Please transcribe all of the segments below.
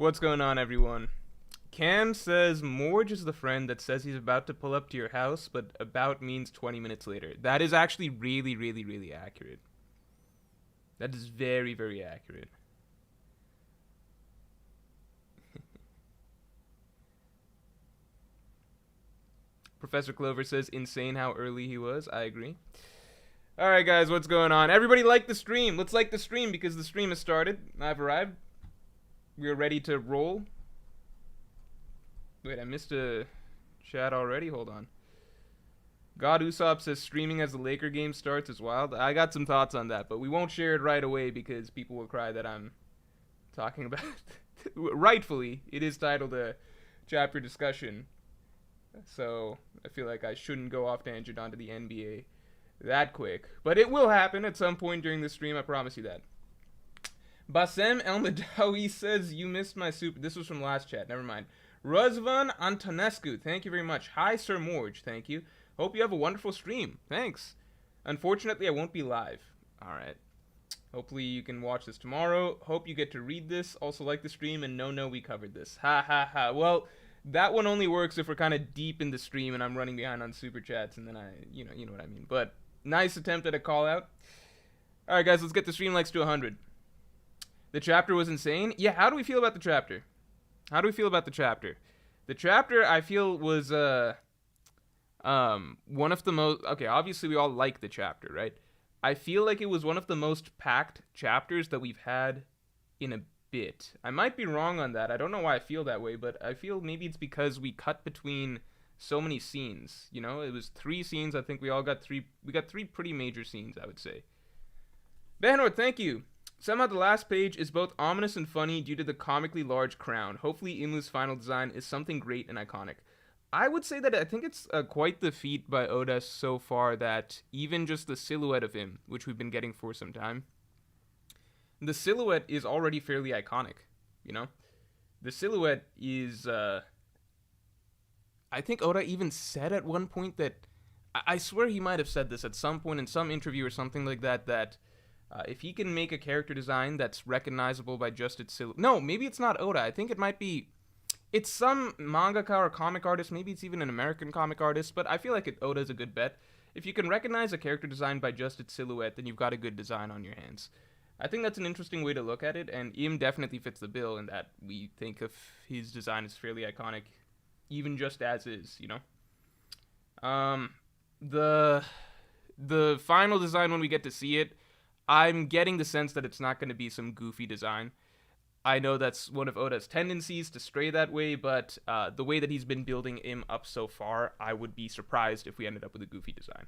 What's going on, everyone? Cam says Morj is the friend that says he's about to pull up to your house, but about means 20 minutes later. That is actually really, really, really accurate. That is very, very accurate. Professor Clover says insane how early he was. I agree. Alright, guys, what's going on? Everybody like the stream. Let's like the stream because the stream has started. I've arrived. We are ready to roll. Wait, I missed a chat already? Hold on. God Usopp says streaming as the Laker game starts is wild. I got some thoughts on that, but we won't share it right away because people will cry that I'm talking about rightfully, it is titled a chapter discussion. So I feel like I shouldn't go off tangent onto the NBA that quick. But it will happen at some point during the stream, I promise you that. Bassem El-Madawi says, you missed my super... This was from last chat, never mind. Razvan Antonescu, thank you very much. Hi, Sir Morj, thank you. Hope you have a wonderful stream. Thanks. Unfortunately, I won't be live. Alright. Hopefully you can watch this tomorrow. Hope you get to read this. Also like the stream, and no, we covered this. Ha ha ha. Well, that one only works if we're kind of deep in the stream and I'm running behind on super chats, and then you know what I mean. But nice attempt at a call out. Alright, guys, let's get the stream likes to 100. The chapter was insane. Yeah, how do we feel about the chapter? How do we feel about the chapter? The chapter, I feel, was one of the most... Okay, obviously we all like the chapter, right? I feel like it was one of the most packed chapters that we've had in a bit. I might be wrong on that. I don't know why I feel that way, but I feel maybe it's because we cut between so many scenes. You know, it was 3 scenes. I think we all got 3... We got 3 pretty major scenes, I would say. Behanor, thank you. Somehow the last page is both ominous and funny due to the comically large crown. Hopefully Imu's final design is something great and iconic. I would say that I think it's quite the feat by Oda so far that even just the silhouette of him, which we've been getting for some time, the silhouette is already fairly iconic, you know? The silhouette is, I think Oda even said at one point that, I swear he might have said this at some point in some interview or something like that, that if he can make a character design that's recognizable by just its silhouette... No, maybe it's not Oda. I think it might be... It's some mangaka or comic artist. Maybe it's even an American comic artist. But I feel like Oda's a good bet. If you can recognize a character design by just its silhouette, then you've got a good design on your hands. I think that's an interesting way to look at it. And Im definitely fits the bill in that we think of his design as fairly iconic. Even just as is, you know? The final design, when we get to see it, I'm getting the sense that it's not going to be some goofy design. I know that's one of Oda's tendencies to stray that way, but the way that he's been building him up so far, I would be surprised if we ended up with a goofy design.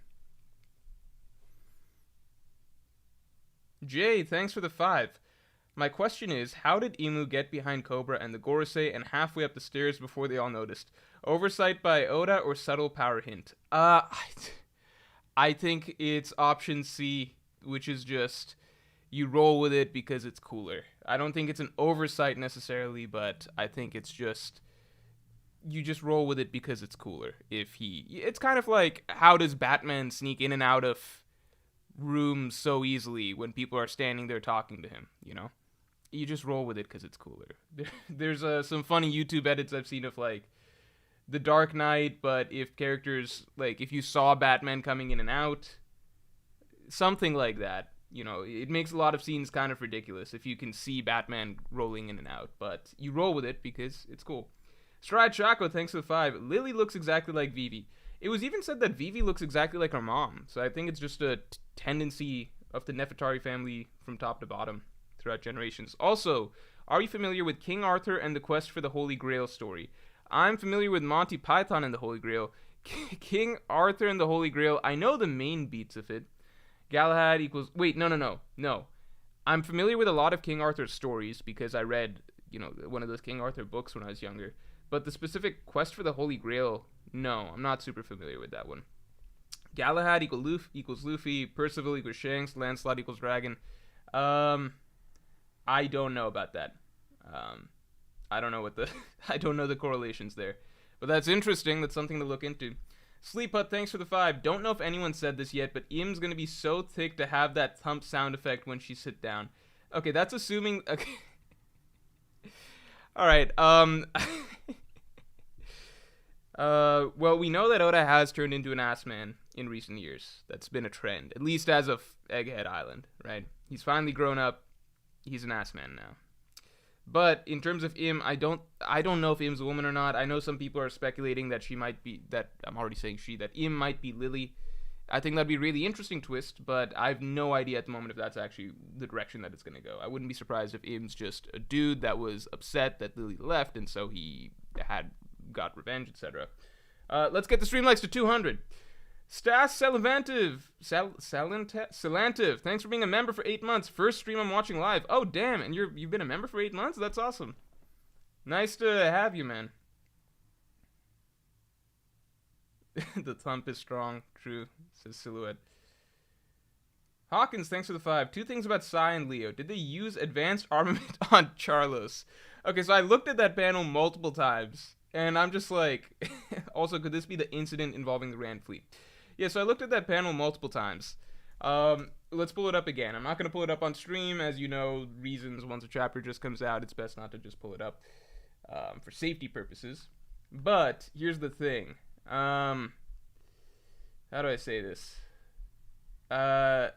Jay, thanks for the 5. My question is, how did Imu get behind Cobra and the Gorosei and halfway up the stairs before they all noticed? Oversight by Oda or subtle power hint? I think it's option C, which is just you roll with it because it's cooler. I don't think it's an oversight necessarily, but I think it's just you just roll with it because it's cooler. It's kind of like, how does Batman sneak in and out of rooms so easily when people are standing there talking to him, you know? You just roll with it because it's cooler. There's some funny YouTube edits I've seen of like The Dark Knight, but if characters, like if you saw Batman coming in and out, something like that. You know, it makes a lot of scenes kind of ridiculous if you can see Batman rolling in and out, but you roll with it because it's cool. Stride Chaco, thanks for the 5. Lily looks exactly like Vivi. It was even said that Vivi looks exactly like her mom, so I think it's just a tendency of the Nefertari family from top to bottom throughout generations. Also, are you familiar with King Arthur and the Quest for the Holy Grail story? I'm familiar with Monty Python and the Holy Grail. King Arthur and the Holy Grail, I know the main beats of it. Galahad equals... Wait, no. I'm familiar with a lot of King Arthur's stories because I read, you know, one of those King Arthur books when I was younger. But the specific Quest for the Holy Grail, no, I'm not super familiar with that one. Galahad equals Luffy, Percival equals Shanks, Lancelot equals Dragon. I don't know about that. I don't know what the... I don't know the correlations there. But that's interesting. That's something to look into. Sleep Hut, thanks for the 5. Don't know if anyone said this yet, but Im's gonna be so thick to have that thump sound effect when she sit down. Okay, that's assuming... Okay. All right. Well, we know that Oda has turned into an ass man in recent years. That's been a trend, at least as of Egghead Island, right? He's finally grown up. He's an ass man now. But in terms of Im, I don't know if Im's a woman or not. I know some people are speculating that she might be, that I'm already saying she, that Im might be Lily. I think that'd be a really interesting twist, but I have no idea at the moment if that's actually the direction that it's going to go. I wouldn't be surprised if Im's just a dude that was upset that Lily left, and so he got revenge, etc. Let's get the stream likes to 200. Stas Salantiv, thanks for being a member for 8 months. First stream I'm watching live. Oh, damn, and you've been a member for 8 months? That's awesome. Nice to have you, man. The thump is strong. True, says Silhouette. Hawkins, thanks for the 5. 2 things about Sai and Leo. Did they use advanced armament on Charlos? Okay, so I looked at that panel multiple times, and I'm just like... also, could this be the incident involving the Rand Fleet? Yeah, so I looked at that panel multiple times. Let's pull it up again. I'm not going to pull it up on stream. As you know, reasons, once a chapter just comes out, it's best not to just pull it up for safety purposes. But here's the thing. How do I say this? I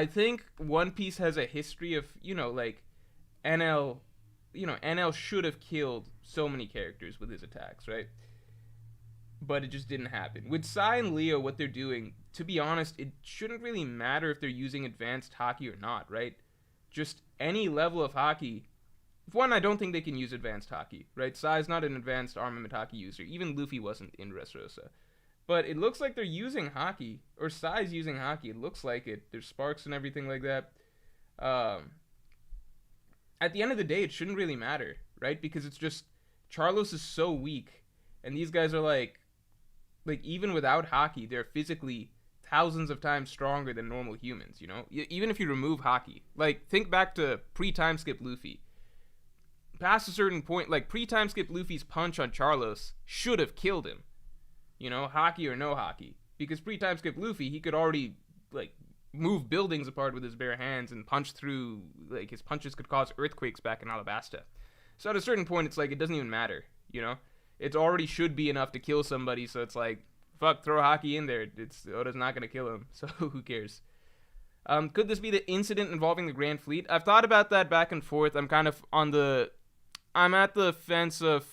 think One Piece has a history of, like, NL should have killed so many characters with his attacks, right? But it just didn't happen. With Sai and Leo, what they're doing, to be honest, it shouldn't really matter if they're using advanced haki or not, right? Just any level of haki. One, I don't think they can use advanced haki, right? Sai's not an advanced armament haki user. Even Luffy wasn't in Dressrosa. But it looks like they're using haki, or Sai's using haki. It looks like it. There's sparks and everything like that. At the end of the day, it shouldn't really matter, right? Because it's just, Charlos is so weak, and these guys are like even without haki, they're physically thousands of times stronger than normal humans, Even if you remove haki. Like, think back to pre-time skip Luffy. Past a certain point, like, pre-time skip Luffy's punch on Charlos should have killed him. Haki or no haki. Because pre-time skip Luffy, he could already, move buildings apart with his bare hands and punch through, his punches could cause earthquakes back in Alabasta. So at a certain point, it's it doesn't even matter, It already should be enough to kill somebody, so it's fuck, throw haki in there. Oda's not gonna kill him, so who cares? Could this be the incident involving the Grand Fleet? I've thought about that back and forth. I'm kind of I'm at the fence of,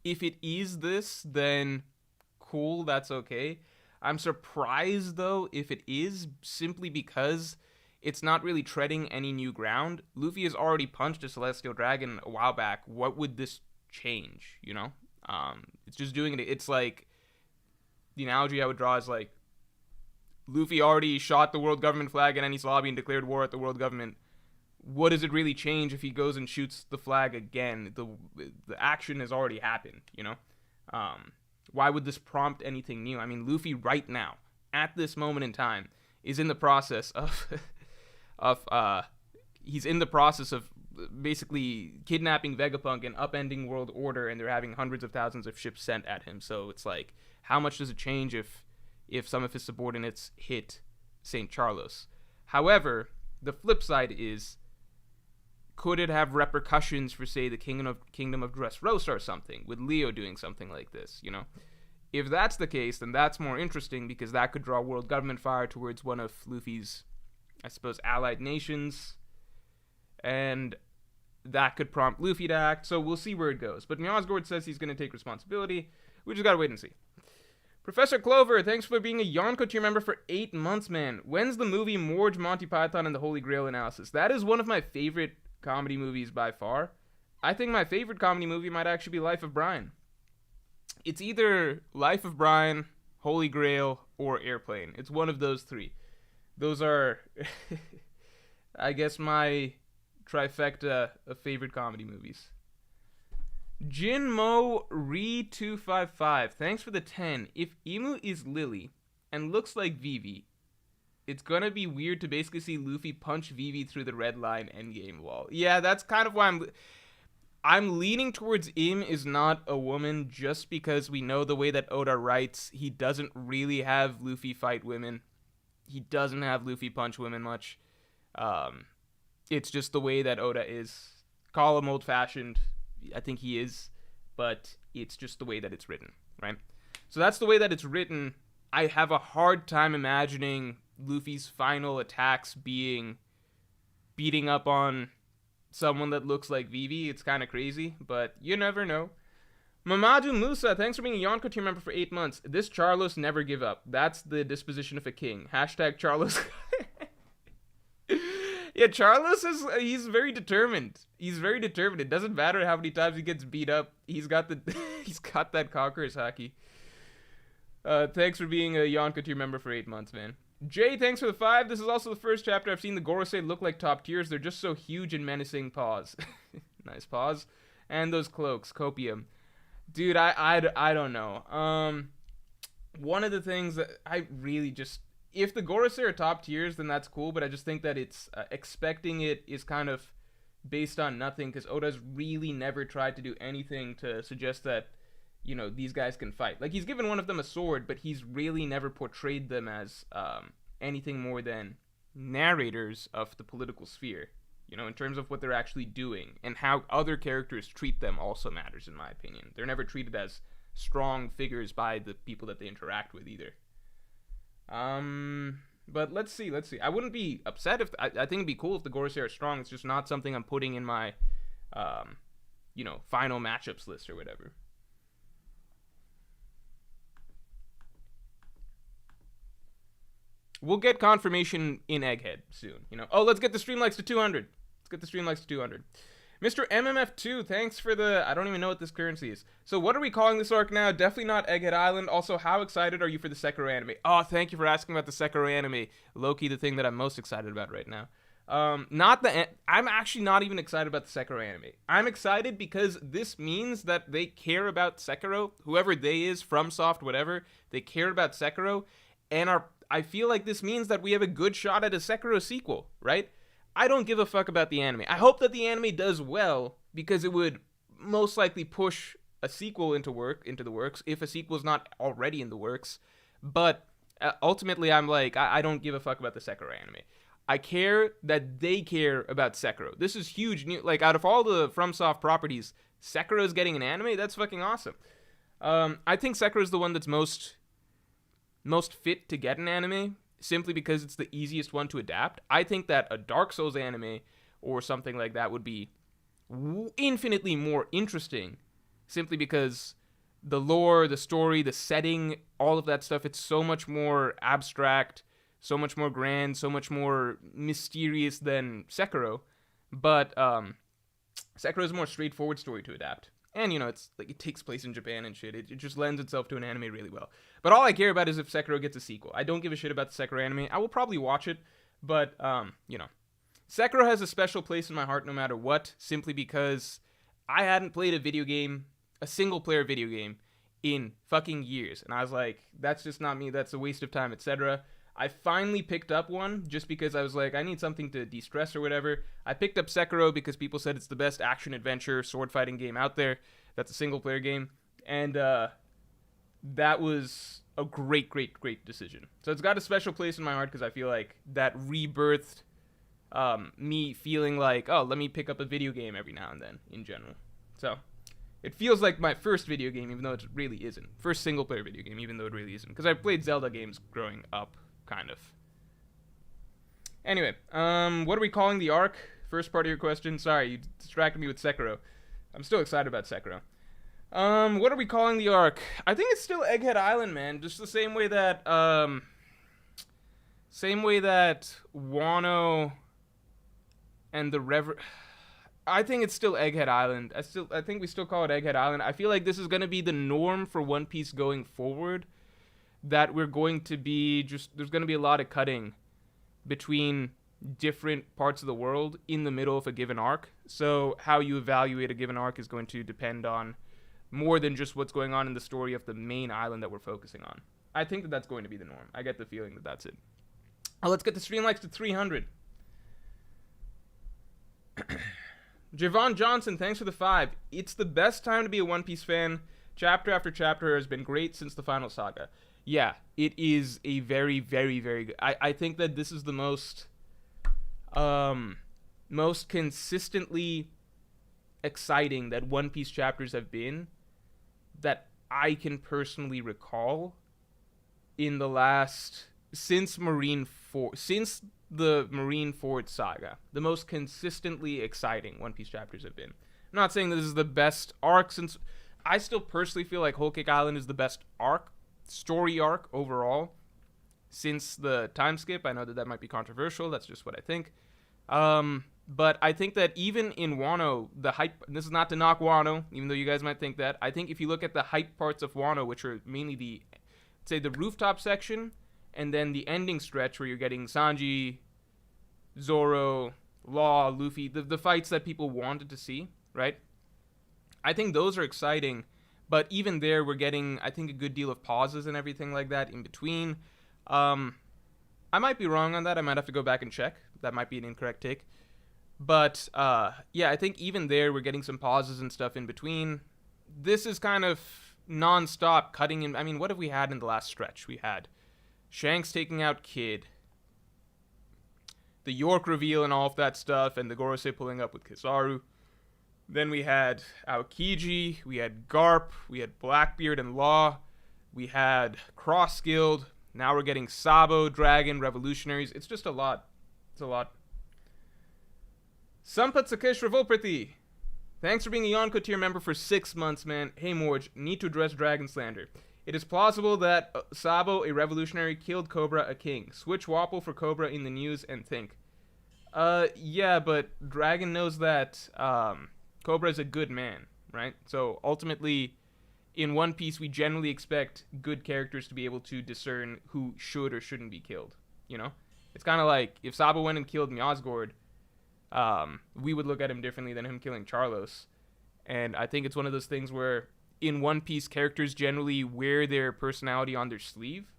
if it is this, then cool, that's okay. I'm surprised, though, if it is, simply because it's not really treading any new ground. Luffy has already punched a Celestial Dragon a while back. What would this change, It's just doing it. It's like, the analogy I would draw is Luffy already shot the world government flag in Enies Lobby and declared war at the world government. What does it really change if he goes and shoots the flag again? The action has already happened, Why would this prompt anything new? I mean, Luffy right now, at this moment in time, is in the process of he's in the process of basically kidnapping Vegapunk and upending world order, and they're having hundreds of thousands of ships sent at him. So it's how much does it change if some of his subordinates hit St. Charlos? However, the flip side is, could it have repercussions for, say, the Kingdom of Dressrosa or something, with Leo doing something like this, If that's the case, then that's more interesting, because that could draw world government fire towards one of Luffy's, I suppose, allied nations, and that could prompt Luffy to act, so we'll see where it goes. But Mjasgård says he's going to take responsibility. We just gotta wait and see. Professor Clover, thanks for being a Yonko tier member for 8 months, man. When's the movie Morj, Monty Python, and the Holy Grail analysis? That is one of my favorite comedy movies by far. I think my favorite comedy movie might actually be Life of Brian. It's either Life of Brian, Holy Grail, or Airplane. It's one of those 3. Those are, I guess, my trifecta of favorite comedy movies. Jinmo Re255, thanks for the 10. If Imu is Lily and looks like Vivi, it's gonna be weird to basically see Luffy punch Vivi through the red line endgame wall. Yeah, that's kind of why I'm leaning towards Im is not a woman, just because we know the way that Oda writes, he doesn't really have Luffy fight women. He doesn't have Luffy punch women much. It's just the way that Oda is. Call him old-fashioned. I think he is. But it's just the way that it's written, right? So that's the way that it's written. I have a hard time imagining Luffy's final attacks being beating up on someone that looks like Vivi. It's kind of crazy, but you never know. Mamadou Musa, thanks for being a Yonko team member for 8 months. This Charlos never give up. That's the disposition of a king. Hashtag Charlos. Yeah, Charlos he's very determined. He's very determined. It doesn't matter how many times he gets beat up. He's got that conqueror's haki. Thanks for being a Yonko tier member for 8 months, man. Jay, thanks for the 5. This is also the first chapter I've seen the Gorosei look like top tiers. They're just so huge and menacing. Pause. Nice pause. And those cloaks, copium. Dude, I don't know. One of the things that I really just... If the Gorosei are top tiers, then that's cool, but I just think that it's... expecting it is kind of based on nothing, because Oda's really never tried to do anything to suggest that, you know, these guys can fight. Like, he's given one of them a sword, but he's really never portrayed them as anything more than narrators of the political sphere. You know, in terms of what they're actually doing, and how other characters treat them also matters, in my opinion. They're never treated as strong figures by the people that they interact with, either. But let's see. I wouldn't be upset if... I think it'd be cool if the Gorosei are strong. It's just not something I'm putting in my, you know, final matchups list or whatever. We'll get confirmation in Egghead soon, you know. Oh, let's get the stream likes to 200. Mr. MMF2, thanks for the... I don't even know what this currency is. So what are we calling this arc now? Definitely not Egghead Island. Also, how excited are you for the Sekiro anime? Oh, thank you for asking about the Sekiro anime. Low-key the thing that I'm most excited about right now. I'm actually not even excited about the Sekiro anime. I'm excited because this means that they care about Sekiro. Whoever they is, FromSoft, whatever, they care about Sekiro. And I feel like this means that we have a good shot at a Sekiro sequel, right? I don't give a fuck about the anime. I hope that the anime does well, because it would most likely push a sequel into the works, if a sequel is not already in the works. But ultimately, I'm like, I don't give a fuck about the Sekiro anime. I care that they care about Sekiro. This is huge news. Like, out of all the FromSoft properties, Sekiro is getting an anime? That's fucking awesome. I think Sekiro is the one that's most fit to get an anime, simply because it's the easiest one to adapt. I think that a Dark Souls anime or something like that would be infinitely more interesting, simply because the lore, the story, the setting, all of that stuff, it's so much more abstract, so much more grand, so much more mysterious than Sekiro. But Sekiro is a more straightforward story to adapt. And, you know, it's like, it takes place in Japan and shit. It just lends itself to an anime really well. But all I care about is if Sekiro gets a sequel. I don't give a shit about the Sekiro anime. I will probably watch it, but, you know. Sekiro has a special place in my heart no matter what, simply because I hadn't played a single-player video game, in fucking years. And I was like, that's just not me. That's a waste of time, etc. I finally picked up one just because I was like, I need something to de-stress or whatever. I picked up Sekiro because people said it's the best action-adventure sword-fighting game out there. That's a single-player game. And that was a great decision. So it's got a special place in my heart because I feel like that rebirthed me feeling like, oh, let me pick up a video game every now and then in general. So it feels like my first video game, even though it really isn't. First single-player video game, even though it really isn't. Because I played Zelda games growing up. Kind of. Anyway, what are we calling the arc? First part of your question. Sorry, you distracted me with Sekiro. I'm still excited about Sekiro. What are we calling the arc? I think it's still Egghead Island, man. Just the same way that, Wano and the Reverie... I think it's still Egghead Island. I think we still call it Egghead Island. I feel like this is going to be the norm for One Piece going forward. That we're going to be there's going to be a lot of cutting between different parts of the world in the middle of a given arc. So how you evaluate a given arc is going to depend on more than just what's going on in the story of the main island that we're focusing on. I think that that's going to be the norm. I get the feeling that that's it. Let's get the stream likes to 300. Javon Johnson, thanks for the 5. It's the best time to be a One Piece fan. Chapter after chapter has been great since the final saga. Yeah, it is a very, very, very good... I think that this is the most most consistently exciting that One Piece chapters have been that I can personally recall in the last since the Marineford saga. The most consistently exciting One Piece chapters have been. I'm not saying this is the best arc, since I still personally feel like Whole Cake Island is the best story arc overall since the time skip. I know that might be controversial. That's just what I think. But I think that even in Wano, the hype, this is not to knock Wano, even though you guys might think that. I think if you look at the hype parts of Wano, which are mainly the rooftop section, and then the ending stretch where you're getting Sanji, Zoro, Law, Luffy, the fights that people wanted to see, right? I think those are exciting, but even there, we're getting, I think, a good deal of pauses and everything like that in between. I might be wrong on that. I might have to go back and check. That might be an incorrect take. But, yeah, I think even there, we're getting some pauses and stuff in between. This is kind of non-stop cutting in. I mean, what have we had in the last stretch? We had Shanks taking out Kid, the York reveal and all of that stuff, and the Gorosei pulling up with Kizaru. Then we had Aokiji, we had Garp, we had Blackbeard and Law, we had Cross Guild. Now we're getting Sabo, Dragon, Revolutionaries. It's just a lot. It's a lot. Sampat Sakesh Revolprati. Thanks for being a Yonko tier member for 6 months, man. Hey, Morj, need to address Dragon Slander. It is plausible that Sabo, a revolutionary, killed Cobra, a king. Switch Wapple for Cobra in the news and think. Yeah, but Dragon knows that, Cobra is a good man, right? So, ultimately, in One Piece, we generally expect good characters to be able to discern who should or shouldn't be killed, you know? It's kind of like, if Sabo went and killed Mjosgård, we would look at him differently than him killing Charlos. And I think it's one of those things where in One Piece, characters generally wear their personality on their sleeve.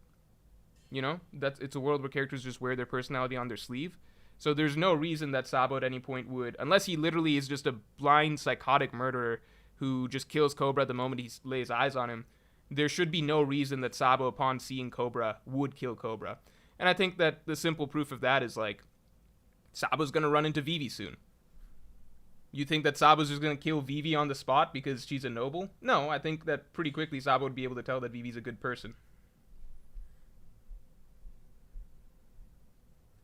You know, it's a world where characters just wear their personality on their sleeve. So there's no reason that Sabo at any point would, unless he literally is just a blind psychotic murderer who just kills Cobra the moment he lays eyes on him, there should be no reason that Sabo, upon seeing Cobra, would kill Cobra. And I think that the simple proof of that is, like, Sabo's gonna run into Vivi soon. You think that Sabo's just gonna kill Vivi on the spot because she's a noble? No, I think that pretty quickly Sabo would be able to tell that Vivi's a good person.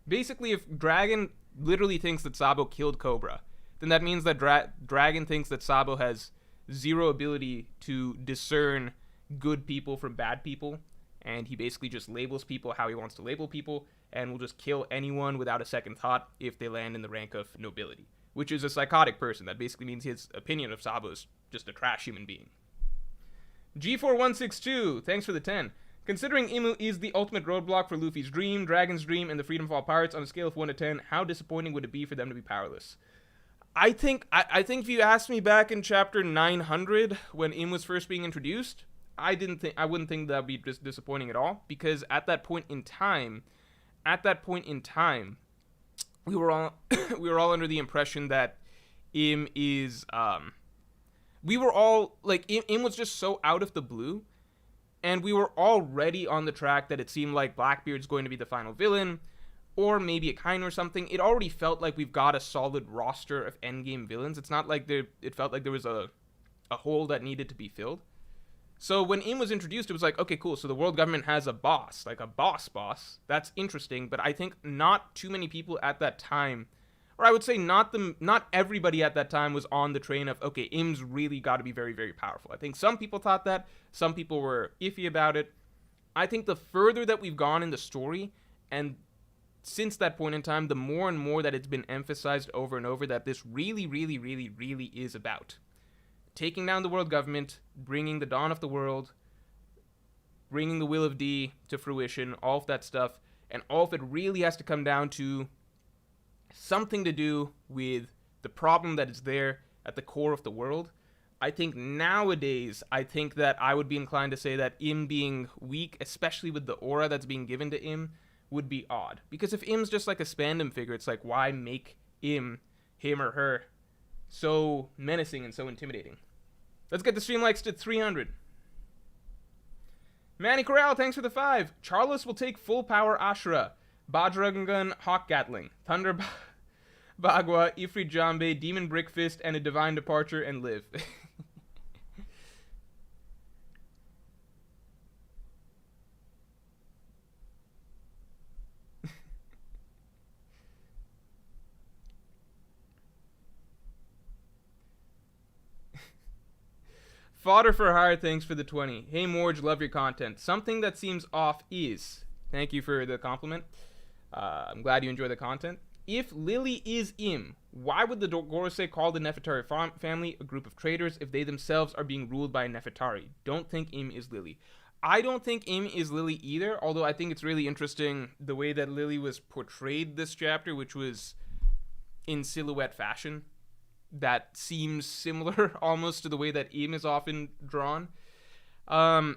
Basically, if Dragon literally thinks that Sabo killed Cobra, then that means that Dragon thinks that Sabo has zero ability to discern good people from bad people, and he basically just labels people how he wants to label people, and will just kill anyone without a second thought if they land in the rank of nobility, which is a psychotic person. That basically means his opinion of Sabo is just a trash human being. G4162, thanks for the 10. Considering Imu is the ultimate roadblock for Luffy's dream, Dragon's dream, and the Freedom of all pirates, on a scale of 1 to 10, how disappointing would it be for them to be powerless? I think if you asked me back in chapter 900 when Im was first being introduced, I wouldn't think that would be just disappointing at all, because at that point in time, we were all under the impression that Im is we were all like Im was just so out of the blue, and we were already on the track that it seemed like Blackbeard's going to be the final villain, or maybe a Kaino or something. It already felt like we've got a solid roster of endgame villains. It's not like it felt like there was a hole that needed to be filled. So when Im was introduced, it was like, okay, cool, so the world government has a boss, like a boss. That's interesting, but I think not too many people at that time, or I would say not everybody at that time was on the train of, okay, Im's really got to be very, very powerful. I think some people thought that, some people were iffy about it. I think the further that we've gone in the story, and since that point in time, the more and more that it's been emphasized over and over that this really, really, really, really is about taking down the world government, bringing the dawn of the world, bringing the will of D to fruition, all of that stuff, and all of it really has to come down to something to do with the problem that is there at the core of the world. I think nowadays, that I would be inclined to say that Im being weak, especially with the aura that's being given to Im, would be odd. Because if Im's just like a spandom figure, it's like, why make him or her, so menacing and so intimidating? Let's get the stream likes to 300. Manny Corral, thanks for the 5. Charlos will take full power Ashura. Bajrangan Hawk Gatling. Bagua, Ifrit Jambe, Demon Brickfist, and a Divine Departure, and live. Fodder for hire, thanks for the 20. Hey Morj, love your content. Something that seems off is. Thank you for the compliment. I'm glad you enjoy the content. If Lily is Im, why would the Gorosei call the Nefertari family a group of traitors if they themselves are being ruled by a Nefertari? Don't think Im is Lily. I don't think Im is Lily either, although I think it's really interesting the way that Lily was portrayed this chapter, which was in silhouette fashion. That seems similar almost to the way that Im is often drawn. I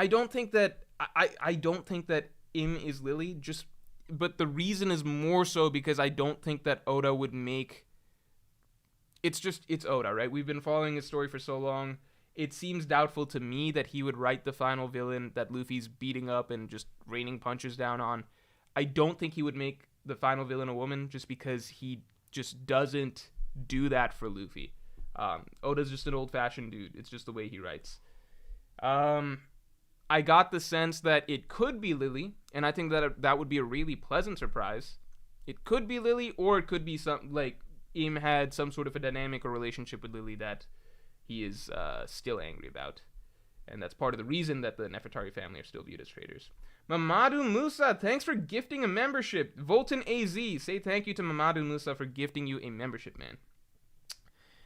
don't think that I don't think that Im is Lily, but the reason is more so because I don't think that Oda would make. It's Oda, right? We've been following his story for so long. It seems doubtful to me that he would write the final villain that Luffy's beating up and just raining punches down on. I don't think he would make the final villain a woman just because he just doesn't do that for Luffy. Oda's just an old-fashioned dude. It's just the way he writes. I got the sense that it could be Lily, and I think that would be a really pleasant surprise. It could be Lily, or it could be some like Im had some sort of a dynamic or relationship with Lily that he is still angry about, and that's part of the reason that the Nefertari family are still viewed as traitors. Mamadou Musa, thanks for gifting a membership. Volton AZ, say thank you to Mamadou Musa for gifting you a membership, man.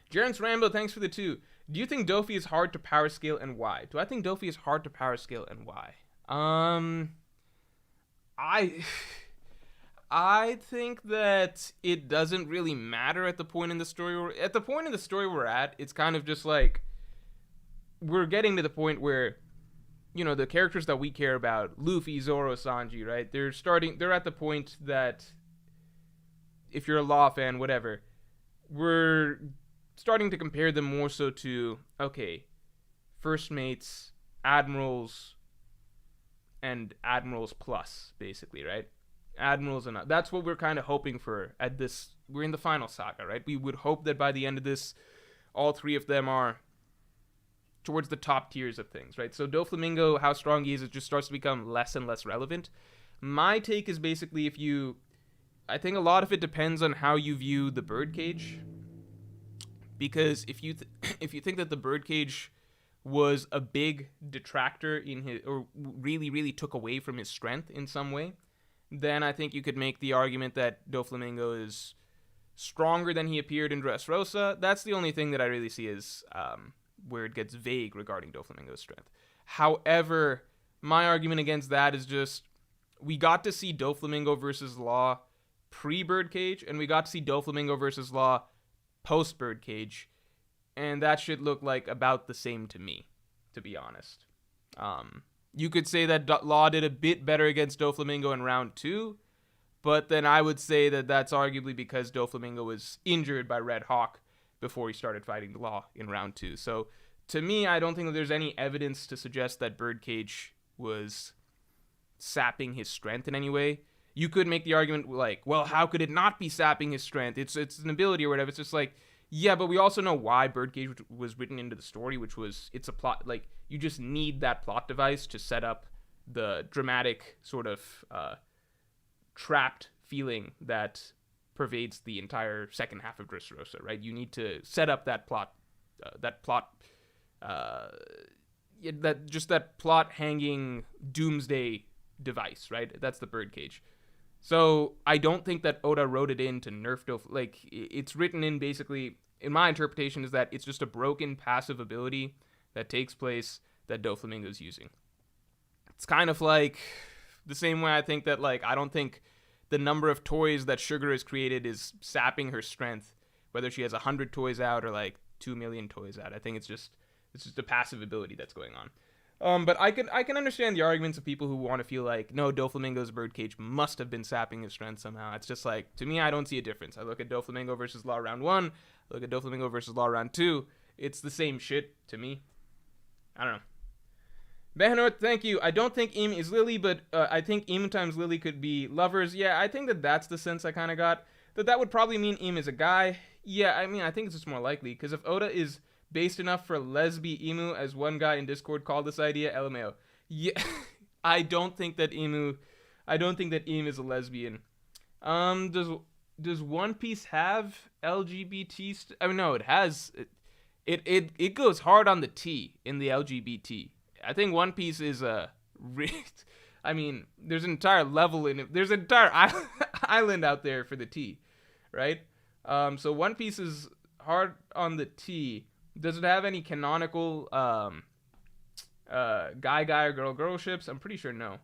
Jerence Rambo, thanks for the 2. Do you think Dofi is hard to power scale and why? Do I think Dofi is hard to power scale and why? I think that it doesn't really matter at the point in the story. We're at, it's kind of just like we're getting to the point where, you know, the characters that we care about, Luffy, Zoro, Sanji, right? They're at the point that if you're a Law fan, whatever, we're starting to compare them more so to, okay, first mates, admirals, and admirals plus, basically, right? Admirals and that's what we're kind of hoping for at this. We're in the final saga, right? We would hope that by the end of this, all 3 of them are towards the top tiers of things, right? So Doflamingo, how strong he is, it just starts to become less and less relevant. My take is basically I think a lot of it depends on how you view the birdcage. Because if you think that the birdcage was a big detractor in his, or really, really took away from his strength in some way, then I think you could make the argument that Doflamingo is stronger than he appeared in Dressrosa. That's the only thing that I really see is where it gets vague regarding Doflamingo's strength. However, my argument against that is just we got to see Doflamingo versus Law pre-Birdcage, and we got to see Doflamingo versus Law post-Birdcage, and that should look like about the same to me, to be honest. You could say that Law did a bit better against Doflamingo in round 2, but then I would say that that's arguably because Doflamingo was injured by Red Hawk before he started fighting Law in round 2. So to me, I don't think that there's any evidence to suggest that Birdcage was sapping his strength in any way. You could make the argument like, well, how could it not be sapping his strength? It's an ability or whatever. It's just like, yeah, but we also know why Birdcage was written into the story, which was it's a plot. Like, you just need that plot device to set up the dramatic sort of trapped feeling that pervades the entire second half of Dressrosa, right? You need to set up that plot hanging doomsday device, right? That's the Birdcage. So I don't think that Oda wrote it in to nerf like it's written in basically, in my interpretation, is that it's just a broken passive ability that takes place that Doflamingo's using. It's kind of like the same way I think that, like, I don't think the number of toys that Sugar has created is sapping her strength, whether she has 100 toys out or like 2 million toys out. I think it's just a passive ability that's going on. But I can understand the arguments of people who want to feel like, no, Doflamingo's Birdcage must have been sapping his strength somehow. It's just like, to me, I don't see a difference. I look at Doflamingo versus Law round 1, I look at Doflamingo versus Law round 2. It's the same shit to me. I don't know. Behanort, thank you. I don't think Im is Lily, but I think Im times Lily could be lovers. Yeah, I think that's the sense I kind of got. that would probably mean Im is a guy. Yeah, I mean, I think it's just more likely, because if Oda is based enough for lesbi Imu, as one guy in Discord called this idea, LMAO. Yeah, I don't think that Im is a lesbian. Does One Piece have LGBT? I mean, no, it has. It goes hard on the T in the LGBT. I think One Piece is a. I mean, there's an entire level in it. There's an entire island out there for the T, right? So One Piece is hard on the T. Does it have any canonical guy or girl ships? I'm pretty sure no.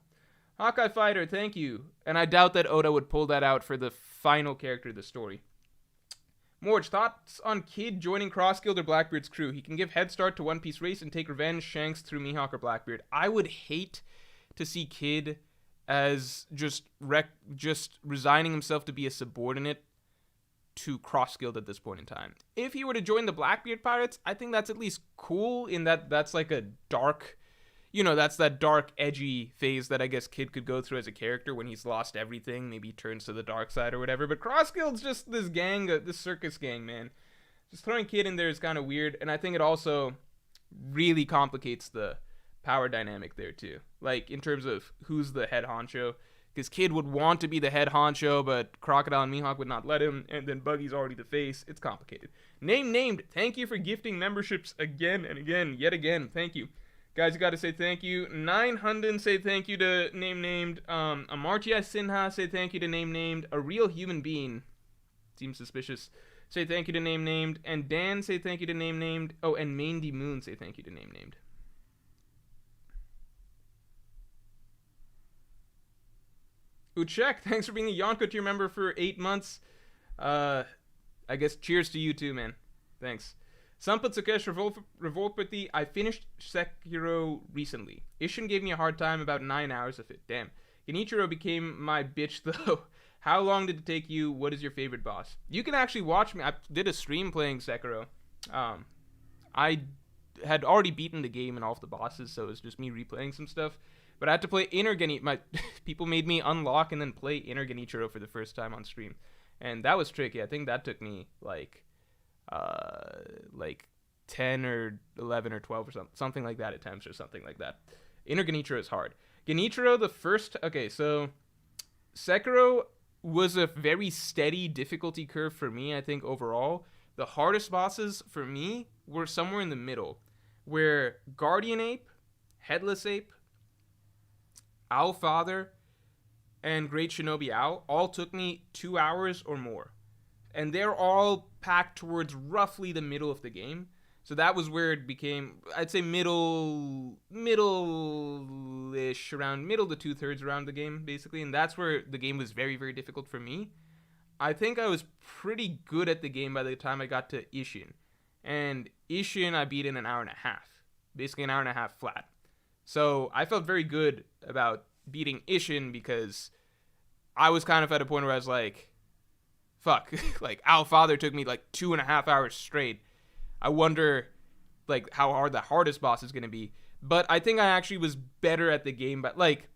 Hawkeye Fighter, thank you. And I doubt that Oda would pull that out for the final character of the story. Morj, thoughts on Kid joining Cross Guild or Blackbeard's crew? He can give head start to One Piece race and take revenge Shanks through Mihawk or Blackbeard. I would hate to see Kid as just resigning himself to be a subordinate to Cross Guild at this point in time. If he were to join the Blackbeard Pirates, I think that's at least cool in that that's like a dark, that's that dark, edgy phase that I guess Kid could go through as a character when he's lost everything. Maybe he turns to the dark side or whatever. But Cross Guild's just this gang, this circus gang, man. Just throwing Kid in there is kind of weird. And I think it also really complicates the power dynamic there, too. Like, in terms of who's the head honcho. Because Kid would want to be the head honcho, but Crocodile and Mihawk would not let him. And then Buggy's already the face. It's complicated. Named. Thank you for gifting memberships again and again. Yet again. Thank you. Guys, you got to say thank you. 900 say thank you to named. Amartya Sinha say thank you to named. A real human being. Seems suspicious. Say thank you to named. And Dan say thank you to named. Oh, and Mandy Moon say thank you to named. Uchek, thanks for being a Yonko tier member for 8 months. I guess cheers to you too, man. Thanks. Samput Sukesh Revolpathy, I finished Sekiro recently. Ishin gave me a hard time, about 9 hours of it. Damn. Genichiro became my bitch though. How long did it take you? What is your favorite boss? You can actually watch me. I did a stream playing Sekiro. I had already beaten the game and all of the bosses, so it was just me replaying some stuff. But I had to play Inner Genichiro. People made me unlock and then play Inner Genichiro for the first time on stream. And that was tricky. I think that took me like 10 or 11 or 12 or something like that attempts or something like that. Inner Genichiro is hard. Genichiro, so Sekiro was a very steady difficulty curve for me, I think, overall. The hardest bosses for me were somewhere in the middle, where Guardian Ape, Headless Ape, Owl Father, and Great Shinobi Owl all took me 2 hours or more. And they're all packed towards roughly the middle of the game. So that was where it became, I'd say middle-ish, around middle to 2/3 around the game, basically. And that's where the game was very, very difficult for me. I think I was pretty good at the game by the time I got to Ishin. And Ishin I beat in an hour and a half. Basically an hour and a half flat. So I felt very good about beating Ishin because I was kind of at a point where I was like, fuck, like Owl Father took me like 2.5 hours straight. I wonder like how hard the hardest boss is going to be. But I think I actually was better at the game, but like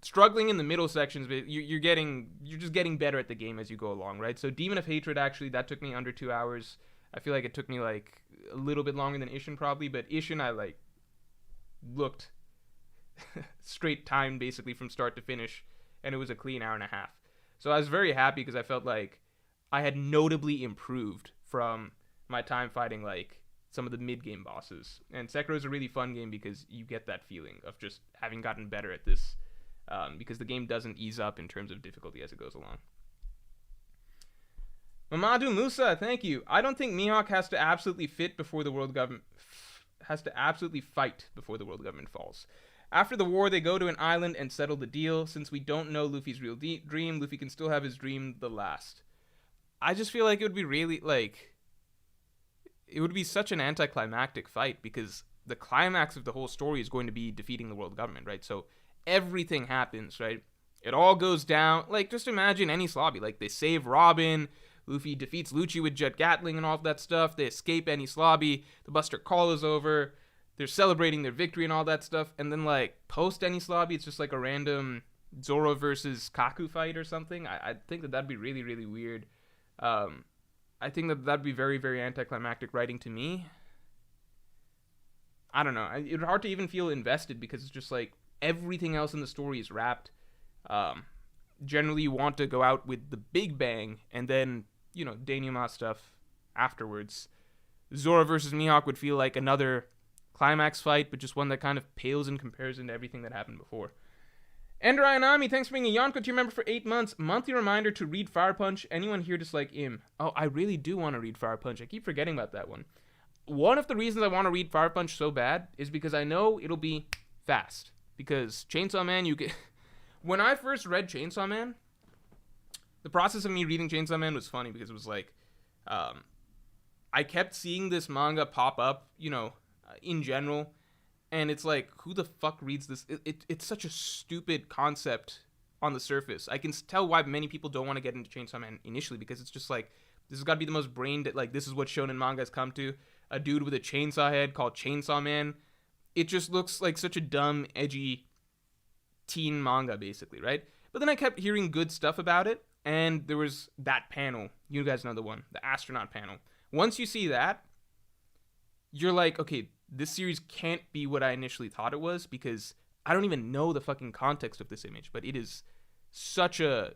struggling in the middle sections, but you're just getting better at the game as you go along, right? So Demon of Hatred, actually, that took me under 2 hours. I feel like it took me like a little bit longer than Ishin probably, but Ishin I like looked straight time basically from start to finish, and it was a clean hour and a half. So I was very happy because I felt like I had notably improved from my time fighting like some of the mid-game bosses. And Sekiro is a really fun game because you get that feeling of just having gotten better at this, because the game doesn't ease up in terms of difficulty as it goes along. Mamadou Musa, thank you. I don't think Mihawk has to absolutely fight before the world government falls. After the war, they go to an island and settle the deal. Since we don't know Luffy's real dream, Luffy can still have his dream the last. I just feel like it would be really, like, it would be such an anticlimactic fight because the climax of the whole story is going to be defeating the world government, right? So everything happens, right? It all goes down. Like, just imagine Enies Lobby. Like, they save Robin. Luffy defeats Lucci with Jet Gatling and all of that stuff. They escape Enies Lobby. The Buster Call is over. They're celebrating their victory and all that stuff. And then, like, post Enies Lobby, it's just like a random Zoro versus Kaku fight or something. I think that'd be really, really weird. I think that'd be very, very anticlimactic writing to me. I don't know. It's hard to even feel invested because it's just like everything else in the story is wrapped. Generally, you want to go out with the big bang and then, denouement stuff afterwards. Zoro versus Mihawk would feel like another climax fight, but just one that kind of pales in comparison to everything that happened before. Ender Ayanami, thanks for being a Yonko team member for 8 months. Monthly reminder to read Fire Punch. Anyone here dislike Im? Oh, I really do want to read Fire Punch. I keep forgetting about that one. One of the reasons I want to read Fire Punch so bad is because I know it'll be fast. Because Chainsaw Man, you get... When I first read Chainsaw Man, the process of me reading Chainsaw Man was funny because it was like... I kept seeing this manga pop up, in general, and it's like, who the fuck reads this? It's such a stupid concept on the surface. I can tell why many people don't want to get into Chainsaw Man initially, because it's just like, this has got to be the most brain like, this is what shonen manga has come to. A dude with a chainsaw head called Chainsaw Man. It just looks like such a dumb, edgy teen manga, basically, right? But then I kept hearing good stuff about it, and there was that panel. You guys know the one, the astronaut panel. Once you see that, you're like, okay, this series can't be what I initially thought it was, because I don't even know the fucking context of this image, but it is such a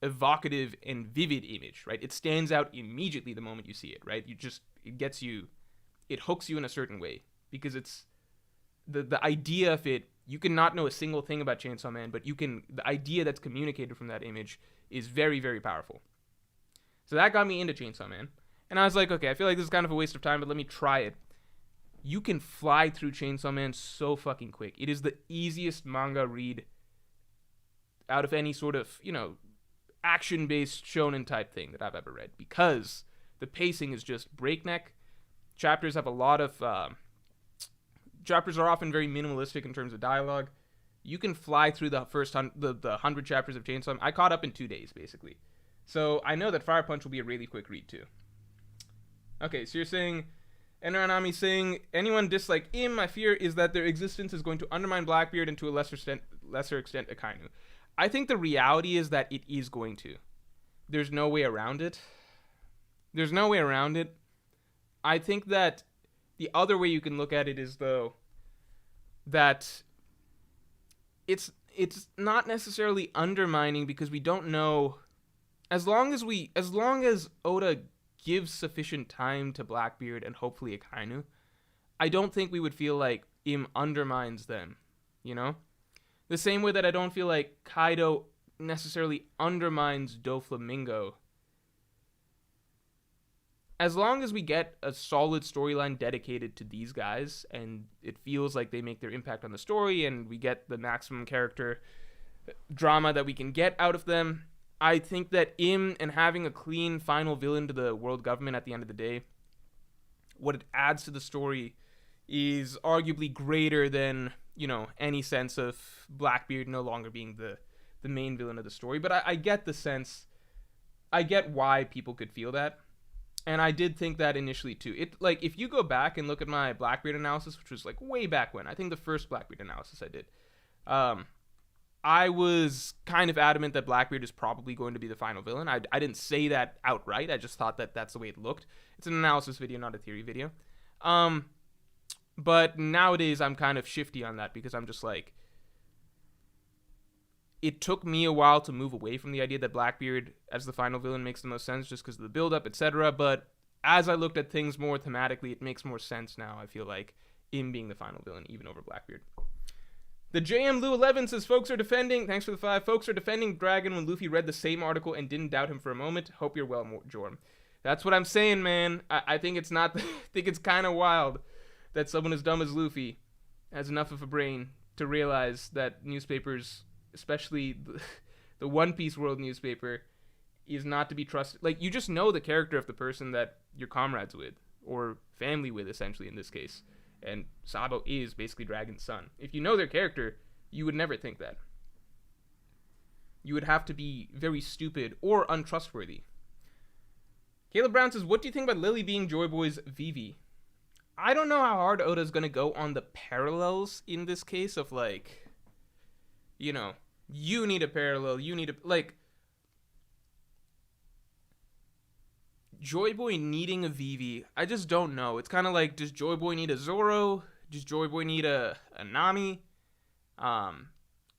evocative and vivid image, right? It stands out immediately the moment you see it, right? It hooks you in a certain way, because it's the idea of it. You can not know a single thing about Chainsaw Man, but the idea that's communicated from that image is very, very powerful. So that got me into Chainsaw Man. And I was like, okay, I feel like this is kind of a waste of time, but let me try it. You can fly through Chainsaw Man so fucking quick. It is the easiest manga read out of any sort of, action-based shonen type thing that I've ever read, because the pacing is just breakneck. Chapters have a lot of... chapters are often very minimalistic in terms of dialogue. You can fly through the first 100 chapters of Chainsaw Man. I caught up in 2 days, basically. So I know that Fire Punch will be a really quick read, too. Okay, so you're saying... Enranami saying, anyone dislike Im, my fear is that their existence is going to undermine Blackbeard and to a lesser extent Akainu. I think the reality is that it is going to. There's no way around it. I think that the other way you can look at it is, though, that it's not necessarily undermining, because we don't know. As long as Oda gives sufficient time to Blackbeard and hopefully Akainu, I don't think we would feel like Im undermines them, The same way that I don't feel like Kaido necessarily undermines Doflamingo. As long as we get a solid storyline dedicated to these guys, and it feels like they make their impact on the story, and we get the maximum character drama that we can get out of them, I think that Im and having a clean final villain to the world government at the end of the day, what it adds to the story is arguably greater than, any sense of Blackbeard no longer being the main villain of the story. But I get the sense, I get why people could feel that. And I did think that initially too. If you go back and look at my Blackbeard analysis, which was way back when, I think the first Blackbeard analysis I did, I was kind of adamant that Blackbeard is probably going to be the final villain. I didn't say that outright. I just thought that that's the way it looked. It's an analysis video, not a theory video. But nowadays I'm kind of shifty on that, because I'm just like, it took me a while to move away from the idea that Blackbeard as the final villain makes the most sense, just because of the build-up, etc. But as I looked at things more thematically, it makes more sense now, I feel like, Im being the final villain, even over Blackbeard. The JM Lou 11 says, thanks for the 5, folks are defending Dragon when Luffy read the same article and didn't doubt him for a moment. Hope you're well, Jorm. That's what I'm saying, man. I think it's not, I think it's kind of wild that someone as dumb as Luffy has enough of a brain to realize that newspapers, especially the One Piece World newspaper, is not to be trusted. You just know the character of the person that you're comrades with, or family with, essentially, in this case. And Sabo is basically Dragon's son. If you know their character, you would never think that. You would have to be very stupid or untrustworthy. Caleb Brown says, what do you think about Lily being Joy Boy's Vivi? I don't know how hard Oda's going to go on the parallels in this case of, you know, you need a parallel. You need a, like, Joy Boy needing a Vivi. I just don't know. It's kind of like, does Joy Boy need a Zoro? Does Joy Boy need a Nami?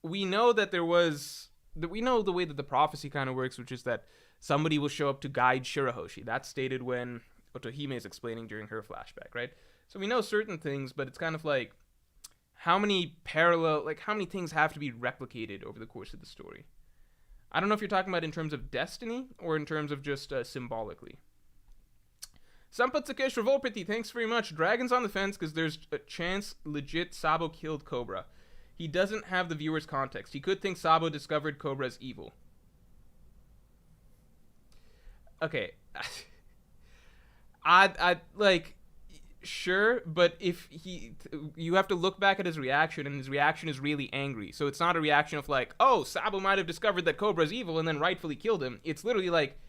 We know that there was, we know the way that the prophecy kind of works, which is that somebody will show up to guide Shirahoshi. That's stated when Otohime is explaining during her flashback, right? So we know certain things, but it's kind of like, how many how many things have to be replicated over the course of the story? I don't know if you're talking about in terms of destiny or in terms of just symbolically. Sampat Sakesh Revolpity, thanks very much. Dragon's on the fence because there's a chance legit Sabo killed Cobra. He doesn't have the viewer's context. He could think Sabo discovered Cobra as evil. Okay. I like, sure, but if you have to look back at his reaction, and his reaction is really angry. So it's not a reaction of like, oh, Sabo might have discovered that Cobra's evil and then rightfully killed him. It's literally like,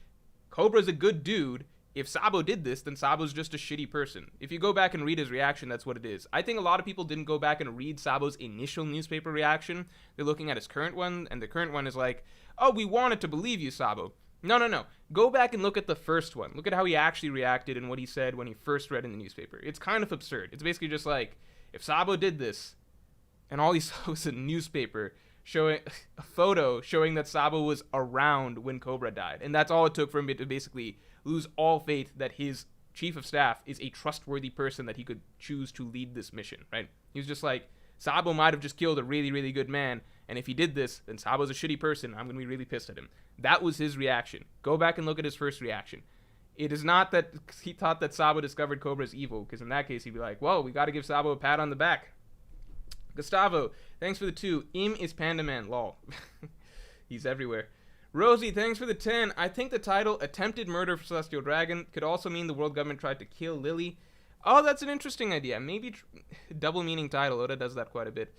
Cobra's a good dude. If Sabo did this, then Sabo's just a shitty person. If you go back and read his reaction, that's what it is. I think a lot of people didn't go back and read Sabo's initial newspaper reaction. They're looking at his current one, and the current one is like, oh, we wanted to believe you, Sabo. No. Go back and look at the first one. Look at how he actually reacted and what he said when he first read in the newspaper. It's kind of absurd. It's basically just like, if Sabo did this, and all he saw was a newspaper showing a photo showing that Sabo was around when Cobra died. And that's all it took for him to basically lose all faith that his chief of staff is a trustworthy person that he could choose to lead this mission, right? He was just like, Sabo might have just killed a really, really good man, and if he did this, then Sabo's a shitty person. I'm going to be really pissed at him. That was his reaction. Go back and look at his first reaction. It is not that he thought that Sabo discovered Cobra's evil, because in that case, he'd be like, well, we got to give Sabo a pat on the back. Gustavo, thanks for the 2. Im is Panda Man, lol. He's everywhere. Rosie, thanks for the 10. I think the title, Attempted Murder for Celestial Dragon, could also mean the world government tried to kill Lily. Oh, that's an interesting idea. Maybe double meaning title. Oda does that quite a bit.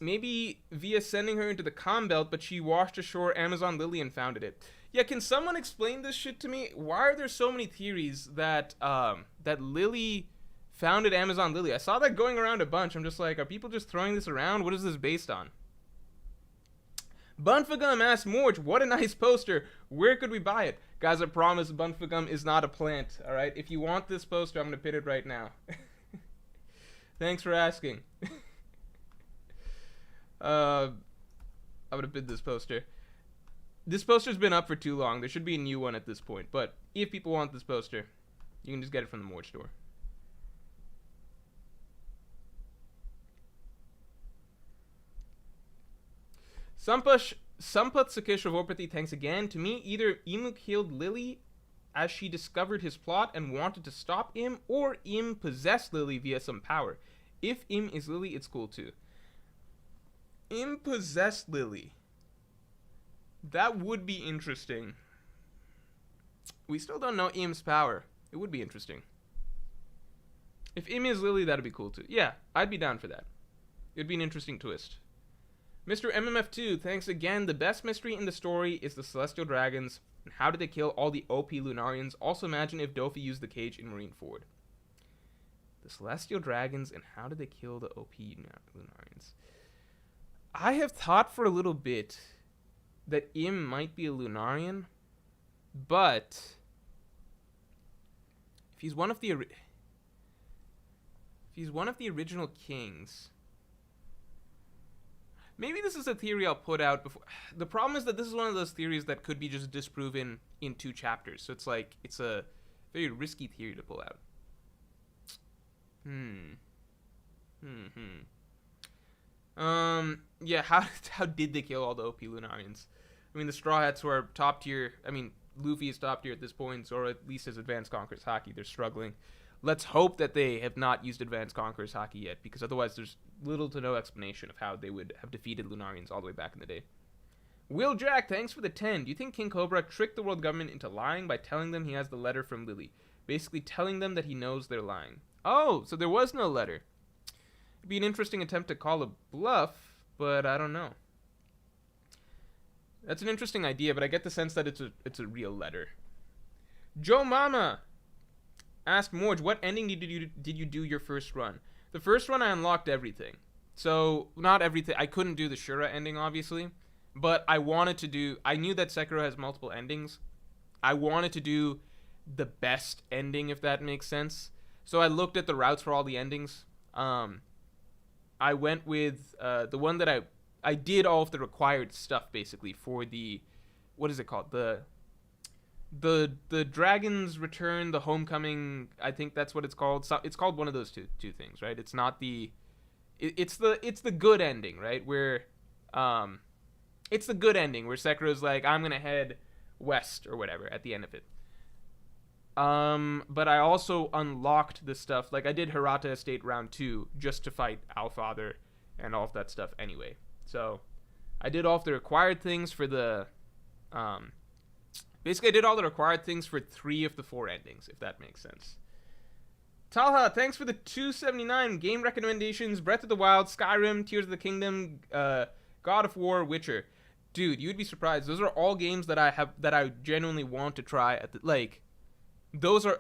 Maybe via sending her into the calm belt, but she washed ashore Amazon Lily and founded it. Yeah, can someone explain this shit to me? Why are there so many theories that that Lily founded Amazon Lily? I saw that going around a bunch. I'm just like, are people just throwing this around? What is this based on? Bunfagum asked Morj, what a nice poster. Where could we buy it? Guys, I promise Bunfagum is not a plant, alright? If you want this poster, I'm going to pin it right now. Thanks for asking. I'm going to pin this poster. This poster's been up for too long. There should be a new one at this point. But if people want this poster, you can just get it from the Morj store. Sampath Sakesh Ravorpati, thanks again. To me, either Imu killed Lily as she discovered his plot and wanted to stop Im, or Im possessed Lily via some power. If Im is Lily, it's cool too. Im possessed Lily. That would be interesting. We still don't know Im's power. It would be interesting. If Im is Lily, that'd be cool too. Yeah, I'd be down for that. It'd be an interesting twist. Mr. MMF2, thanks again. The best mystery in the story is the Celestial Dragons, and how did they kill all the OP Lunarians? Also imagine if Dofi used the cage in Marineford. The Celestial Dragons, and how did they kill the OP Lunarians? I have thought for a little bit that Im might be a Lunarian, but if he's one of the original kings, maybe this is a theory I'll put out before. The problem is that this is one of those theories that could be just disproven in 2 chapters. So it's like, it's a very risky theory to pull out. Yeah, how did they kill all the OP Lunarians? I mean, the Straw Hats were top tier. I mean, Luffy is top tier at this point, or at least his Advanced Conquerors Haki. They're struggling. Let's hope that they have not used Advanced Conquerors Haki yet, because otherwise there's little to no explanation of how they would have defeated Lunarians all the way back in the day. Will Jack, thanks for the 10. Do you think King Cobra tricked the world government into lying by telling them he has the letter from Lily? Basically telling them that he knows they're lying. Oh, so there was no letter. It'd be an interesting attempt to call a bluff, but I don't know. That's an interesting idea, but I get the sense that it's a real letter. Joe Mama asked Morj, what ending did you do your first run? The first run I unlocked everything. So not everything. I couldn't do the Shura ending, obviously, but I wanted to do. I knew that Sekiro has multiple endings. I wanted to do the best ending, if that makes sense. So I looked at the routes for all the endings. I went with the one that I did all of the required stuff basically for the, what is it called, the Dragon's Return, the Homecoming. I think that's what it's called. So it's called one of those two things, right? It's not the it's the good ending, right? Where it's the good ending where Sekiro's like, I'm gonna head west or whatever at the end of it. But I also unlocked the stuff. Like I did Hirata Estate round 2 just to fight Allfather and all of that stuff anyway. So I did all of the required things for the basically I did all the required things for 3 of the 4 endings, if that makes sense. Talha, thanks for the 279 game recommendations: Breath of the Wild, Skyrim, Tears of the Kingdom, God of War, Witcher. Dude, you'd be surprised. Those are all games that I genuinely want to try at the, like, those are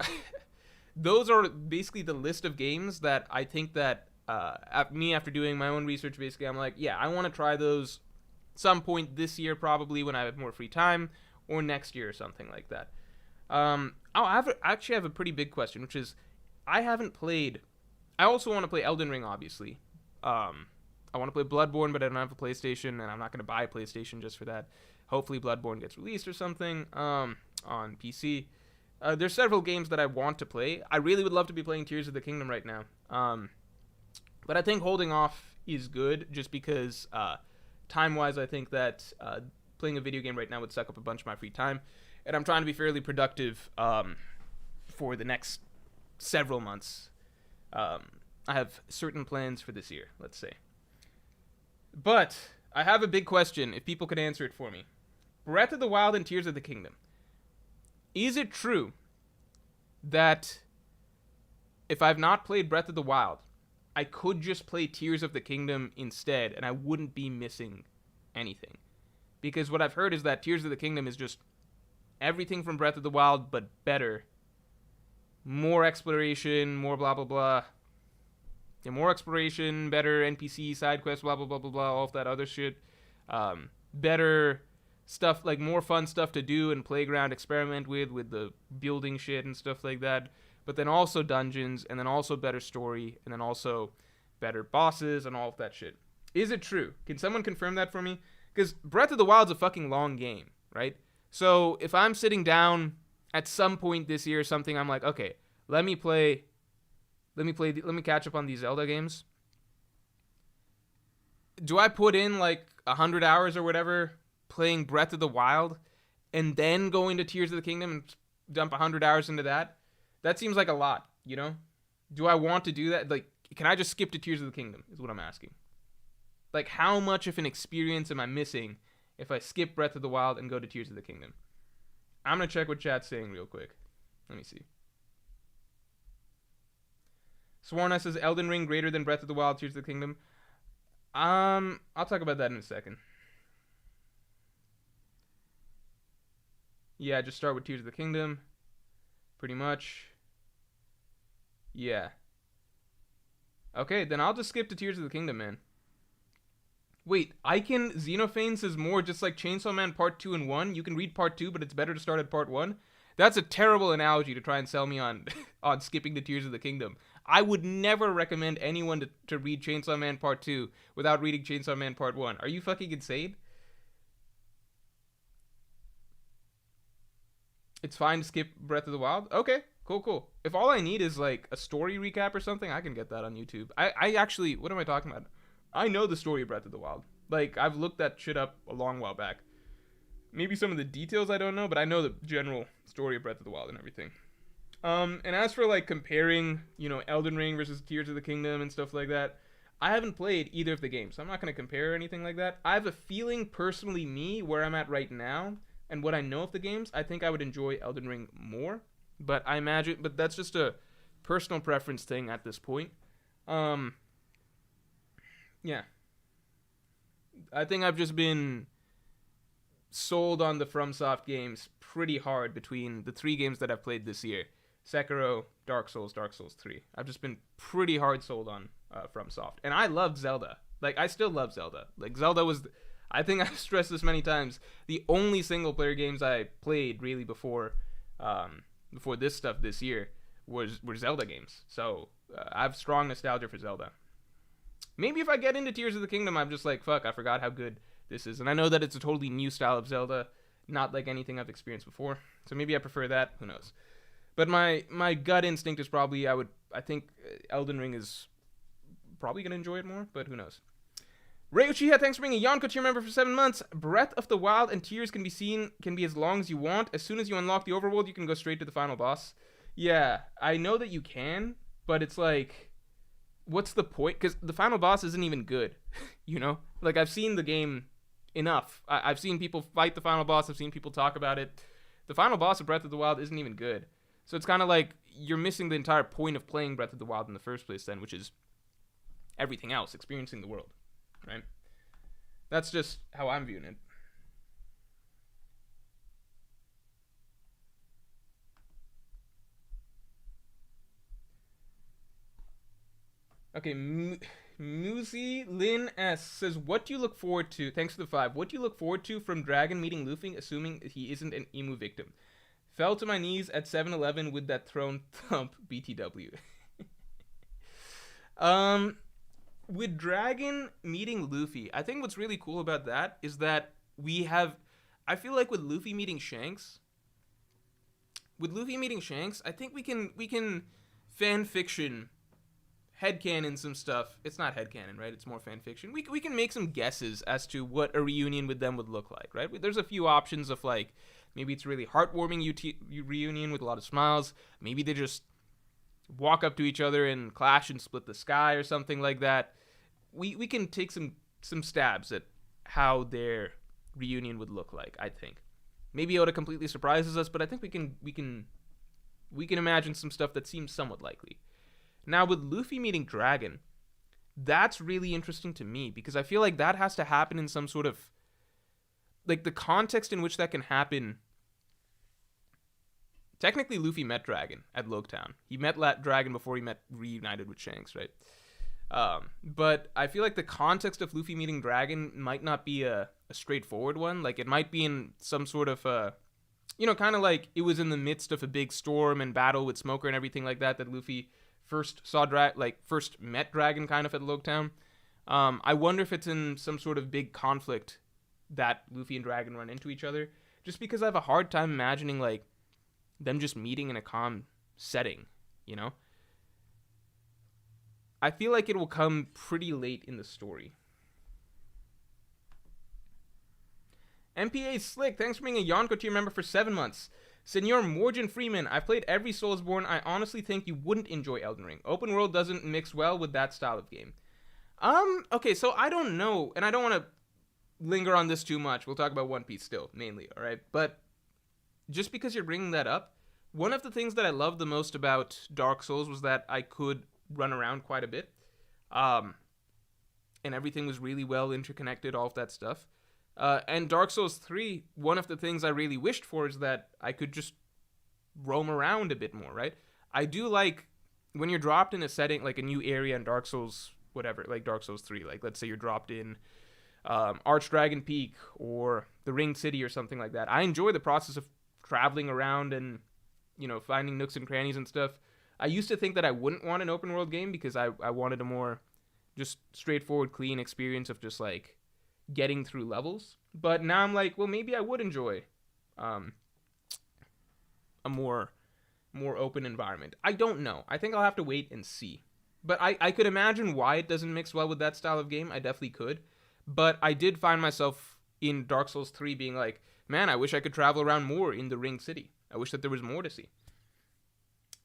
those are basically the list of games that I think that me, after doing my own research, basically I'm like, yeah, I want to try those some point this year, probably when I have more free time, or next year or something like that. I actually have a pretty big question, which is, I haven't played. I also want to play Elden Ring, obviously. I want to play Bloodborne, but I don't have a PlayStation, and I'm not going to buy a PlayStation just for that. Hopefully Bloodborne gets released or something on PC. There's several games that I want to play. I really would love to be playing Tears of the Kingdom right now. But I think holding off is good, just because time-wise I think that playing a video game right now would suck up a bunch of my free time. And I'm trying to be fairly productive for the next several months. I have certain plans for this year, let's say. But I have a big question, if people could answer it for me. Breath of the Wild and Tears of the Kingdom. Is it true that if I've not played Breath of the Wild, I could just play Tears of the Kingdom instead, and I wouldn't be missing anything? Because what I've heard is that Tears of the Kingdom is just everything from Breath of the Wild, but better. More exploration, more blah blah blah. Yeah, more exploration, better NPC, side quests, blah blah blah blah blah, all of that other shit. Better stuff, like more fun stuff to do and playground experiment with the building shit and stuff like that. But then also dungeons, and then also better story, and then also better bosses and all of that shit. Is it true? Can someone confirm that for me? Because Breath of the Wild's a fucking long game, right? So if I'm sitting down at some point this year or something, I'm like, okay, let me catch up on these Zelda games. Do I put in like 100 hours or whatever playing Breath of the Wild and then go into Tears of the Kingdom and dump 100 hours into that? That seems like a lot, you know? Do I want to do that? Like, can I just skip to Tears of the Kingdom is what I'm asking. Like, how much of an experience am I missing if I skip Breath of the Wild and go to Tears of the Kingdom? I'm going to check what chat's saying real quick. Let me see. Swarna says Elden Ring greater than Breath of the Wild, Tears of the Kingdom. I'll talk about that in a second. Yeah, just start with Tears of the Kingdom. Pretty much. Yeah. Okay, then I'll just skip to Tears of the Kingdom, man. Wait, Xenophane says more just like Chainsaw Man Part 2 and 1. You can read Part 2, but it's better to start at Part 1. That's a terrible analogy to try and sell me on on skipping to Tears of the Kingdom. I would never recommend anyone to read Chainsaw Man Part 2 without reading Chainsaw Man Part 1. Are you fucking insane? It's fine to skip Breath of the Wild? Okay, cool. If all I need is like a story recap or something, I can get that on YouTube. I actually, what am I talking about? I know the story of Breath of the Wild. Like, I've looked that shit up a long while back. Maybe some of the details I don't know, but I know the general story of Breath of the Wild and everything. And as for like comparing, you know, Elden Ring versus Tears of the Kingdom and stuff like that, I haven't played either of the games, so I'm not going to compare or anything like that. I have a feeling, personally, where I'm at right now, and what I know of the games, I think I would enjoy Elden Ring more. But that's just a personal preference thing at this point. Yeah. I think I've just been sold on the FromSoft games pretty hard between the 3 games that I've played this year. Sekiro, Dark Souls 3. I've just been pretty hard sold on FromSoft. And I loved Zelda. Like, I still love Zelda. Like, Zelda was, I think I've stressed this many times, the only single player games I played really before this stuff this year were Zelda games. So I have strong nostalgia for Zelda. Maybe if I get into Tears of the Kingdom, I'm just like, fuck, I forgot how good this is. And I know that it's a totally new style of Zelda, not like anything I've experienced before. So maybe I prefer that. Who knows? But my gut instinct is probably I think Elden Ring is probably going to enjoy it more, but who knows? Ray Uchiha, thanks for being a Yonko tier member for 7 months. Breath of the Wild and Tears can be as long as you want. As soon as you unlock the overworld, you can go straight to the final boss. Yeah, I know that you can, but it's like, what's the point? Because the final boss isn't even good, you know? Like, I've seen the game enough. I've seen people fight the final boss. I've seen people talk about it. The final boss of Breath of the Wild isn't even good. So it's kind of like you're missing the entire point of playing Breath of the Wild in the first place then, which is everything else, experiencing the world, right? That's just how I'm viewing it. Okay, Muzi Lin S says, what do you look forward to? Thanks for the 5. What do you look forward to from Dragon meeting Luffy, assuming he isn't an emu victim? Fell to my knees at 7-Eleven with that throne thump, BTW. With Dragon meeting Luffy, I think what's really cool about that is that I feel like with Luffy meeting Shanks, I think we can fan fiction headcanon some stuff. It's not headcanon, right? It's more fan fiction. We can make some guesses as to what a reunion with them would look like, right? There's a few options of like, maybe it's really heartwarming reunion with a lot of smiles. Maybe they just walk up to each other and clash and split the sky or something like that. We can take some stabs at how their reunion would look like, I think. Maybe Oda completely surprises us, but I think we can imagine some stuff that seems somewhat likely. Now, with Luffy meeting Dragon, that's really interesting to me because I feel like that has to happen in some sort of, like, the context in which that can happen. Technically, Luffy met Dragon at Loketown. He met Dragon before he reunited with Shanks, right? But I feel like the context of Luffy meeting Dragon might not be a straightforward one. Like, it might be in some sort of, kind of like it was in the midst of a big storm and battle with Smoker and everything like that Luffy first met Dragon kind of at Loketown. I wonder if it's in some sort of big conflict that Luffy and Dragon run into each other. Just because I have a hard time imagining, like, them just meeting in a calm setting, you know? I feel like it will come pretty late in the story. MPA Slick, thanks for being a Yonko tier member for 7 months. Senor Morjan Freeman, I've played every Soulsborne. I honestly think you wouldn't enjoy Elden Ring. Open world doesn't mix well with that style of game. Okay, so I don't know, and I don't want to linger on this too much. We'll talk about One Piece still, mainly, alright? But just because you're bringing that up, one of the things that I loved the most about Dark Souls was that I could run around quite a bit. And everything was really well interconnected, all of that stuff. And Dark Souls 3, one of the things I really wished for is that I could just roam around a bit more, right? I do like when you're dropped in a setting, like a new area in Dark Souls, whatever, like Dark Souls 3, like let's say you're dropped in Archdragon Peak or the Ringed City or something like that. I enjoy the process of traveling around and, finding nooks and crannies and stuff. I used to think that I wouldn't want an open world game because I wanted a more just straightforward, clean experience of just like getting through levels. But now I'm like, well, maybe I would enjoy a more open environment. I don't know. I think I'll have to wait and see. But I could imagine why it doesn't mix well with that style of game. I definitely could. But I did find myself in Dark Souls 3 being like, man, I wish I could travel around more in the Ringed City. I wish that there was more to see.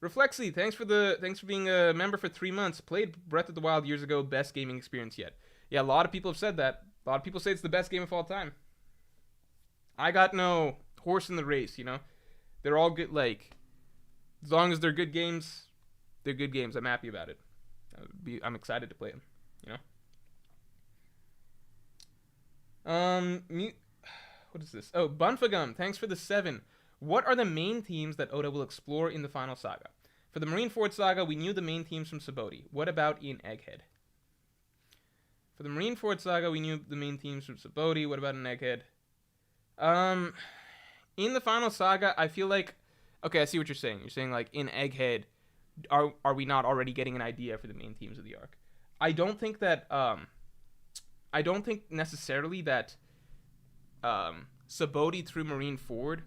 Reflexy, thanks for being a member for 3 months. Played Breath of the Wild years ago, best gaming experience yet. Yeah, a lot of people have said that. A lot of people say it's the best game of all time. I got no horse in the race, They're all good, like, as long as they're good games, they're good games. I'm happy about it. I'm excited to play them, What is this? Oh, Bunfagum, thanks for the 7. What are the main themes that Oda will explore in the final saga? For the Marineford saga, we knew the main themes from Sabaody. What about in Egghead? For the Marineford saga, we knew the main themes from Saboti. What about an Egghead? In the final saga, I feel like, okay, I see what you're saying. You're saying like in Egghead, are we not already getting an idea for the main themes of the arc? I don't think necessarily that Saboti through Marineford,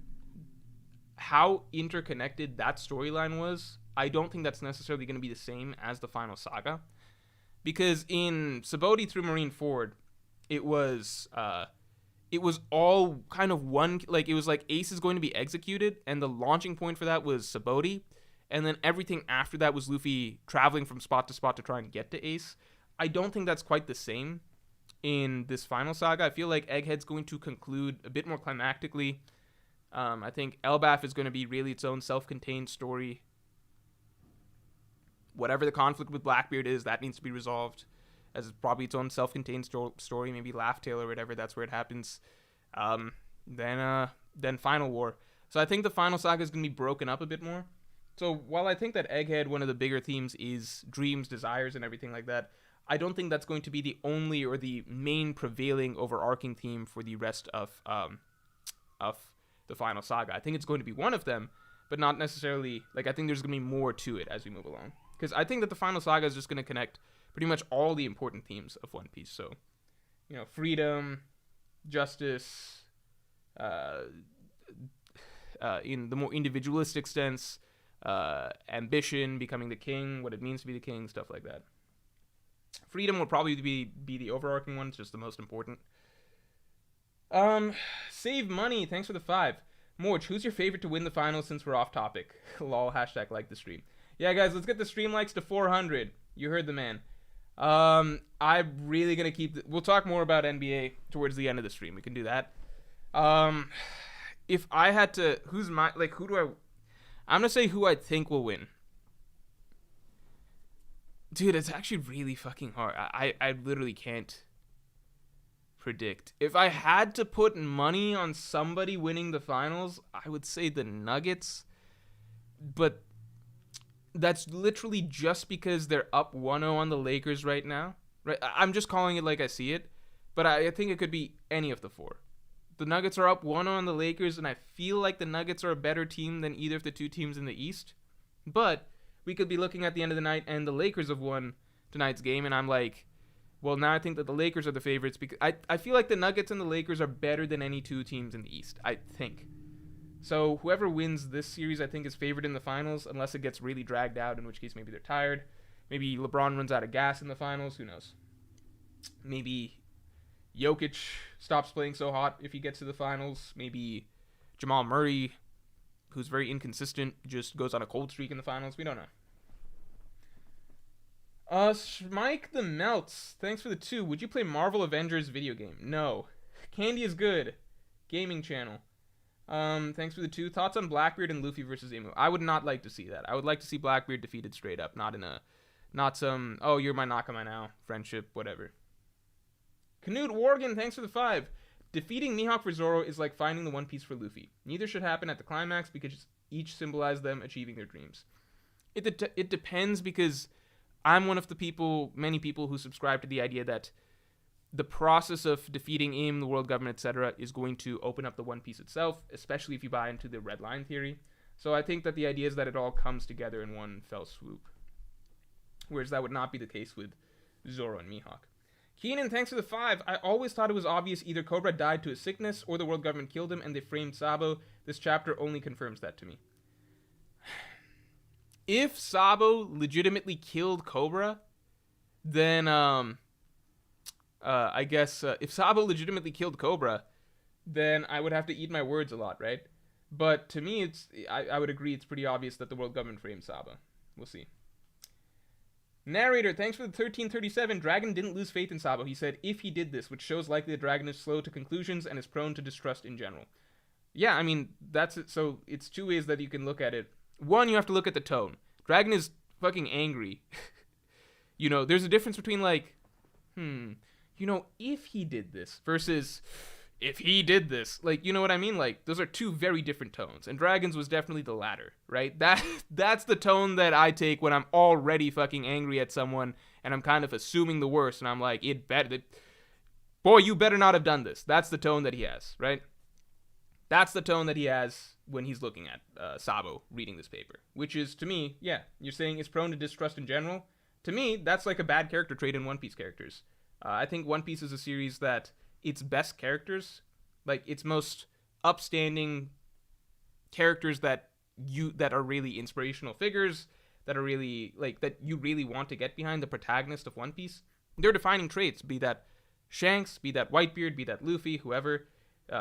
how interconnected that storyline was, I don't think that's necessarily going to be the same as the final saga. Because in Saboti through Marineford, it was all kind of one, like it was like Ace is going to be executed, and the launching point for that was Saboti, and then everything after that was Luffy traveling from spot to try and get to Ace. I don't think that's quite the same in this final saga. I feel like Egghead's going to conclude a bit more climactically. I think Elbaf is going to be really its own self-contained story. Whatever the conflict with Blackbeard is, that needs to be resolved as probably its own self-contained story. Maybe Laugh Tale or whatever, that's where it happens. Then Final War. So I think the final saga is going to be broken up a bit more. So while I think that Egghead, one of the bigger themes is dreams, desires, and everything like that, I don't think that's going to be the only or the main prevailing overarching theme for the rest of the final saga. I think it's going to be one of them, but not necessarily, like, I think there's going to be more to it as we move along. Because I think that the final saga is just going to connect pretty much all the important themes of One Piece. So, freedom, justice, in the more individualistic sense, ambition, becoming the king, what it means to be the king, stuff like that. Freedom will probably be the overarching one. It's just the most important. Save money. Thanks for the 5. Morj, who's your favorite to win the finals since we're off topic? Lol, hashtag like the stream. Yeah, guys, let's get the stream likes to 400. You heard the man. I'm really going to keep... We'll talk more about NBA towards the end of the stream. We can do that. If I had to... who do I... I'm going to say who I think will win. Dude, it's actually really fucking hard. I literally can't predict. If I had to put money on somebody winning the finals, I would say the Nuggets. But that's literally just because they're up 1-0 on the Lakers right now. Right? I'm just calling it like I see it. But I think it could be any of the four. The Nuggets are up 1-0 on the Lakers, and I feel like the Nuggets are a better team than either of the two teams in the East. But we could be looking at the end of the night, and the Lakers have won tonight's game, and I'm like, well, now I think that the Lakers are the favorites, because I feel like the Nuggets and the Lakers are better than any two teams in the East, I think. So whoever wins this series, I think, is favored in the finals, unless it gets really dragged out, in which case maybe they're tired. Maybe LeBron runs out of gas in the finals, who knows. Maybe Jokic stops playing so hot if he gets to the finals. Maybe Jamal Murray, who's very inconsistent, just goes on a cold streak in the finals. We don't know. Smike the Melts, thanks for the 2. Would you play Marvel Avengers video game? No. Candy is good. Gaming channel. Thanks for the 2. Thoughts on Blackbeard and Luffy versus Imu? I would not like to see that. I would like to see Blackbeard defeated straight up, not some, oh, you're my Nakama now, friendship, whatever. Knut Worgen, thanks for the 5. Defeating Mihawk for Zoro is like finding the One Piece for Luffy. Neither should happen at the climax because each symbolize them achieving their dreams. It depends, because I'm one of the many people who subscribe to the idea that the process of defeating Im, the world government, etc., is going to open up the One Piece itself, especially if you buy into the red line theory. So I think that the idea is that it all comes together in one fell swoop. Whereas that would not be the case with Zoro and Mihawk. Keenan, thanks for the 5. I always thought it was obvious either Cobra died to a sickness or the world government killed him and they framed Sabo. This chapter only confirms that to me. If Sabo legitimately killed Cobra, then I guess if Sabo legitimately killed Cobra, then I would have to eat my words a lot, right? But to me, I would agree it's pretty obvious that the world government framed Sabo. We'll see. Narrator, thanks for the 1337. Dragon didn't lose faith in Sabo. He said, if he did this, which shows likely the dragon is slow to conclusions and is prone to distrust in general. Yeah, I mean, that's it. So it's two ways that you can look at it. One, you have to look at the tone. Dragon is fucking angry. There's a difference between like, if he did this versus, if he did this, like, you know what I mean? Like, those are two very different tones, and Dragons was definitely the latter, right? That's the tone that I take when I'm already fucking angry at someone, and I'm kind of assuming the worst, and I'm like, boy, you better not have done this. That's the tone that he has, right? That's the tone that he has when he's looking at Sabo reading this paper, which is, to me, yeah, you're saying is prone to distrust in general. To me, that's like a bad character trait in One Piece characters. I think One Piece is a series that its best characters, like its most upstanding characters that are really inspirational figures, that are really like that you really want to get behind, the protagonist of One Piece, their defining traits, be that Shanks, be that Whitebeard, be that Luffy, whoever,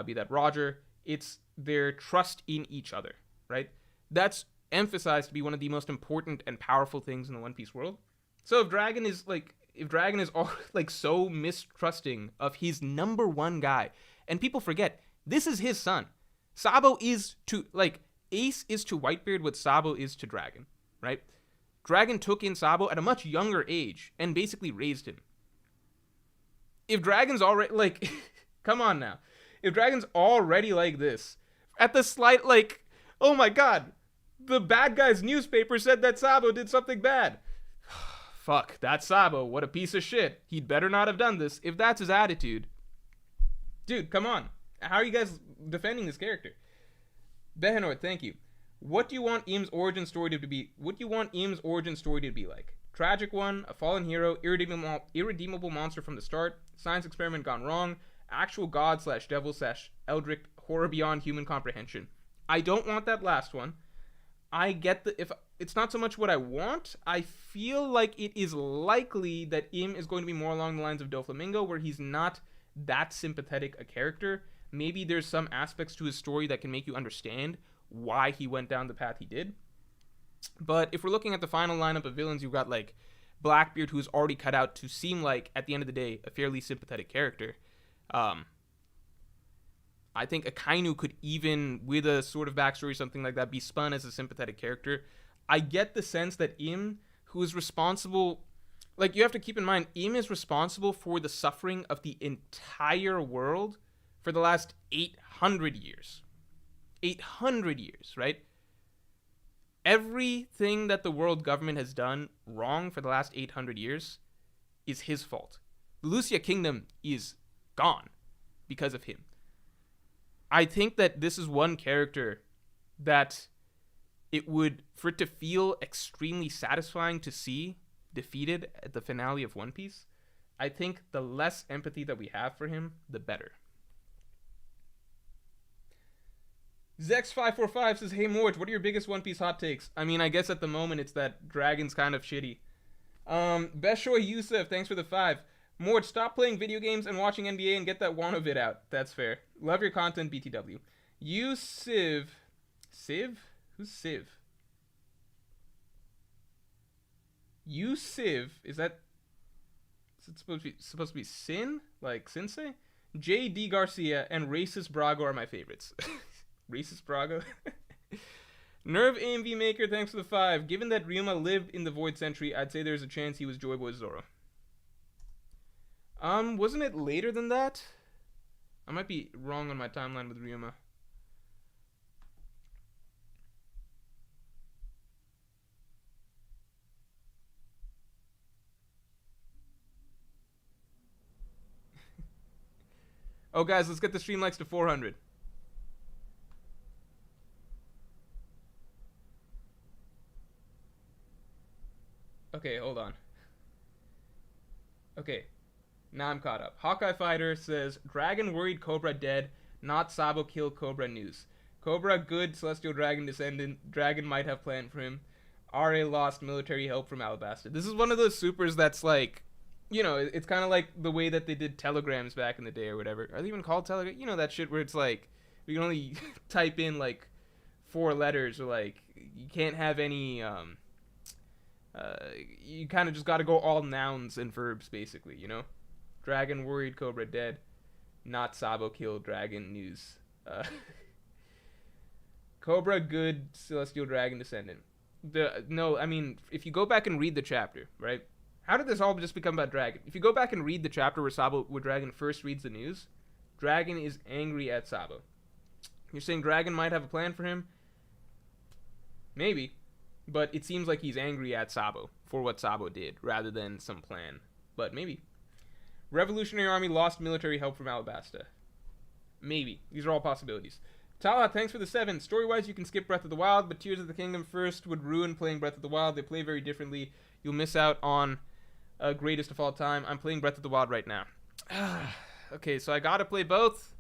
be that Roger, it's their trust in each other, right? That's emphasized to be one of the most important and powerful things in the One Piece world. So if Dragon is all, like so mistrusting of his number one guy, and people forget, this is his son. Sabo is to, like, Ace is to Whitebeard what Sabo is to Dragon, right? Dragon took in Sabo at a much younger age and basically raised him. If Dragon's already, like, come on now. If Dragon's already like this, at the slight, like, oh my god, the bad guy's newspaper said that Sabo did something bad. Fuck, that's Sabo. What a piece of shit. He'd better not have done this. If that's his attitude. Dude, come on. How are you guys defending this character? Behenor, thank you. What do you want Im's origin story to be? What do you want Im's origin story to be like? Tragic one, a fallen hero, irredeemable monster from the start, science experiment gone wrong, actual god / devil / eldritch horror beyond human comprehension. I don't want that last one. I get if it's not so much what I want, I feel like it is likely that Im is going to be more along the lines of Doflamingo, where he's not that sympathetic a character. Maybe there's some aspects to his story that can make you understand why he went down the path he did. But if we're looking at the final lineup of villains, you've got like Blackbeard, who's already cut out to seem like, at the end of the day, a fairly sympathetic character. I think Akainu could even, with a sort of backstory, something like that, be spun as a sympathetic character. I get the sense that Im, who is responsible, like, you have to keep in mind, Im is responsible for the suffering of the entire world for the last 800 years. 800 years, right? Everything that the world government has done wrong for the last 800 years is his fault. The Lucia Kingdom is gone because of him. I think that this is one character that for it to feel extremely satisfying to see defeated at the finale of One Piece, I think the less empathy that we have for him, the better. Zex545 says, hey Morj, what are your biggest One Piece hot takes? I mean, I guess at the moment it's that Dragon's kind of shitty. Beshoy Yusuf, thanks for the 5. Morj, stop playing video games and watching NBA and get that Wano vid out. That's fair. Love your content, BTW. You Civ? Who's Civ? You Civ? Is it supposed to be Sin? Like Sensei? J.D. Garcia and Racist Brago are my favorites. Racist Brago? Nerve AMV Maker, thanks for the 5. Given that Ryuma lived in the Void Century, I'd say there's a chance he was Joy Boy Zoro. Wasn't it later than that? I might be wrong on my timeline with Ryuma. Oh, guys, let's get the stream likes to 400. Okay, hold on. Okay, now I'm caught up. Hawkeye Fighter says, Dragon worried Cobra dead, not Sabo killed Cobra news. Cobra good, Celestial Dragon descendant, Dragon might have planned for him. RA lost military help from Alabasta. This is one of those supers that's like, you know, it's kind of like the way that they did telegrams back in the day or whatever. Are they even called telegrams? You know, that shit where it's like, we can only type in like 4 letters, or like, you can't have any, you kind of just got to go all nouns and verbs, basically, you know? Dragon worried, Cobra dead. Not Sabo killed, Dragon news. Cobra good, Celestial Dragon descendant. No, I mean, if you go back and read the chapter, right? How did this all just become about Dragon? If you go back and read the chapter where Dragon first reads the news, Dragon is angry at Sabo. You're saying Dragon might have a plan for him? Maybe. But it seems like he's angry at Sabo for what Sabo did, rather than some plan. But maybe. Revolutionary Army lost military help from Alabasta. Maybe. These are all possibilities. Tala, thanks for the 7. Story-wise, you can skip Breath of the Wild, but Tears of the Kingdom first would ruin playing Breath of the Wild. They play very differently. You'll miss out on greatest of all time. I'm playing Breath of the Wild right now. Okay, so I gotta play both.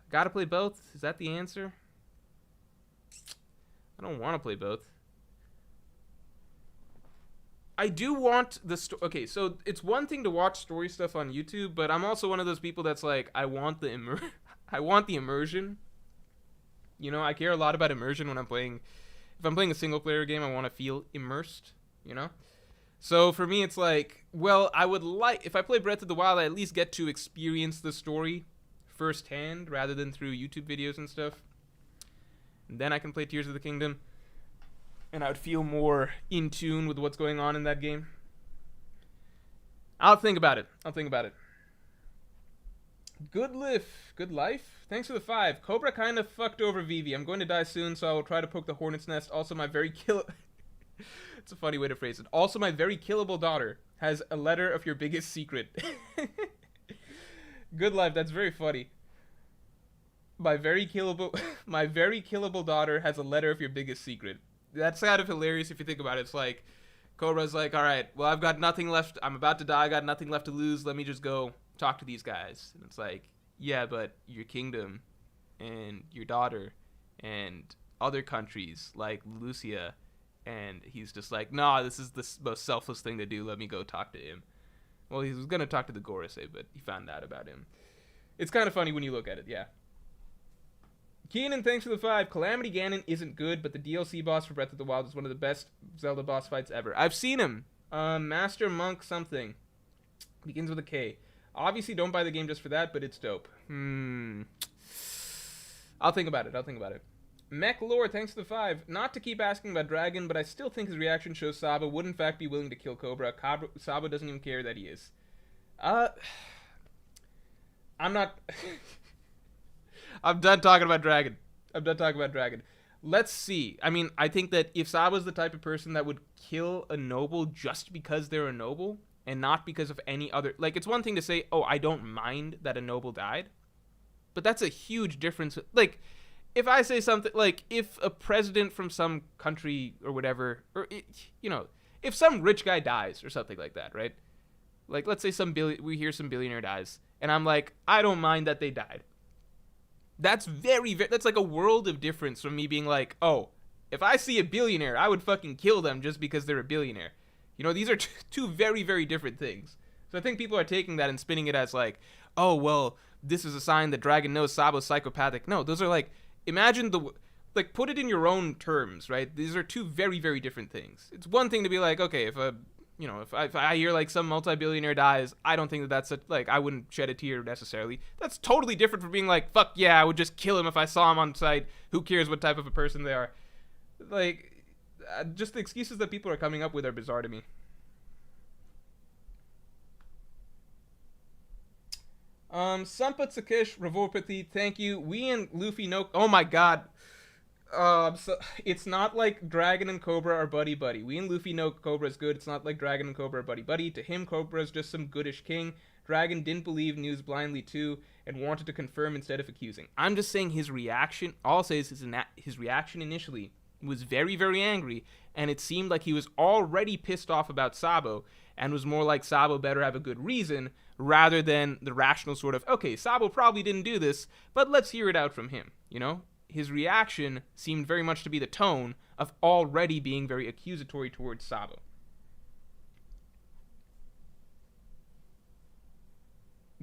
Gotta play both? Is that the answer? I don't want to play both. I do want the okay, so it's one thing to watch story stuff on YouTube, but I'm also one of those people that's like, I want the immersion. You know, I care a lot about immersion when I'm playing. If I'm playing a single player game, I want to feel immersed, you know? So for me, it's like, well, I would like, if I play Breath of the Wild, I at least get to experience the story firsthand rather than through YouTube videos and stuff. And then I can play Tears of the Kingdom, and I would feel more in tune with what's going on in that game. I'll think about it. Good life. Thanks for the 5. Cobra kind of fucked over Vivi. I'm going to die soon, so I will try to poke the hornet's nest. Also, my very it's a funny way to phrase it. Also, my very killable daughter has a letter of your biggest secret. Good life. That's very funny. My very killable daughter has a letter of your biggest secret. That's kind of hilarious if you think about it. It's like, Cobra's like, all right, well, I've got nothing left. I'm about to die. I got nothing left to lose. Let me just go talk to these guys. And it's like, yeah, but your kingdom and your daughter and other countries like Lucia. And he's just like, nah, this is the most selfless thing to do. Let me go talk to him. Well, he was going to talk to the Gorosei, but he found out about him. It's kind of funny when you look at it, yeah. Keenan, thanks for the 5. Calamity Ganon isn't good, but the DLC boss for Breath of the Wild is one of the best Zelda boss fights ever. I've seen him. Master Monk something. Begins with a K. Obviously, don't buy the game just for that, but it's dope. I'll think about it. Mech Lore, thanks for the 5. Not to keep asking about Dragon, but I still think his reaction shows Sabo would in fact be willing to kill Cobra. Sabo doesn't even care that he is. I'm not... I'm done talking about Dragon. Let's see. I mean, I think that if Sabo's the type of person that would kill a noble just because they're a noble and not because of any other... Like, it's one thing to say, oh, I don't mind that a noble died. But that's a huge difference. Like, if I say something... Like, if a president from some country or whatever... Or, you know, if some rich guy dies or something like that, right? Like, let's say we hear some billionaire dies. And I'm like, I don't mind that they died. That's that's like a world of difference from me being like, oh, if I see a billionaire, I would fucking kill them just because they're a billionaire. You know, these are two very, very different things. So I think people are taking that and spinning it as like, oh, well, this is a sign that Dragon knows Sabo's psychopathic. No, those are like, imagine put it in your own terms, right? These are two very, very different things. It's one thing to be like, okay, if I hear like some multi-billionaire dies, I don't think that's I wouldn't shed a tear necessarily. That's totally different from being like, fuck yeah, I would just kill him if I saw him on sight. Who cares what type of a person they are? Like, just the excuses that people are coming up with are bizarre to me. Sampa Tsakish, Revorpathy, thank you. We and Luffy know... Oh my god. So it's not like Dragon and Cobra are buddy-buddy. We and Luffy know Cobra's good. It's not like Dragon and Cobra are buddy-buddy. To him, Cobra's just some goodish king. Dragon didn't believe news blindly too and wanted to confirm instead of accusing. I'm just saying his reaction, all I'll say is his reaction initially was very, very angry, and it seemed like he was already pissed off about Sabo and was more like Sabo better have a good reason rather than the rational sort of, okay, Sabo probably didn't do this, but let's hear it out from him, you know? His reaction seemed very much to be the tone of already being very accusatory towards Sabo.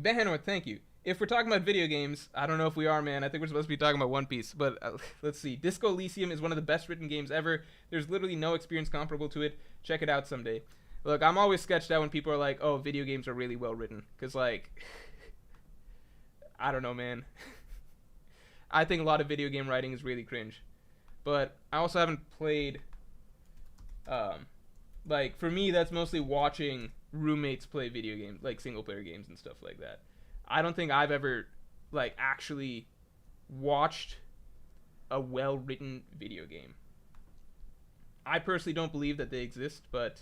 Behenor, thank you. If we're talking about video games, I don't know if we are, man. I think we're supposed to be talking about One Piece, but let's see. Disco Elysium is one of the best written games ever. There's literally no experience comparable to it. Check it out someday. Look, I'm always sketched out when people are like, oh, video games are really well written. Because, like, I don't know, man. I think a lot of video game writing is really cringe. But I also haven't played, like, for me, that's mostly watching roommates play video games, like single player games and stuff like that. I don't think I've ever like actually watched a well written video game. I personally don't believe that they exist, but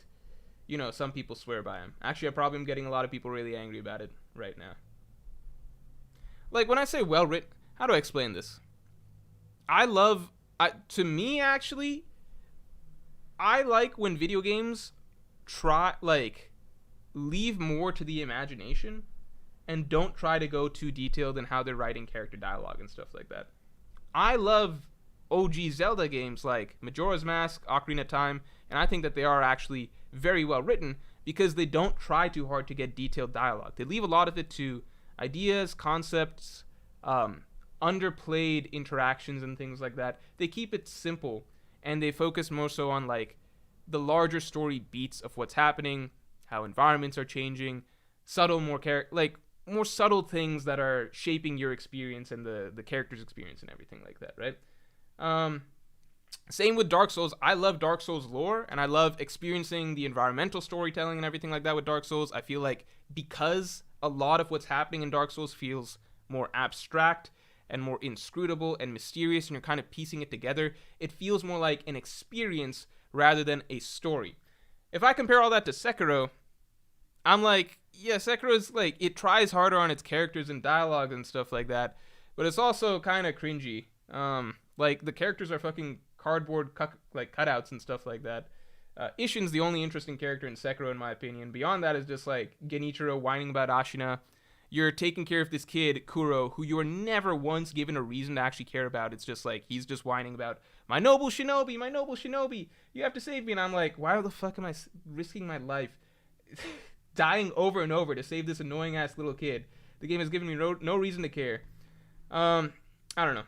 you know, some people swear by them. Actually, I probably am getting a lot of people really angry about it right now. Like when I say well written, how do I explain this? To me actually, I like when video games try like leave more to the imagination and don't try to go too detailed in how they're writing character dialogue and stuff like that. I love OG Zelda games like Majora's Mask, Ocarina of Time, and I think that they are actually very well written because they don't try too hard to get detailed dialogue. They leave a lot of it to ideas, concepts, underplayed interactions and things like that. They keep it simple and they focus more so on like the larger story beats of what's happening, how environments are changing, subtle more subtle things that are shaping your experience and the character's experience and everything like that, right? Same with Dark Souls. I love Dark Souls lore, and I love experiencing the environmental storytelling and everything like that with Dark Souls. I feel like because a lot of what's happening in Dark Souls feels more abstract and more inscrutable and mysterious, and you're kind of piecing it together, it feels more like an experience rather than a story. If I compare all that to Sekiro, I'm like, yeah, Sekiro is like, it tries harder on its characters and dialogue and stuff like that, but it's also kind of cringy. Like, the characters are fucking cardboard cutouts and stuff like that. Ishin's the only interesting character in Sekiro, in my opinion. Beyond that is just, like, Genichiro whining about Ashina. You're taking care of this kid, Kuro, who you are never once given a reason to actually care about. It's just, like, he's just whining about, my noble shinobi, you have to save me. And I'm like, why the fuck am I risking my life dying over and over to save this annoying-ass little kid? The game has given me no reason to care. I don't know.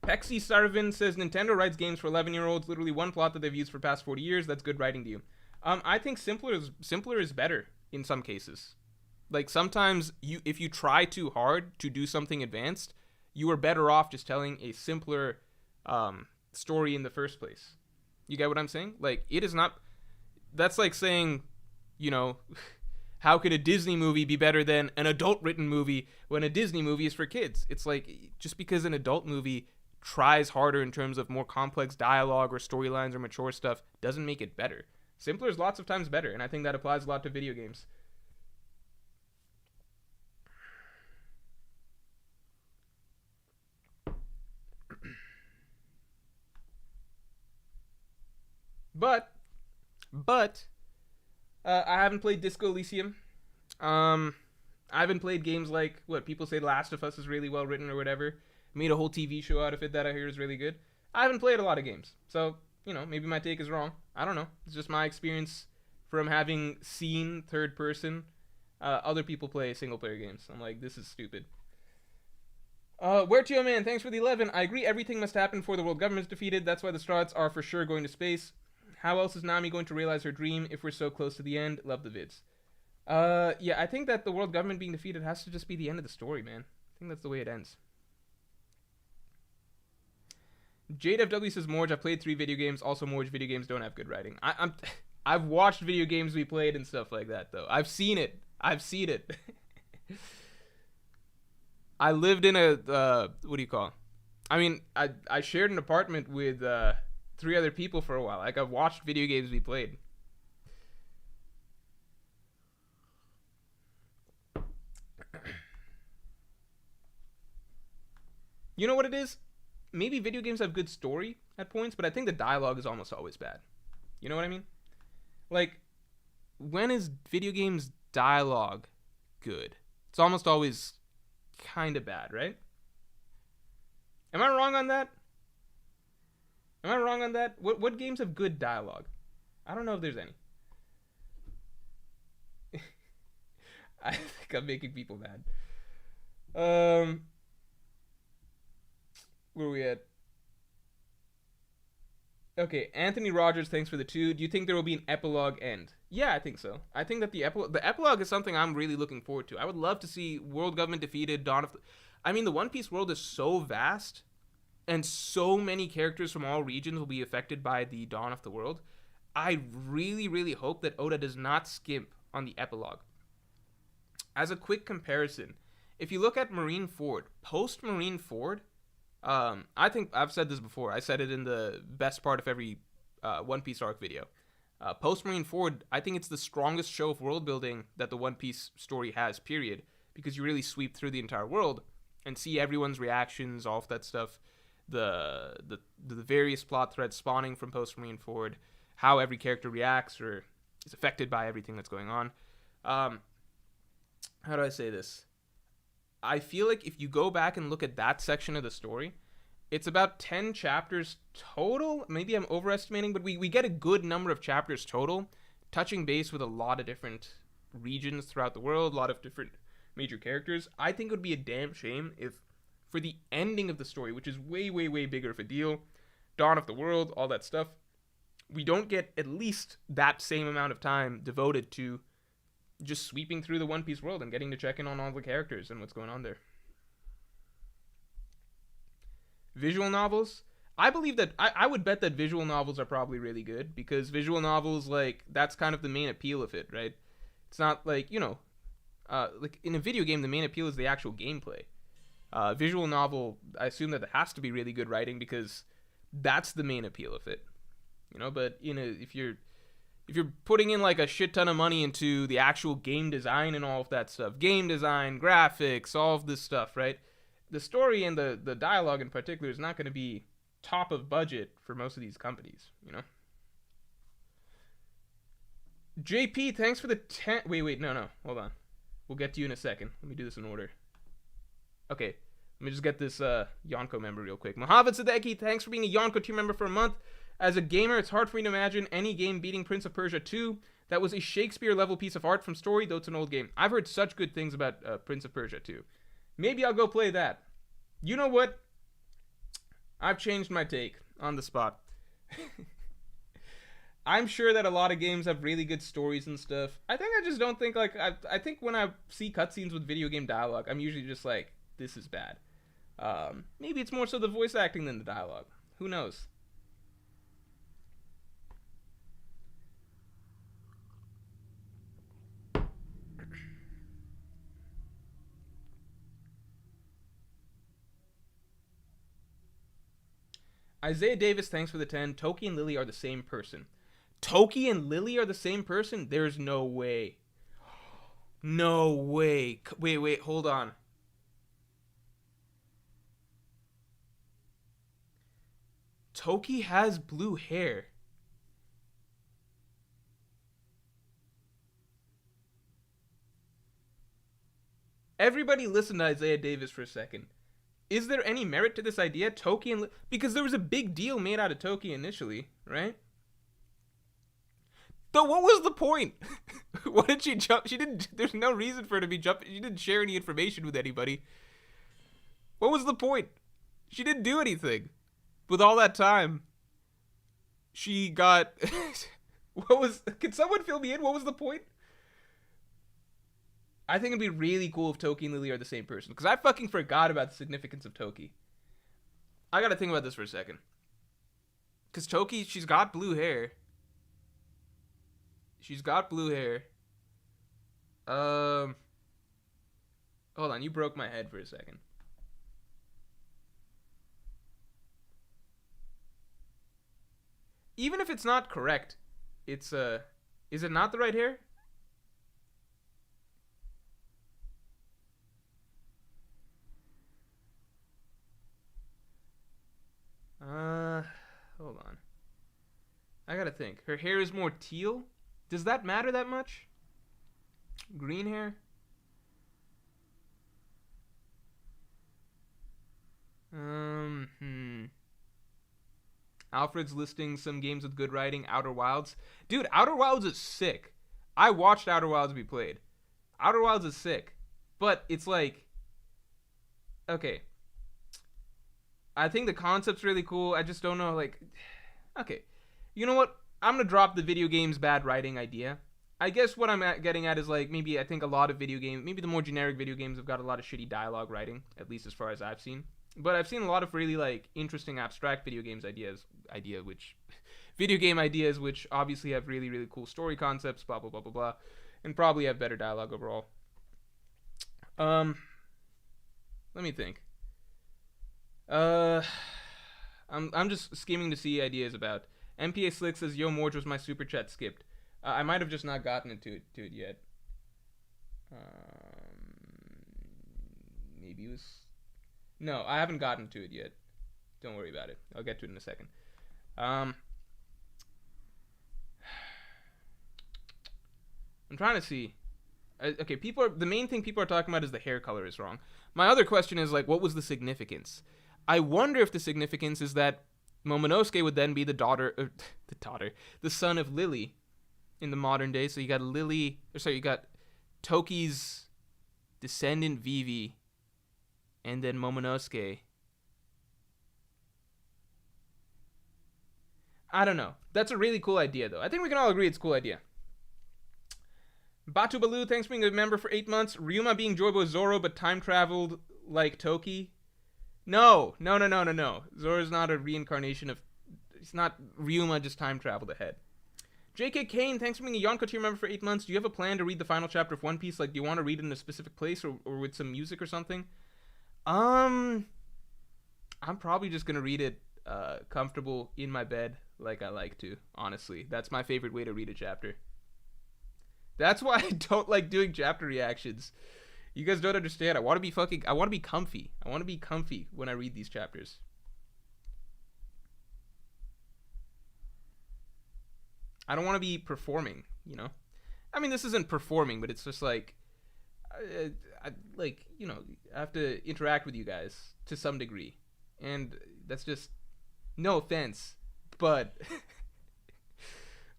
Pexy Sarvin says, Nintendo writes games for 11-year-olds, literally one plot that they've used for the past 40 years. That's good writing to you. I think simpler is better in some cases. Like, sometimes if you try too hard to do something advanced, you are better off just telling a simpler story in the first place. You get what I'm saying? Like, it is not... That's like saying, you know... How could a Disney movie be better than an adult-written movie when a Disney movie is for kids? It's like, just because an adult movie tries harder in terms of more complex dialogue or storylines or mature stuff doesn't make it better. Simpler is lots of times better, and I think that applies a lot to video games. But I haven't played Disco Elysium. I haven't played games like, what, people say Last of Us is really well written or whatever. Made a whole TV show out of it that I hear is really good. I haven't played a lot of games. So, you know, maybe my take is wrong. I don't know. It's just my experience from having seen third person other people play single player games. I'm like, this is stupid. Where to, man? Thanks for the 11. I agree everything must happen before the world government is defeated. That's why the Strats are for sure going to space. How else is Nami going to realize her dream if we're so close to the end? Love the vids. Yeah, I think that the world government being defeated has to just be the end of the story, man. I think that's the way it ends. JFW says, Morj, I've played 3 video games. Also, Morj, video games don't have good writing. I've watched video games we played and stuff like that, though. I've seen it. I lived in a, what do you call it? I mean, I shared an apartment with 3 other people for a while. Like, I've watched video games we played. You know what it is? Maybe video games have good story at points, but I think the dialogue is almost always bad. You know what I mean? Like, when is video games dialogue good? It's almost always kind of bad, right? Am I wrong on that? What games have good dialogue? I don't know if there's any. I think I'm making people mad. Where are we at? Okay, Anthony Rogers, thanks for the 2. Do you think there will be an epilogue end? Yeah, I think so. I think that the epilogue is something I'm really looking forward to. I would love to see world government defeated, I mean, the One Piece world is so vast, and so many characters from all regions will be affected by the dawn of the world. I really, really hope that Oda does not skimp on the epilogue. As a quick comparison, if you look at Marineford, post Marineford, I think I've said this before. I said it in the best part of every One Piece arc video. Post Marineford, I think it's the strongest show of world building that the One Piece story has, period. Because you really sweep through the entire world and see everyone's reactions, all of that stuff, the various plot threads spawning from post Marineford, how every character reacts or is affected by everything that's going on. How do I say this? I feel like if you go back and look at that section of the story, it's about 10 chapters total. Maybe I'm overestimating, but we get a good number of chapters total, touching base with a lot of different regions throughout the world, a lot of different major characters. I think it would be a damn shame if, for the ending of the story, which is way, way, way bigger of a deal, Dawn of the World, all that stuff, we don't get at least that same amount of time devoted to just sweeping through the One Piece world and getting to check in on all the characters and what's going on there. Visual novels, I believe that I would bet that visual novels are probably really good, because visual novels, like, that's kind of the main appeal of it, right? It's not like, like in a video game, the main appeal is the actual gameplay. Visual novel, I assume that it has to be really good writing, because that's the main appeal of it. But if you're putting in like a shit ton of money into the actual game design and all of that stuff, game design, graphics, all of this stuff, right? The story and the dialogue in particular is not going to be top of budget for most of these companies, JP, thanks for the 10. Wait, no, hold on. We'll get to you in a second. Let me do this in order. Okay, let me just get this Yonko member real quick. Mohamed Sadeki, thanks for being a Yonko tier member for a month. As a gamer, it's hard for me to imagine any game beating Prince of Persia 2. That was a Shakespeare-level piece of art from story, though it's an old game. I've heard such good things about Prince of Persia 2. Maybe I'll go play that. You know what? I've changed my take on the spot. I'm sure that a lot of games have really good stories and stuff. I just don't think, like, I think when I see cutscenes with video game dialogue, I'm usually just like, this is bad. Maybe it's more so the voice acting than the dialogue. Who knows? Isaiah Davis, thanks for the 10. Toki and Lily are the same person. Toki and Lily are the same person? There's no way. No way. Wait, hold on. Toki has blue hair. Everybody listen to Isaiah Davis for a second. Is there any merit to this idea? Toki and... Because there was a big deal made out of Toki initially, right? Though, what was the point? Why did she jump? She didn't... There's no reason for her to be jumping. She didn't share any information with anybody. What was the point? She didn't do anything. With all that time, she got... What was... Can someone fill me in? What was the point? I think it'd be really cool if Toki and Lily are the same person, because I fucking forgot about the significance of Toki. I gotta think about this for a second. Because Toki, she's got blue hair. Hold on, you broke my head for a second. Even if it's not correct, it's, is it not the right hair? Hold on. I gotta think. Her hair is more teal? Does that matter that much? Green hair? Alfred's listing some games with good writing. Outer Wilds. Dude, Outer Wilds is sick. I watched Outer Wilds be played. Outer Wilds is sick. But it's like... Okay. I think the concept's really cool. I just don't know, like... Okay. You know what? I'm gonna drop the video games bad writing idea. I guess what I'm getting at is, like, maybe I think a lot of video games... Maybe the more generic video games have got a lot of shitty dialogue writing, at least as far as I've seen. But I've seen a lot of really, like, interesting abstract video games video game ideas, which obviously have really, really cool story concepts, blah, blah, blah, blah, blah, and probably have better dialogue overall. Let me think. I'm just scheming to see ideas about. MPA Slick says, "Yo, Morj was my super chat skipped." I might have just not gotten to it yet. Maybe it was. No, I haven't gotten to it yet. Don't worry about it. I'll get to it in a second. I'm trying to see. Okay, the main thing people are talking about is the hair color is wrong. My other question is, like, what was the significance? I wonder if the significance is that Momonosuke would then be the son of Lily in the modern day. So you got you got Toki's descendant Vivi, and then Momonosuke. I don't know. That's a really cool idea, though. I think we can all agree it's a cool idea. Batu Baloo, thanks for being a member for 8 months. Ryuma being Joyboy Zoro, but time traveled like Toki. No. Zoro's not a reincarnation of. It's not Ryuma, just time traveled ahead. JK Kane, thanks for being a Yonko tier member for 8 months. Do you have a plan to read the final chapter of One Piece? Like, do you want to read it in a specific place or with some music or something? I'm probably just gonna read it comfortable in my bed, like I like to. Honestly, that's my favorite way to read a chapter. That's why I don't like doing chapter reactions. You guys don't understand. I want to be comfy. I want to be comfy when I read these chapters. I don't want to be performing, you know? I mean, this isn't performing, but it's just like, I have to interact with you guys to some degree. And that's just, no offense, but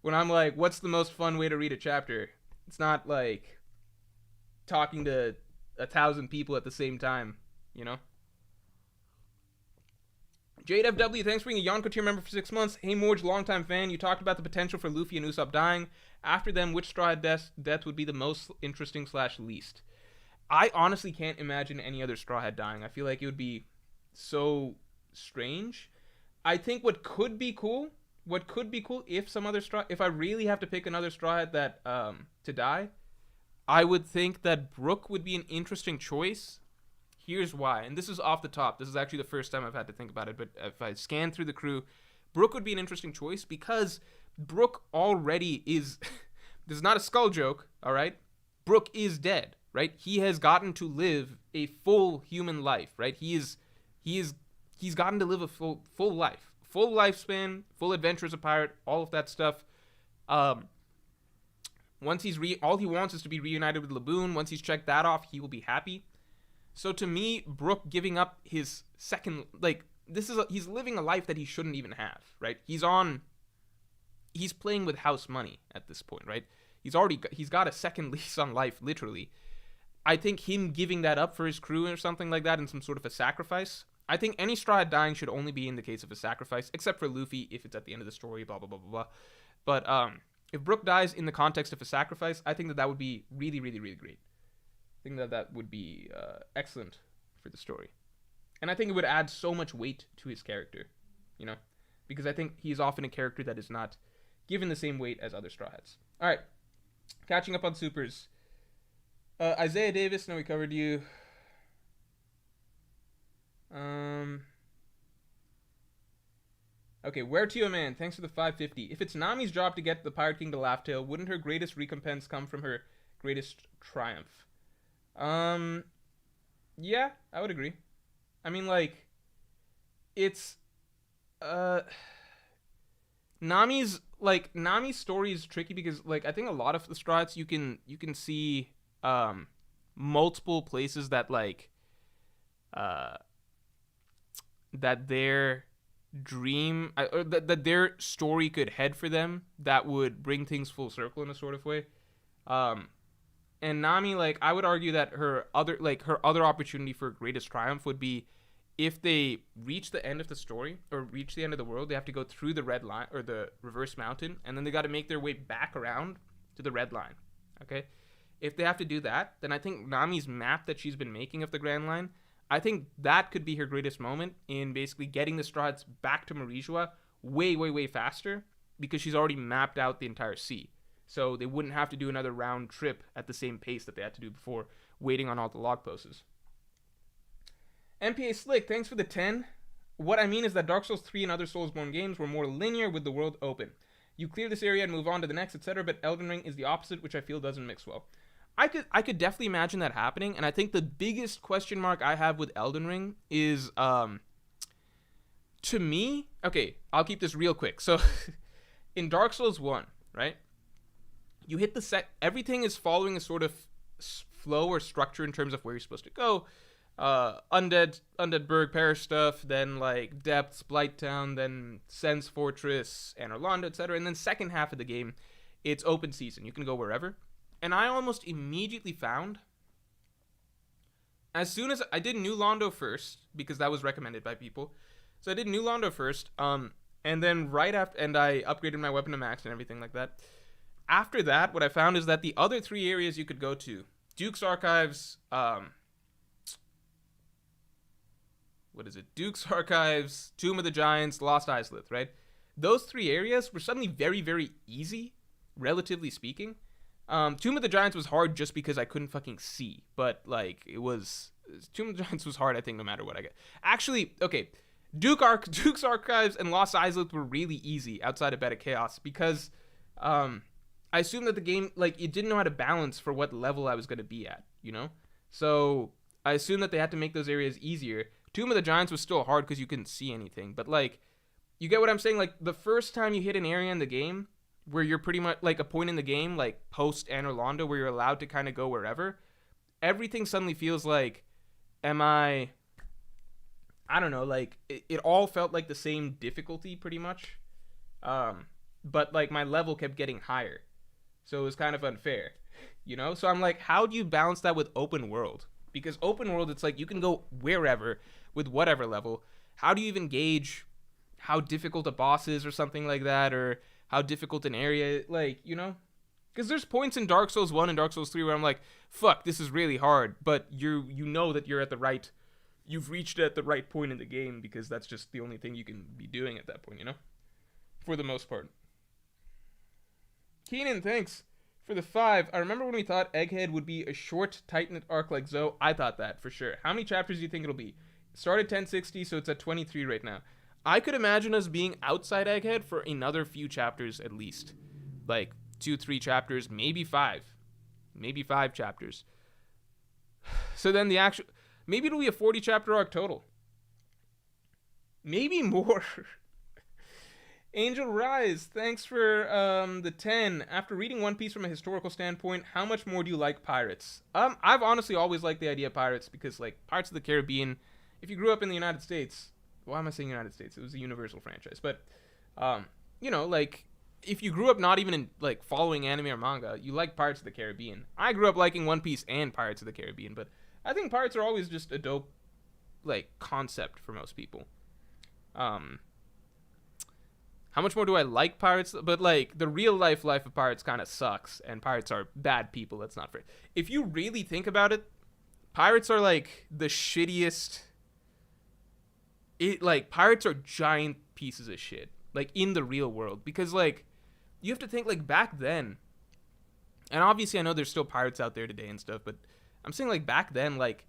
when I'm like, what's the most fun way to read a chapter? It's not like talking to 1,000 people at the same time, you know? JFW, thanks for being a Yonko tier member for 6 months. Hey, Morj, longtime fan. You talked about the potential for Luffy and Usopp dying. After them, which Straw Hat death would be the most interesting / least? I honestly can't imagine any other Straw Hat dying. I feel like it would be so strange. I think what could be cool if I really have to pick another Straw Hat that to die, I would think that Brook would be an interesting choice. Here's why, and this is off the top. This is actually the first time I've had to think about it, but if I scan through the crew, Brook would be an interesting choice because Brook already is. This is not a skull joke, all right? Brook is dead, right? He has gotten to live a full human life, right? He's gotten to live a full life. Full lifespan, full adventure as a pirate, all of that stuff. Once all he wants is to be reunited with Laboon. Once he's checked that off, he will be happy. So to me, Brook giving up his second, he's living a life that he shouldn't even have, right? He's playing with house money at this point, right? He's got a second lease on life, literally. I think him giving that up for his crew or something like that in some sort of a sacrifice. I think any Straw Hat dying should only be in the case of a sacrifice, except for Luffy if it's at the end of the story, blah, blah, blah, blah, blah. But if Brook dies in the context of a sacrifice, I think that would be really, really, really great. I think that would be excellent for the story. And I think it would add so much weight to his character, you know? Because I think he's often a character that is not given the same weight as other Straw Hats. All right. Catching up on supers. Isaiah Davis, no, we covered you. Okay, Where to a Man, thanks for the 550. If it's Nami's job to get the Pirate King to Laugh Tale, wouldn't her greatest recompense come from her greatest triumph? Yeah, I would agree. I mean, like, it's, Nami's story is tricky because, like, I think a lot of the Straw Hats you can see, multiple places that, like, that their dream, or that their story could head for them that would bring things full circle in a sort of way. And Nami, like, I would argue that her other opportunity for greatest triumph would be if they reach the end of the story or reach the end of the world, they have to go through the red line or the reverse mountain, and then they got to make their way back around to the red line. Okay? If they have to do that, then I think Nami's map that she's been making of the Grand Line, I think that could be her greatest moment in basically getting the Straw Hats back to Marijua way, way, way faster because she's already mapped out the entire sea. So they wouldn't have to do another round trip at the same pace that they had to do before, waiting on all the log posts. MPA Slick, thanks for the 10. What I mean is that Dark Souls 3 and other Soulsborne games were more linear with the world open. You clear this area and move on to the next, etc., but Elden Ring is the opposite, which I feel doesn't mix well. I could definitely imagine that happening, and I think the biggest question mark I have with Elden Ring is, to me, okay, I'll keep this real quick. So, in Dark Souls 1, right, you hit everything is following a sort of flow or structure in terms of where you're supposed to go. Undead Burg, Parish stuff, then like Depths, Blighttown, then Sen's Fortress, Anor Londo, etc. And then second half of the game, it's open season. You can go wherever. And I almost immediately found, as soon as I did New Londo first, because that was recommended by people. So I did New Londo first, and then right after, and I upgraded my weapon to max and everything like that. After that, what I found is that the other 3 areas you could go to, Duke's Archives, Duke's Archives, Tomb of the Giants, Lost Islith, right? Those 3 areas were suddenly very, very easy, relatively speaking. Tomb of the Giants was hard just because I couldn't fucking see. But, like, Tomb of the Giants was hard, I think, no matter what I get. Actually, okay, Duke's Archives and Lost Islith were really easy outside of Bed of Chaos because, I assumed that the game, like, it didn't know how to balance for what level I was going to be at, you know? So, I assumed that they had to make those areas easier. Tomb of the Giants was still hard because you couldn't see anything. But, like, you get what I'm saying? Like, the first time you hit an area in the game where you're pretty much, like, a point in the game, like, post Anor Londo, where you're allowed to kind of go wherever, everything suddenly feels like, I don't know, like, it all felt like the same difficulty, pretty much. But, like, my level kept getting higher. So it was kind of unfair, you know? So I'm like, how do you balance that with open world? Because open world, it's like you can go wherever with whatever level. How do you even gauge how difficult a boss is or something like that, or how difficult an area, like, you know? Because there's points in Dark Souls 1 and Dark Souls 3 where I'm like, fuck, this is really hard, but you know that you've reached at the right point in the game because that's just the only thing you can be doing at that point, you know? For the most part. Keenan, thanks for the 5. I remember when we thought Egghead would be a short, tight-knit arc like Zoe. I thought that, for sure. How many chapters do you think it'll be? It started 1060, so it's at 23 right now. I could imagine us being outside Egghead for another few chapters at least. Like, 2-3 chapters, maybe 5. Maybe 5 chapters. So then maybe it'll be a 40-chapter arc total. Maybe more. Angel Rise, thanks for the 10. After reading One Piece from a historical standpoint, how much more do you like pirates? I've honestly always liked the idea of pirates because, like, Pirates of the Caribbean, if you grew up in the United States, why am I saying United States? It was a Universal franchise. But, you know, like, if you grew up not even in, like, following anime or manga, you like Pirates of the Caribbean. I grew up liking One Piece and Pirates of the Caribbean, but I think pirates are always just a dope, like, concept for most people. How much more do I like pirates? But, like, the real life of pirates kind of sucks, and pirates are bad people. That's not fair. If you really think about it, pirates are, like, the shittiest. Pirates are giant pieces of shit, like, in the real world. Because, like, you have to think, like, back then, and obviously I know there's still pirates out there today and stuff, but I'm saying, like, back then, like,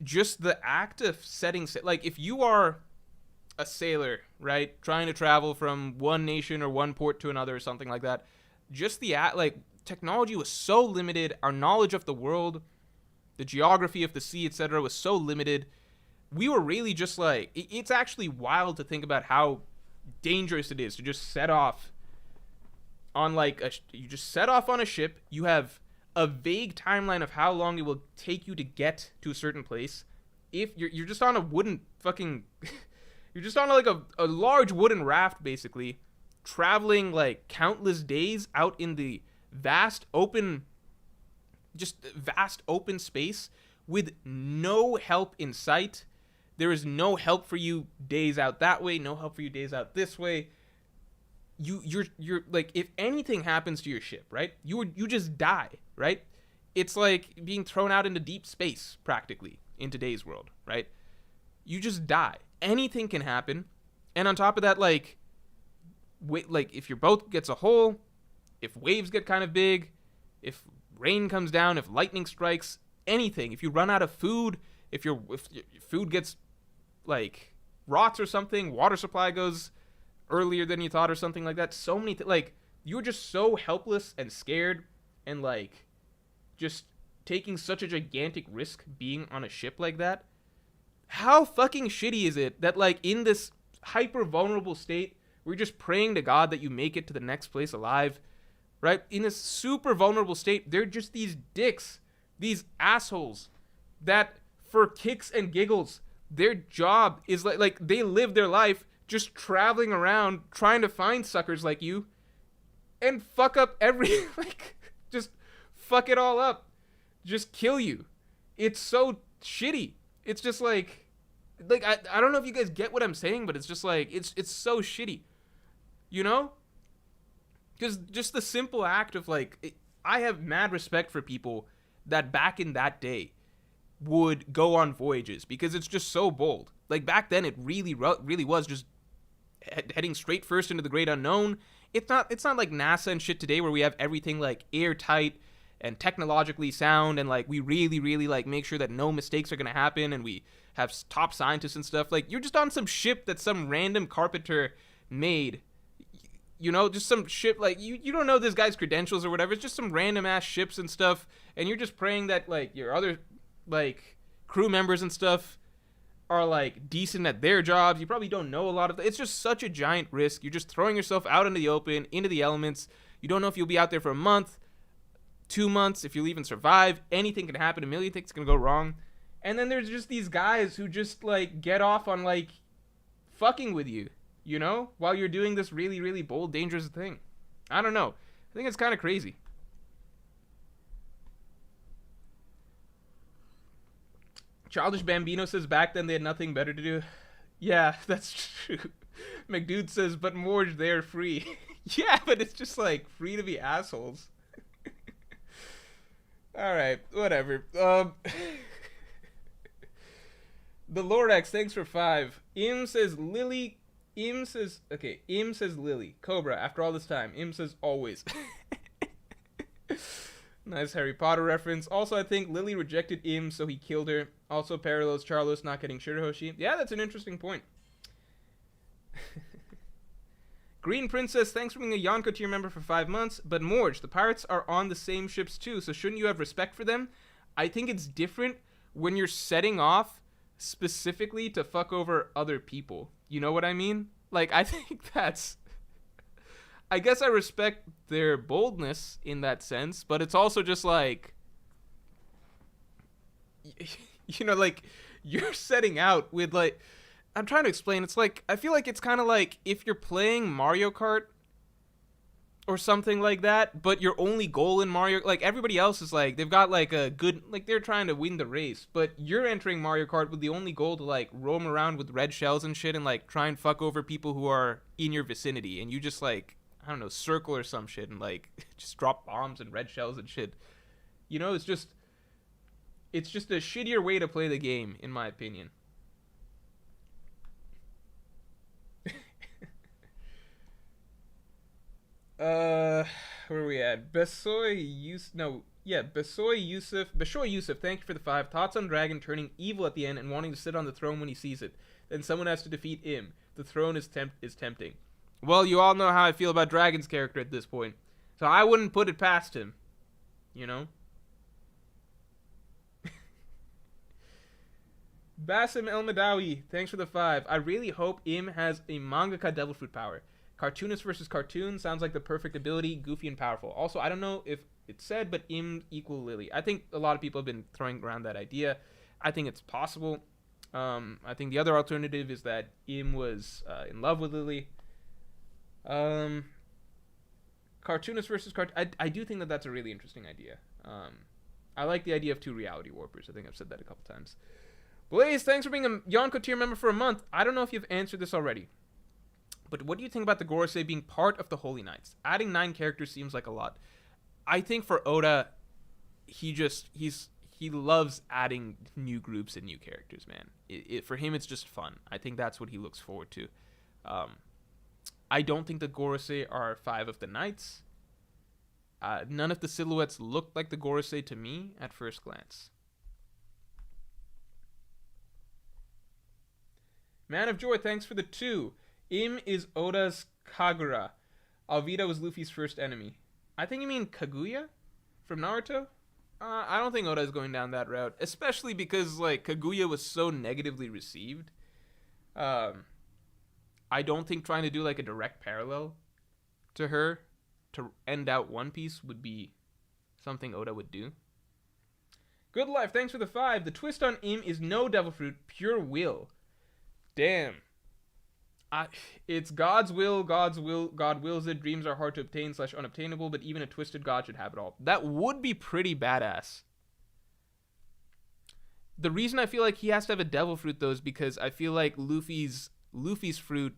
just the act of like, if you are a sailor, right, trying to travel from one nation or one port to another or something like that, just technology was so limited, our knowledge of the world, the geography of the sea, etc., was so limited. We were really just like, it's actually wild to think about how dangerous it is to just set off on, like, you just set off on a ship, you have a vague timeline of how long it will take you to get to a certain place. If you're just on a wooden fucking you're just on, like, a large wooden raft, basically, traveling, like, countless days out in the vast open space with no help in sight. There is no help for you days out that way, no help for you days out this way. You're like, if anything happens to your ship, right, you just die, right? It's like being thrown out into deep space, practically, in today's world, right? You just die. Anything can happen. And on top of that, like, like if your boat gets a hole, if waves get kind of big, if rain comes down, if lightning strikes, anything, if you run out of food, if your food gets like rots or something, water supply goes earlier than you thought or something like that. So many like you're just so helpless and scared and like just taking such a gigantic risk being on a ship like that. How fucking shitty is it that like in this hyper vulnerable state, we're just praying to God that you make it to the next place alive, right? In this super vulnerable state, they're just these dicks, these assholes that for kicks and giggles, their job is like they live their life just traveling around trying to find suckers like you and fuck up every like just fuck it all up, just kill you. It's so shitty. It's just like I don't know if you guys get what I'm saying, but it's just like it's so shitty, you know? Because just the simple act of like I have mad respect for people that back in that day would go on voyages because it's just so bold. Like back then, it really was just heading straight first into the great unknown. It's not like NASA and shit today where we have everything like airtight and technologically sound and like we really like make sure that no mistakes are gonna happen and we have top scientists and stuff. Like you're just on some ship that some random carpenter made. You know, just some ship, like, you don't know this guy's credentials or whatever. It's just some random ass ships and stuff. And you're just praying that, like, your other, like, crew members and stuff are, like, decent at their jobs. You probably don't know a lot of it's just such a giant risk. You're just throwing yourself out into the open, into the elements. You don't know if you'll be out there for a month, 2 months, if you'll even survive. Anything can happen. A million things can go wrong. And then there's just these guys who just, like, get off on, like, fucking with you. You know, while you're doing this really bold, dangerous thing. I don't know. I think it's kind of crazy. Childish Bambino says back then they had nothing better to do. Yeah, that's true. McDude says, but Morj, they're free. Yeah, but it's just like free to be assholes. Alright, whatever. The Lord X, thanks for 5. Im says Lily. Im says Lily. Cobra, after all this time. Im says always. Nice Harry Potter reference. Also, I think Lily rejected Im, so he killed her. Also parallels Charlos not getting Shirahoshi. Yeah, that's an interesting point. Green Princess, thanks for being a Yonko tier member for 5 months. But Morj, the pirates are on the same ships too, so shouldn't you have respect for them? I think it's different when you're setting off specifically to fuck over other people. You know what I mean? Like, I think that's... I guess I respect their boldness in that sense, but it's also just like... You know, like, you're setting out with, like... I'm trying to explain. It's like, I feel like it's kind of like if you're playing Mario Kart or something like that, but your only goal in Mario, like everybody else is like, they've got like a good, like they're trying to win the race, but you're entering Mario Kart with the only goal to like roam around with red shells and shit and like try and fuck over people who are in your vicinity, and you just like, I don't know, circle or some shit and like just drop bombs and red shells and shit. You know, it's just a shittier way to play the game, in my opinion. Where are we at? Beshoy Yusuf, thank you for the 5. Thoughts on Dragon turning evil at the end and wanting to sit on the throne when he sees it. Then someone has to defeat him. The throne is tempting. Well, you all know how I feel about Dragon's character at this point. So I wouldn't put it past him. You know? Basim El Madawi, thanks for the 5. I really hope Im has a mangaka devil fruit power. Cartoonist versus cartoon sounds like the perfect ability, goofy and powerful. Also, I don't know if it said, but Im equal Lily. I think a lot of people have been throwing around that idea. I think it's possible. I think the other alternative is that Im was in love with Lily. Cartoonist versus cartoon. I do think that that's a really interesting idea. I like the idea of 2 reality warpers. I think I've said that a couple times. Blaze, thanks for being a Yonko tier member for a month. I don't know if you've answered this already, but what do you think about the Gorosei being part of the Holy Knights? Adding 9 characters seems like a lot. I think for Oda, he loves adding new groups and new characters, man. For him, it's just fun. I think that's what he looks forward to. I don't think the Gorosei are 5 of the knights. None of the silhouettes looked like the Gorosei to me at first glance. Man of Joy, thanks for the 2. Im is Oda's Kagura. Alvida was Luffy's first enemy. I think you mean Kaguya from Naruto? I don't think Oda is going down that route, especially because like Kaguya was so negatively received. I don't think trying to do like a direct parallel to her to end out One Piece would be something Oda would do. Good Life, thanks for the 5. The twist on Im is no devil fruit, pure will. Damn. It's God's will, God wills it, dreams are hard to obtain / unobtainable, but even a twisted God should have it all. That would be pretty badass. The reason I feel like he has to have a devil fruit, though, is because I feel like Luffy's fruit,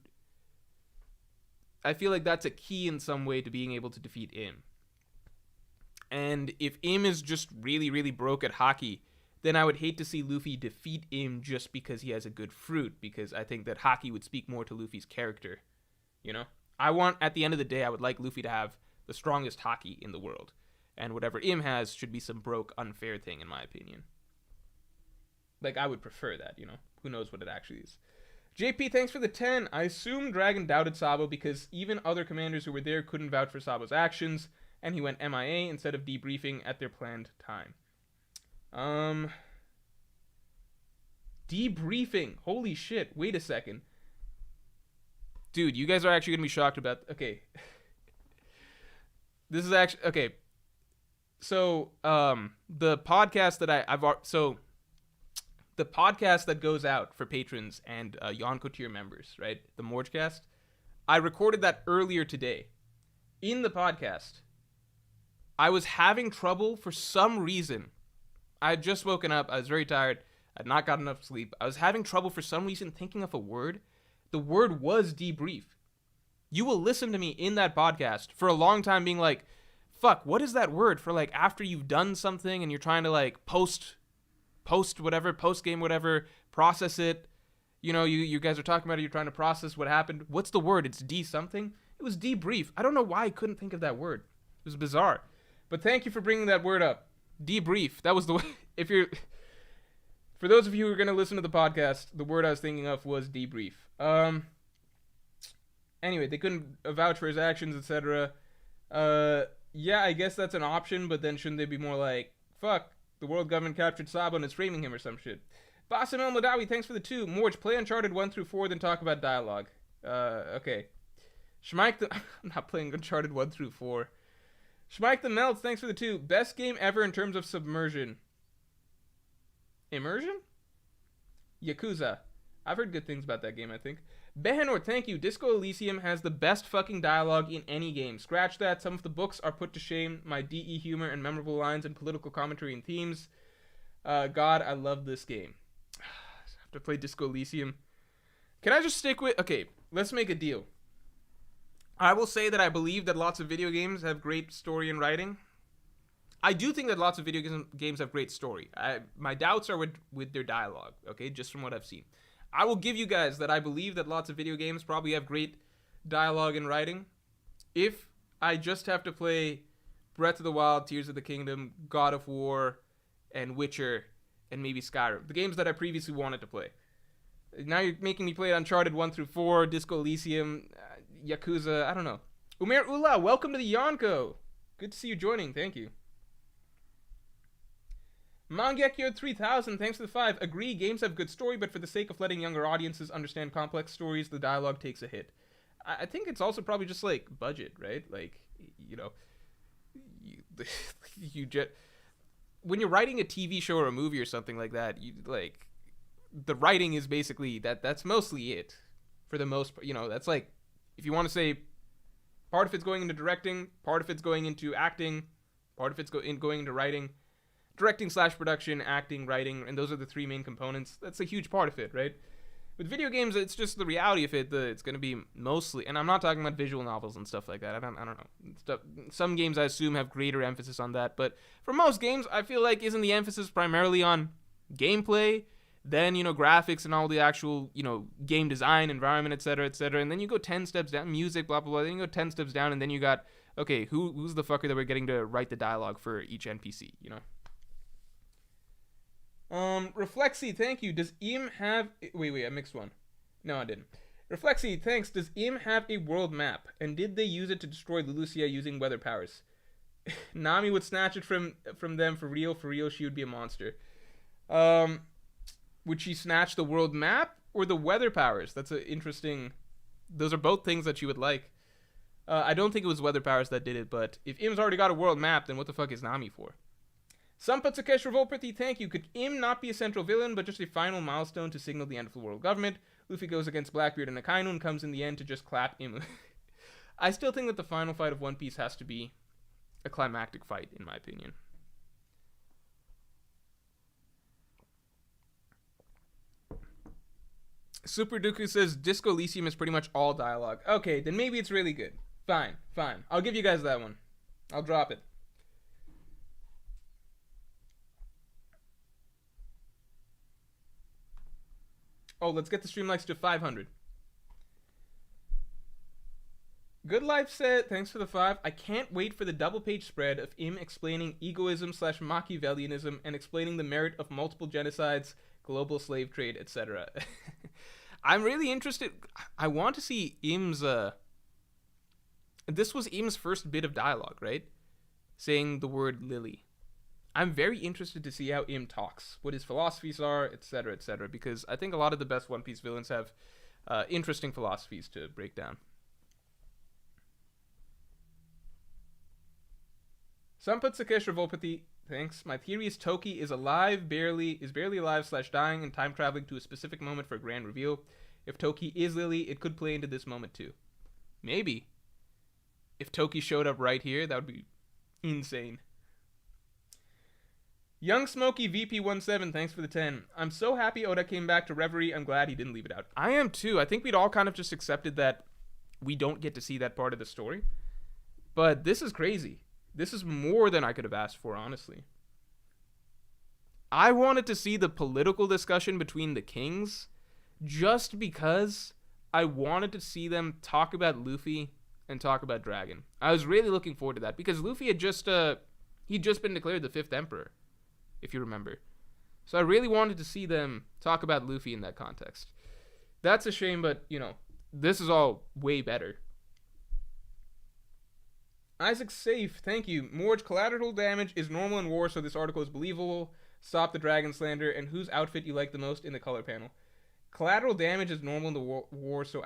I feel like that's a key in some way to being able to defeat Im. And if Im is just really, really broke at hockey, then I would hate to see Luffy defeat Im just because he has a good fruit, because I think that hockey would speak more to Luffy's character. You know? At the end of the day, I would like Luffy to have the strongest hockey in the world. And whatever Im has should be some broke, unfair thing, in my opinion. Like, I would prefer that, you know? Who knows what it actually is. JP, thanks for the 10. I assume Dragon doubted Sabo because even other commanders who were there couldn't vouch for Sabo's actions, and he went MIA instead of debriefing at their planned time. Debriefing. Holy shit. Wait a second. Dude, you guys are actually gonna be shocked about... Okay. This is actually... Okay. So, the podcast that So, the podcast that goes out for patrons and Yonko tier members, right? The Morjcast. I recorded that earlier today. In the podcast, I was having trouble for some reason. I had just woken up. I was very tired. I had not gotten enough sleep. I was having trouble for some reason thinking of a word. The word was debrief. You will listen to me in that podcast for a long time being like, fuck, what is that word for like after you've done something and you're trying to like post whatever, post game whatever, process it. You know, you guys are talking about it. You're trying to process what happened. What's the word? It's D something. It was debrief. I don't know why I couldn't think of that word. It was bizarre. But thank you for bringing that word up. Debrief. That was the way. For those of you who are going to listen to the podcast, the word I was thinking of was debrief. Anyway, they couldn't vouch for his actions, etc. Yeah, I guess that's an option, but then shouldn't they be more like, fuck, the world government captured Sabo and is framing him or some shit? Basim El Madawi, thanks for the 2. Morj, play Uncharted 1 through 4, then talk about dialogue. Okay. Schmike I'm not playing Uncharted 1 through 4. Schmike the Melts, thanks for the 2. Best game ever in terms of submersion. Immersion? Yakuza. I've heard good things about that game, I think. Behenor, thank you. Disco Elysium has the best fucking dialogue in any game. Scratch that. Some of the books are put to shame. My DE humor and memorable lines and political commentary and themes. God, I love this game. I have to play Disco Elysium. Can I just stick with... Okay, let's make a deal. I will say that I believe that lots of video games have great story and writing. I do think that lots of video games have great story. My doubts are with their dialogue, okay, just from what I've seen. I will give you guys that I believe that lots of video games probably have great dialogue and writing. If I just have to play Breath of the Wild, Tears of the Kingdom, God of War, and Witcher, and maybe Skyrim. The games that I previously wanted to play. Now you're making me play Uncharted 1 through 4, Disco Elysium, Yakuza, I don't know. Umair Ula, welcome to the Yonko. Good to see you joining, thank you. Mangekyo 3000, thanks for the 5. Agree, games have good story, but for the sake of letting younger audiences understand complex stories, the dialogue takes a hit. I think it's also probably just like budget, right? Like, you know, when you're writing a TV show or a movie or something like that, the writing is basically that's mostly it for the most, you know, that's like, if you want to say part of it's going into directing, part of it's going into acting, part of it's going into writing, directing / production, acting, writing, and those are the 3 main components. That's a huge part of it, right? With video games, it's just the reality of it. It's going to be mostly, and I'm not talking about visual novels and stuff like that. I don't know. Some games I assume have greater emphasis on that, but for most games, I feel like isn't the emphasis primarily on gameplay then, graphics and all the actual, game design, environment, etc., etc. And then you go 10 steps down, music, blah, blah, blah. Then you go 10 steps down, and then you got, okay, who's the fucker that we're getting to write the dialogue for each NPC, Reflexy, thank you. Does Im have... Wait, I mixed one. No, I didn't. Reflexy, thanks. Does Im have a world map? And did they use it to destroy Lulusia using weather powers? Nami would snatch it from them for real. For real, she would be a monster. Would she snatch the world map or the weather powers? That's an interesting... Those are both things that she would like. I don't think it was weather powers that did it, but if Im's already got a world map, then what the fuck is Nami for? Sampa Takesh Revolprati, thank you. Could Im not be a central villain, but just a final milestone to signal the end of the world government? Luffy goes against Blackbeard and Akainu and comes in the end to just clap Im. I still think that the final fight of One Piece has to be a climactic fight, in my opinion. Super Dooku says Disco Elysium is pretty much all dialogue. Okay, then maybe it's really good. Fine. I'll give you guys that one. I'll drop it. Oh, let's get the stream likes to 500. Good Life said, thanks for the 5. I can't wait for the double-page spread of Im explaining egoism / Machiavellianism and explaining the merit of multiple genocides, global slave trade, etc. I'm really interested. I want to see Im's... This was Im's first bit of dialogue, right? Saying the word Lily. I'm very interested to see how Im talks, what his philosophies are, etc., etc., because I think a lot of the best One Piece villains have interesting philosophies to break down. Samput Sakesh Revolpathy, thanks. My theory is Toki is barely alive / dying and time traveling to a specific moment for a grand reveal. If Toki is Lily, it could play into this moment too. Maybe. If Toki showed up right here, that would be insane. Young Smokey VP17, thanks for the 10. I'm so happy Oda came back to Reverie. I'm glad he didn't leave it out. I am too. I think we'd all kind of just accepted that we don't get to see that part of the story. But this is crazy. This is more than I could have asked for, honestly. I wanted to see the political discussion between the kings just because I wanted to see them talk about Luffy and talk about Dragon. I was really looking forward to that because Luffy had just been declared the 5th Emperor, if you remember. So I really wanted to see them talk about Luffy in that context. That's a shame, but, this is all way better. Isaac Safe, thank you. Morj, collateral damage is normal in war, so this article is believable. Stop the dragon slander, and whose outfit you like the most in the color panel. Collateral damage is normal in the war, so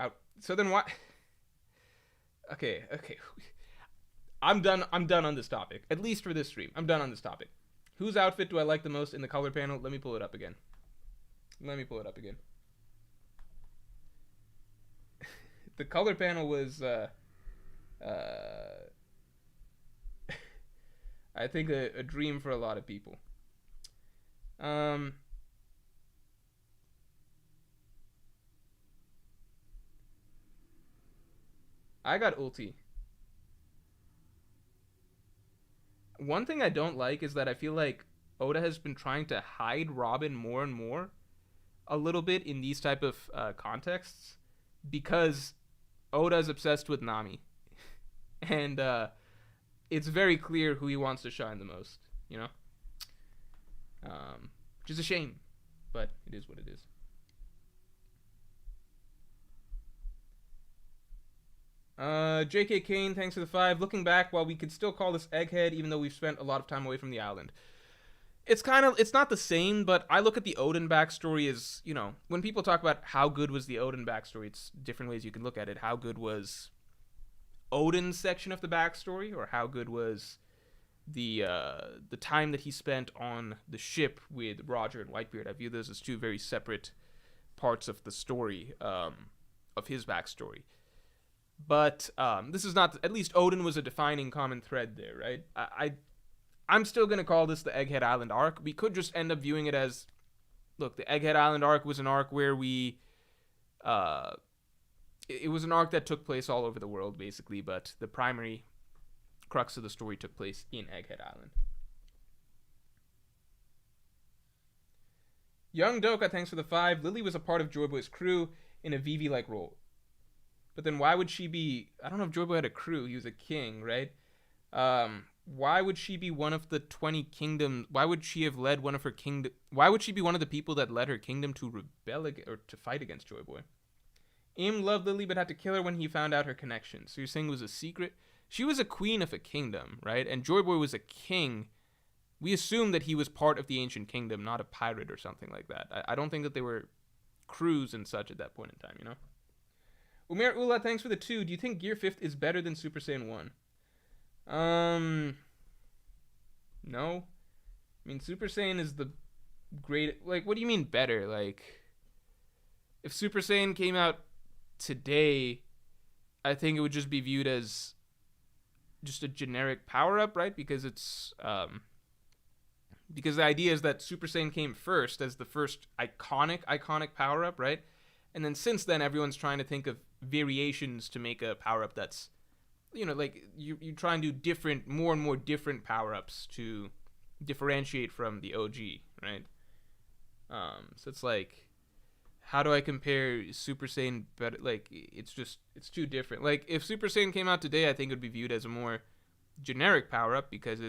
then why... Okay. I'm done on this topic. At least for this stream. I'm done on this topic. Whose outfit do I like the most in the color panel? Let me pull it up again. The color panel was, I think a dream for a lot of people. I got ulti. One thing I don't like is that I feel like Oda has been trying to hide Robin more and more a little bit in these type of contexts because Oda is obsessed with Nami. And it's very clear who he wants to shine the most, which is a shame, but it is what it is. JK Kane, thanks for the 5. Looking back, while we could still call this Egghead, even though we've spent a lot of time away from the island. It's not the same, but I look at the Odin backstory as, when people talk about how good was the Odin backstory, it's different ways you can look at it. How good was Odin's section of the backstory, or how good was the time that he spent on the ship with Roger and Whitebeard? I view those as two very separate parts of the story, of his backstory. But this is not, at least Odin was a defining common thread there, right? I'm still going to call this the Egghead Island arc. We could just end up viewing it as, look, the Egghead Island arc was an arc where it was an arc that took place all over the world, basically, but the primary crux of the story took place in Egghead Island. Young Doka, thanks for the 5. Lily was a part of Joy Boy's crew in a Vivi-like role. But then why would she be... I don't know if Joy Boy had a crew. He was a king, right? Why would she be one of the 20 kingdoms? Why would she have led one of her kingdom? Why would she be one of the people that led her kingdom to rebel or to fight against Joy Boy? Im loved Lily but had to kill her when he found out her connection. So you're saying it was a secret? She was a queen of a kingdom, right? And Joy Boy was a king. We assume that he was part of the ancient kingdom, not a pirate or something like that. I don't think that they were crews and such at that point in time, you know? Umair Ula, thanks for the 2. Do you think Gear 5th is better than Super Saiyan 1? No. I mean, Super Saiyan is the great... Like, what do you mean better? Like, if Super Saiyan came out today, I think it would just be viewed as just a generic power-up, right? Because it's... Because the idea is that Super Saiyan came first as the first iconic power-up, right? And then since then, everyone's trying to think of variations to make a power-up that's, you know, like, you try and do more and more different power-ups to differentiate from the OG, right? So it's like, how do I compare Super Saiyan better? Like, it's too different. Like, if Super Saiyan came out today, I think it would be viewed as a more generic power-up because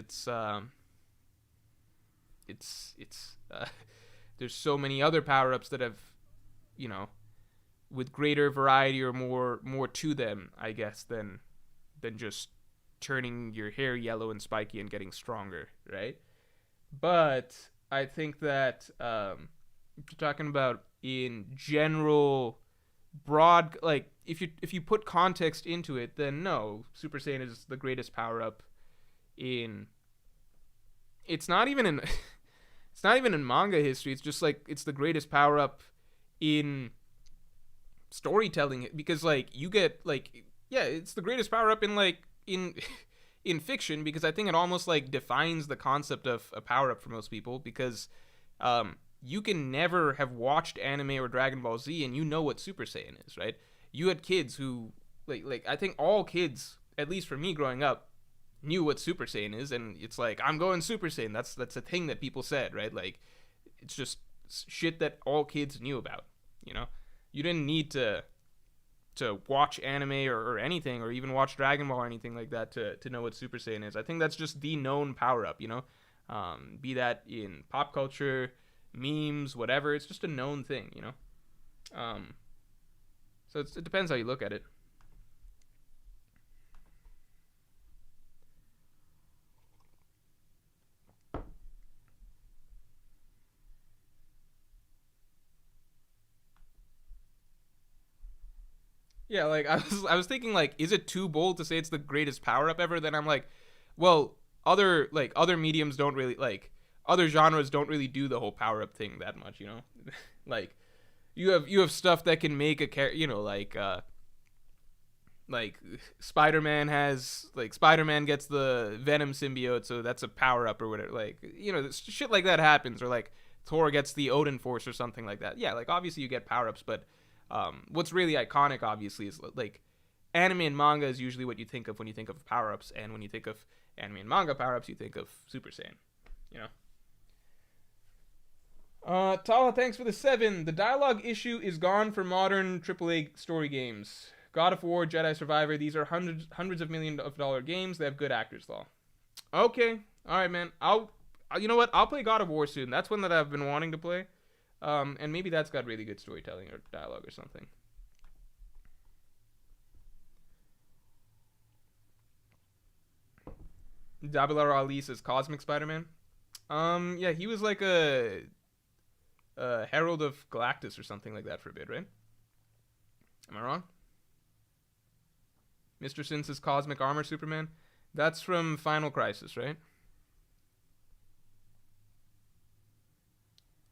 there's so many other power-ups that have, you know, with greater variety or more to them, I guess, than just turning your hair yellow and spiky and getting stronger, right? But I think that if you're talking about in general, broad, like if you put context into it, then no, Super Saiyan is the greatest power-up in. It's not even in. It's not even in manga history. It's just like it's the greatest power-up in storytelling because like you get like it's the greatest power-up in like in fiction because I think it almost like defines the concept of a power-up for most people because you can never have watched anime or Dragon Ball Z and you know what Super Saiyan is, right? You had kids who like I think all kids, at least for me growing up, knew what Super Saiyan is, and it's like I'm going Super Saiyan. That's a thing that people said, right? Like it's just shit that all kids knew about, you know? You didn't need to watch anime or anything, or even watch Dragon Ball or anything like that to know what Super Saiyan is. I think that's just the known power-up, you know? Be that in pop culture, memes, whatever. It's just a known thing, you know? So it depends how you look at it. Yeah, like I was thinking like, is it too bold to say it's the greatest power up ever? Then I'm like, well, other mediums don't really like other genres don't really do the whole power up thing that much, you know? Like you have stuff that can make a character, you know, like Spider-Man gets the Venom symbiote, so that's a power up or whatever. Like, you know, shit like that happens, or like Thor gets the Odin Force or something like that. Yeah, like obviously you get power ups, but what's really iconic, obviously, is like anime and manga is usually what you think of when you think of power ups, and when you think of anime and manga power ups, you think of Super Saiyan. You know. Tala, thanks for the 7. The dialogue issue is gone for modern AAA story games. God of War, Jedi Survivor, these are hundreds of million of dollar games. They have good actors, though. Okay, all right, man. You know what? I'll play God of War soon. That's one that I've been wanting to play. And maybe that's got really good storytelling or dialogue or something. Dabilar Ali says Cosmic Spider-Man. Yeah, he was like a Herald of Galactus or something like that for a bit, right? Am I wrong? Mr. Sin says Cosmic Armor Superman. That's from Final Crisis, right?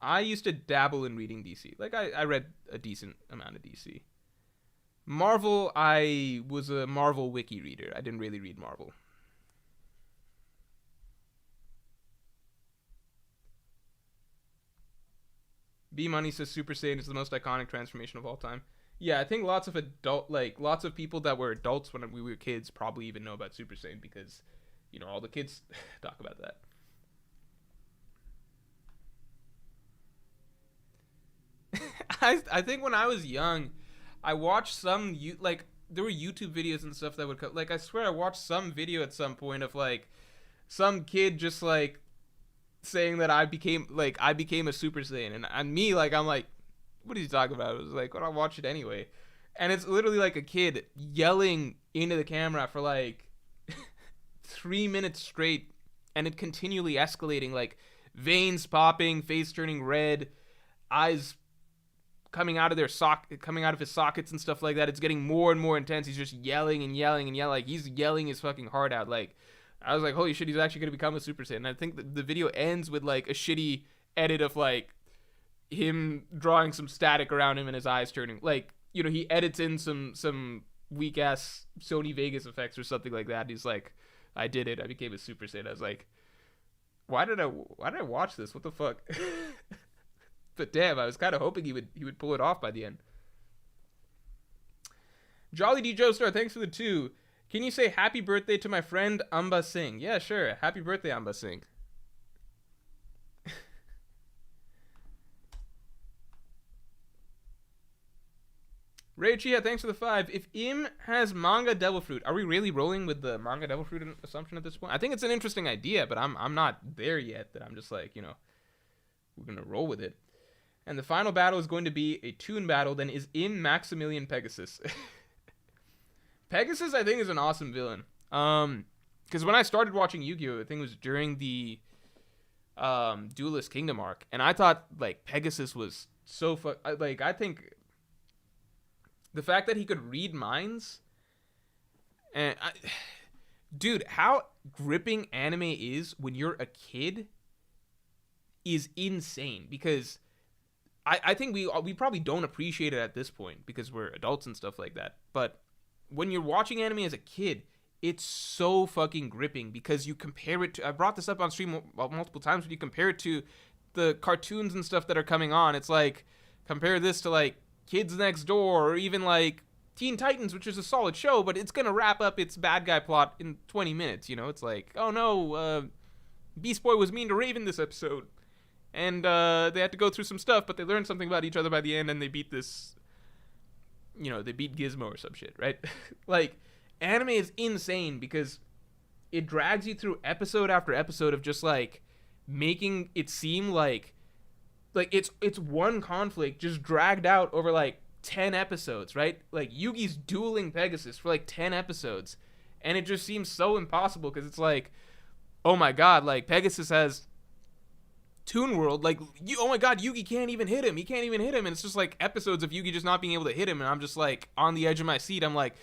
I used to dabble in reading DC. Like, I read a decent amount of DC. Marvel, I was a Marvel wiki reader. I didn't really read Marvel. B Money says Super Saiyan is the most iconic transformation of all time. Yeah, I think lots of people that were adults when we were kids probably even know about Super Saiyan because, you know, all the kids talk about that. I think when I was young, I watched some like there were YouTube videos and stuff that would come. Like I swear I watched some video at some point of like some kid just like saying that I became a Super Saiyan, and me like I'm like, what are you talking about? It was like, well, I'll watch it anyway, and it's literally like a kid yelling into the camera for like 3 minutes straight, and it continually escalating, like veins popping, face turning red, eyes coming out of his sockets and stuff like that. It's getting more and more intense. He's just yelling and yelling and yelling. Like he's yelling his fucking heart out. Like I was like, holy shit, he's actually gonna become a Super Saiyan. And I think the video ends with like a shitty edit of like him drawing some static around him and his eyes turning. Like, you know, he edits in some weak ass Sony Vegas effects or something like that. He's like, I did it. I became a Super Saiyan. I was like, why did I watch this? What the fuck? But damn, I was kind of hoping he would pull it off by the end. Jolly D Joestar, thanks for the 2. Can you say happy birthday to my friend Amba Singh? Yeah, sure. Happy birthday, Amba Singh. Ray Chia, thanks for the 5. If Im has manga devil fruit, are we really rolling with the manga devil fruit assumption at this point? I think it's an interesting idea, but I'm not there yet. That I'm just like, you know, we're gonna roll with it. And the final battle is going to be a toon battle. Then is Im Maximilian Pegasus. Pegasus, I think, is an awesome villain. Because when I started watching Yu-Gi-Oh, I think it was during the Duelist Kingdom arc, and I thought like Pegasus was so like I think the fact that he could read minds, and dude, how gripping anime is when you're a kid is insane. Because I think we probably don't appreciate it at this point because we're adults and stuff like that. But when you're watching anime as a kid, it's so fucking gripping because you compare it to, I brought this up on stream multiple times, when you compare it to the cartoons and stuff that are coming on. It's like, compare this to like Kids Next Door, or even like Teen Titans, which is a solid show, but it's gonna wrap up its bad guy plot in 20 minutes, you know? It's like, oh no, Beast Boy was mean to Raven this episode, and they had to go through some stuff, but they learned something about each other by the end, and they beat this, you know, they beat Gizmo or some shit, right? Like, anime is insane because it drags you through episode after episode of just like making it seem like it's one conflict just dragged out over like 10 episodes, right? Like Yugi's dueling Pegasus for like 10 episodes, and it just seems so impossible because it's like, oh my god, like Pegasus has Toon World, like, oh my god, Yugi can't even hit him. He can't even hit him. And it's just like episodes of Yugi just not being able to hit him. And I'm just like on the edge of my seat. I'm like,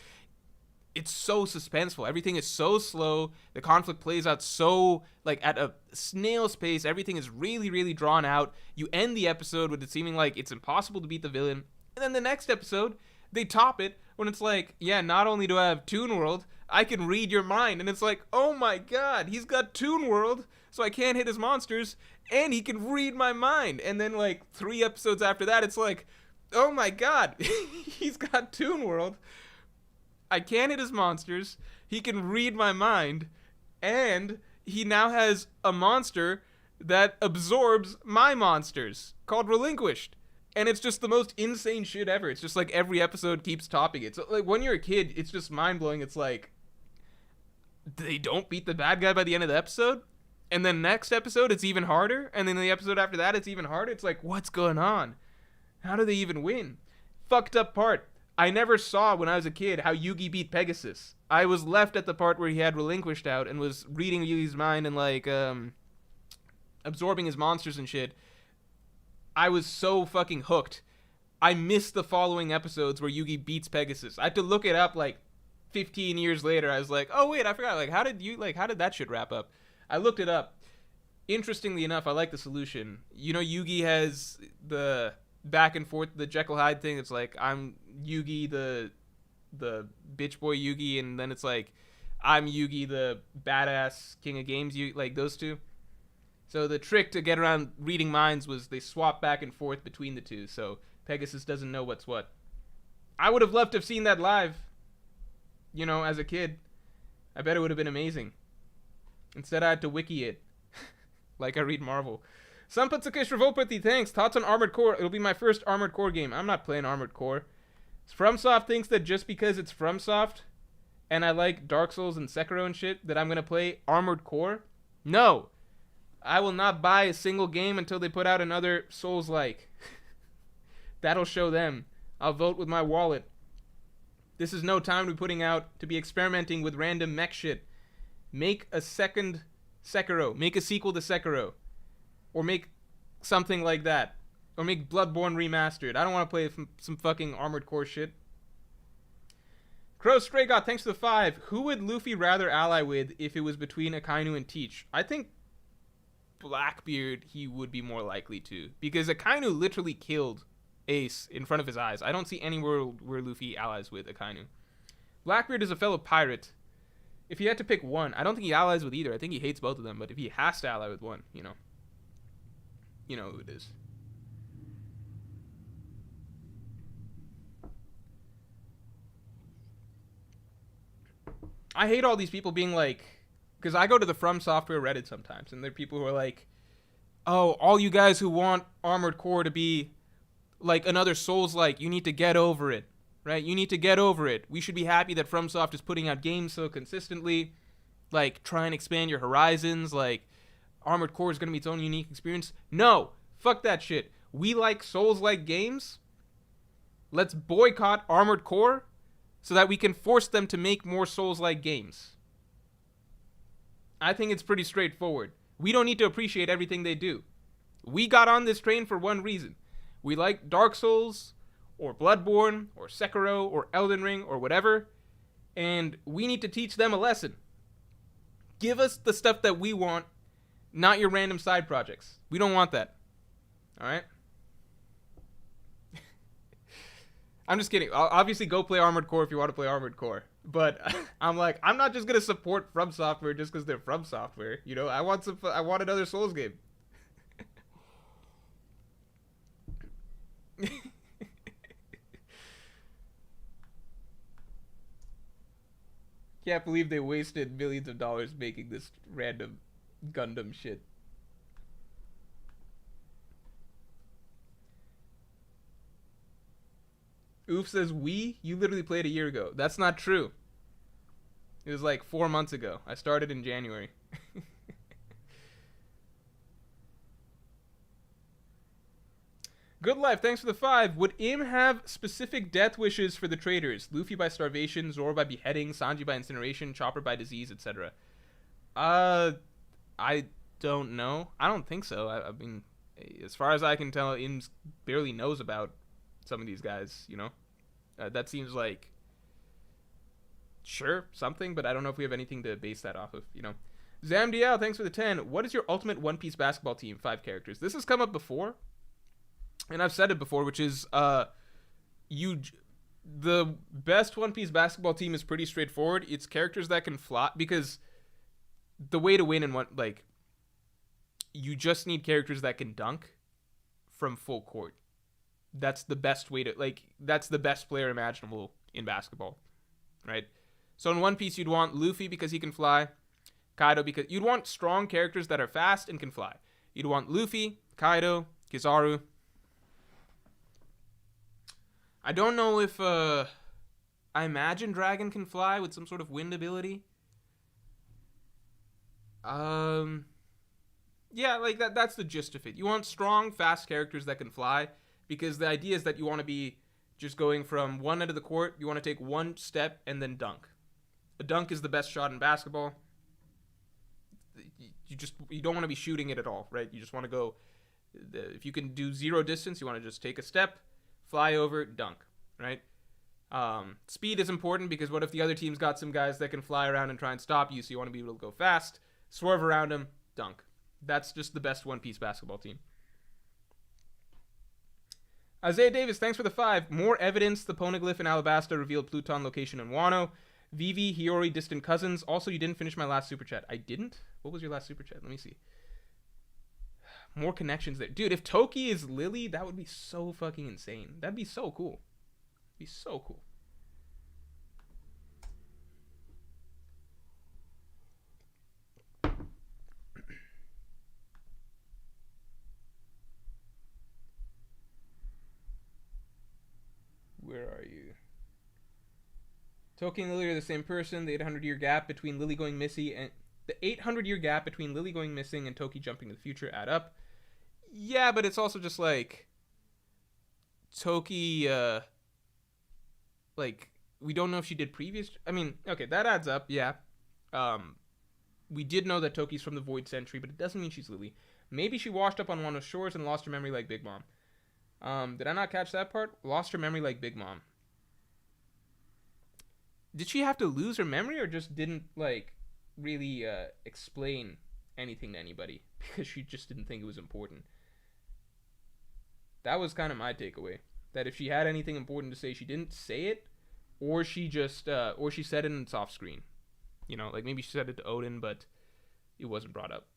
it's so suspenseful. Everything is so slow. The conflict plays out so like at a snail's pace. Everything is really, really drawn out. You end the episode with it seeming like it's impossible to beat the villain. And then the next episode, they top it when it's like, yeah, not only do I have Toon World, I can read your mind. And it's like, oh my god, he's got Toon World, so I can't hit his monsters, and he can read my mind. And then like 3 episodes after that, it's like, oh my god, he's got Toon World, I can't hit his monsters, he can read my mind, and he now has a monster that absorbs my monsters called Relinquished. And it's just the most insane shit ever. It's just like every episode keeps topping it. So like when you're a kid, it's just mind-blowing. It's like they don't beat the bad guy by the end of the episode, and then next episode it's even harder, and then the episode after that it's even harder. It's like, what's going on? How do they even win? Fucked up part, I never saw when I was a kid how Yugi beat Pegasus. I was left at the part where he had Relinquished out and was reading Yugi's mind and like absorbing his monsters and shit. I was so fucking hooked. I missed the following episodes where Yugi beats Pegasus. I had to look it up like 15 years later. I was like, oh wait, I forgot. Like, how did that shit wrap up? I looked it up. Interestingly enough, I like the solution. You know, Yugi has the back and forth, the Jekyll Hyde thing. It's like, I'm Yugi, the bitch boy Yugi, and then it's like, I'm Yugi, the badass king of games, like those two. So the trick to get around reading minds was they swap back and forth between the two, so Pegasus doesn't know what's what. I would have loved to have seen that live, you know, as a kid. I bet it would have been amazing. Instead, I had to wiki it, like I read Marvel. Sampatsukesh Revolpathy, thanks. Thoughts on Armored Core? It'll be my first Armored Core game. I'm not playing Armored Core. FromSoft thinks that just because it's FromSoft and I like Dark Souls and Sekiro and shit, that I'm going to play Armored Core. No. I will not buy a single game until they put out another Souls-like. That'll show them. I'll vote with my wallet. This is no time to be experimenting with random mech shit. Make a second Sekiro. Make a sequel to Sekiro. Or make something like that. Or make Bloodborne remastered. I don't want to play some fucking Armored Core shit. Crow Stray God, thanks for the 5. Who would Luffy rather ally with if it was between Akainu and Teach? I think Blackbeard he would be more likely to. Because Akainu literally killed Ace in front of his eyes. I don't see any world where Luffy allies with Akainu. Blackbeard is a fellow pirate. If he had to pick one, I don't think he allies with either. I think he hates both of them. But if he has to ally with one, you know who it is. I hate all these people being like, because I go to the From Software Reddit sometimes, and there are people who are like, oh, all you guys who want Armored Core to be like another Souls-like, you need to get over it, right? You need to get over it. We should be happy that FromSoft is putting out games so consistently. Like, try and expand your horizons. Like, Armored Core is going to be its own unique experience. No, fuck that shit. We like Souls-like games. Let's boycott Armored Core so that we can force them to make more Souls-like games. I think it's pretty straightforward. We don't need to appreciate everything they do. We got on this train for one reason. We like Dark Souls, or Bloodborne, or Sekiro, or Elden Ring, or whatever, and we need to teach them a lesson. Give us the stuff that we want, not your random side projects. We don't want that. Alright? I'm just kidding. I'll obviously go play Armored Core if you want to play Armored Core. But I'm like, I'm not just going to support From Software just because they're From Software. You know, I want another Souls game. Can't believe they wasted millions of dollars making this random Gundam shit. Oof says, you literally played a year ago. That's not true. It was like 4 months ago. I started in January. Good Life, thanks for the 5. Would Im have specific death wishes for the traitors? Luffy by starvation, Zoro by beheading, Sanji by incineration, Chopper by disease, etc. I don't know. I don't think so. I mean, as far as I can tell, Im barely knows about some of these guys, you know? That seems like, sure, something, but I don't know if we have anything to base that off of, you know? Zamdial, thanks for the 10. What is your ultimate One Piece basketball team? 5 characters. This has come up before, and I've said it before, which is, the best One Piece basketball team is pretty straightforward. It's characters that can fly, because the way to win in one, like, you just need characters that can dunk from full court. That's the best way to, like, that's the best player imaginable in basketball, right? So in One Piece, you'd want Luffy because he can fly, Kaido because, you'd want strong characters that are fast and can fly. You'd want Luffy, Kaido, Kizaru. I don't know if, I imagine Dragon can fly with some sort of wind ability. Yeah, like, that's the gist of it. You want strong, fast characters that can fly, because the idea is that you want to be just going from one end of the court, you want to take one step and then dunk. A dunk is the best shot in basketball. You don't want to be shooting it at all, right? You just want to go, if you can do zero distance, you want to just take a step, fly over, dunk, right? Speed is important because what if the other team's got some guys that can fly around and try and stop you, so you want to be able to go fast, swerve around them, dunk. That's just the best One Piece basketball team. Isaiah Davis, thanks for the 5. More evidence, the poneglyph in Alabasta revealed Pluton location in Wano. Vivi, Hiyori, distant cousins. Also, you didn't finish my last super chat. I didn't? What was your last super chat? Let me see. More connections there. Dude, if Toki is Lily, that would be so fucking insane. That'd be so cool. It'd be so cool. Toki and Lily are the same person. The 800-year gap between Lily going missing and the 800-year gap between Lily going missing and Toki jumping to the future add up. Yeah, but it's also just like Toki, like we don't know if she did previous. I mean, okay, that adds up. Yeah. We did know that Toki's from the Void Century, but it doesn't mean she's Lily. Maybe she washed up on Wano's shores and lost her memory like Big Mom. Did I not catch that part? Lost her memory like Big Mom. Did she have to lose her memory or just didn't, like, really explain anything to anybody? Because she just didn't think it was important. That was kind of my takeaway. That if she had anything important to say, she didn't say it, or she just, or she said it in soft screen. You know, like maybe she said it to Odin, but it wasn't brought up.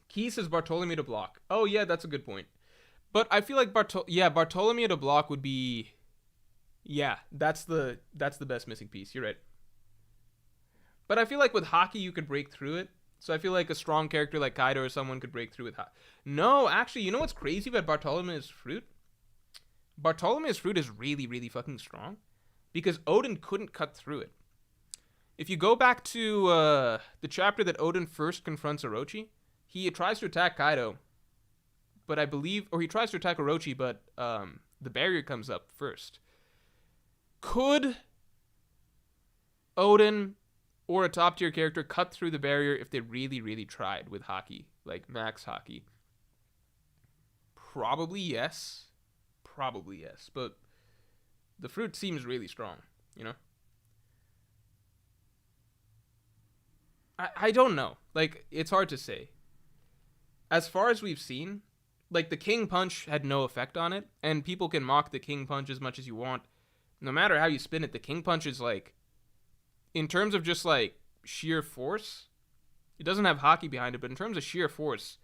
Key says Bartolomeo to block. Oh yeah, that's a good point. But I feel like Bartolomeo to block would be, yeah, that's the best missing piece. You're right. But I feel like with hockey you could break through it. So I feel like a strong character like Kaido or someone could break through with hockey. No, actually, you know what's crazy about Bartolomeo's fruit? Bartolomeo's fruit is really, really fucking strong because Odin couldn't cut through it. If you go back to the chapter that Odin first confronts Orochi, he tries to attack Kaido, but I believe, or he tries to attack Orochi, but the barrier comes up first. Could Odin or a top tier character cut through the barrier if they really, really tried with hockey, like max hockey? Probably yes. But the fruit seems really strong, you know? I don't know. Like, it's hard to say. As far as we've seen, like, the King Punch had no effect on it, and people can mock the King Punch as much as you want. No matter how you spin it, the King Punch is, like, in terms of just, like, sheer force, it doesn't have hockey behind it, but in terms of sheer force,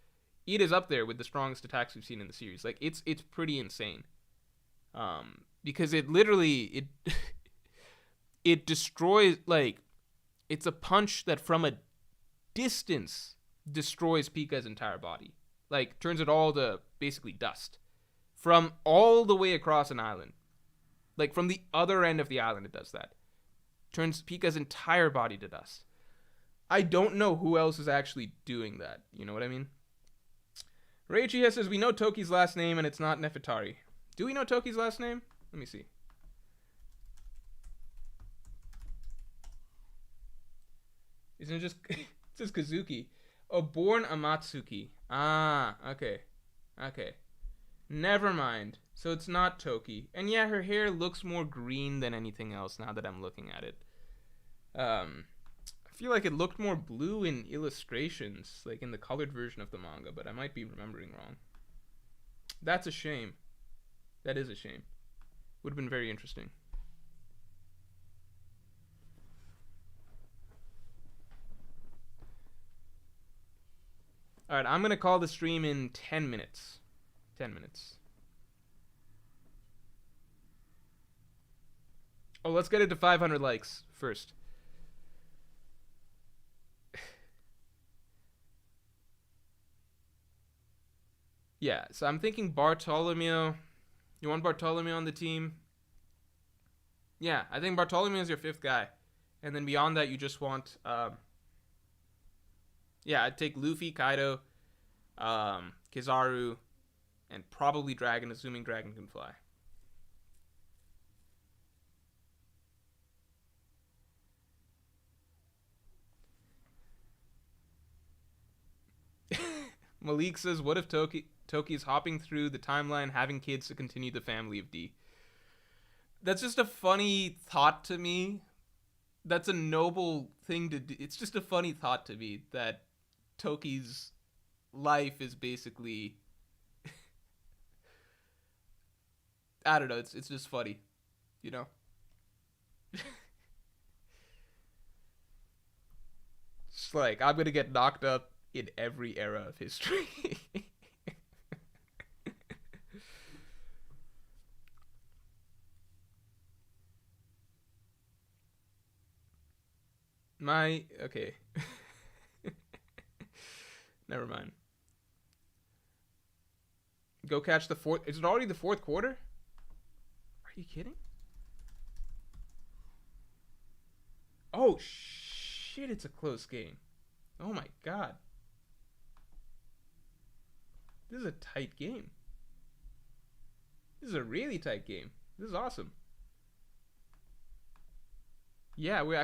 it is up there with the strongest attacks we've seen in the series. Like, it's pretty insane. Because it literally, it destroys, like, it's a punch that from a distance destroys Pika's entire body. Like, turns it all to basically dust. From all the way across an island. Like, from the other end of the island it does that. Turns Pika's entire body to dust. I don't know who else is actually doing that. You know what I mean? Reichi says, we know Toki's last name and it's not Nefertari. Do we know Toki's last name? Let me see. Isn't it just it says Kazuki? Oh, born Amatsuki. Ah, okay. Never mind. So it's not Toki. And yeah, her hair looks more green than anything else now that I'm looking at it. I feel like it looked more blue in illustrations, like in the colored version of the manga, but I might be remembering wrong. That's a shame. That is a shame. Would have been very interesting. Alright, I'm going to call the stream in 10 minutes. 10 minutes. Oh, let's get it to 500 likes first. Yeah, so I'm thinking Bartolomeo. You want Bartolomeo on the team? Yeah, I think Bartolomeo is your fifth guy. And then beyond that, you just want... yeah, I'd take Luffy, Kaido, Kizaru, and probably Dragon, assuming Dragon can fly. Malik says, what if Toki's hopping through the timeline, having kids to continue the family of D? That's just a funny thought to me. That's a noble thing to do. It's just a funny thought to me that Toki's life is basically... I don't know, it's just funny, you know? It's like, I'm gonna get knocked up in every era of history. Okay. Never mind. Go catch the fourth. Is it already the fourth quarter? Are you kidding? Oh shit! It's a close game. Oh my god, this is a tight game. This is a really tight game. This is awesome. Yeah, we.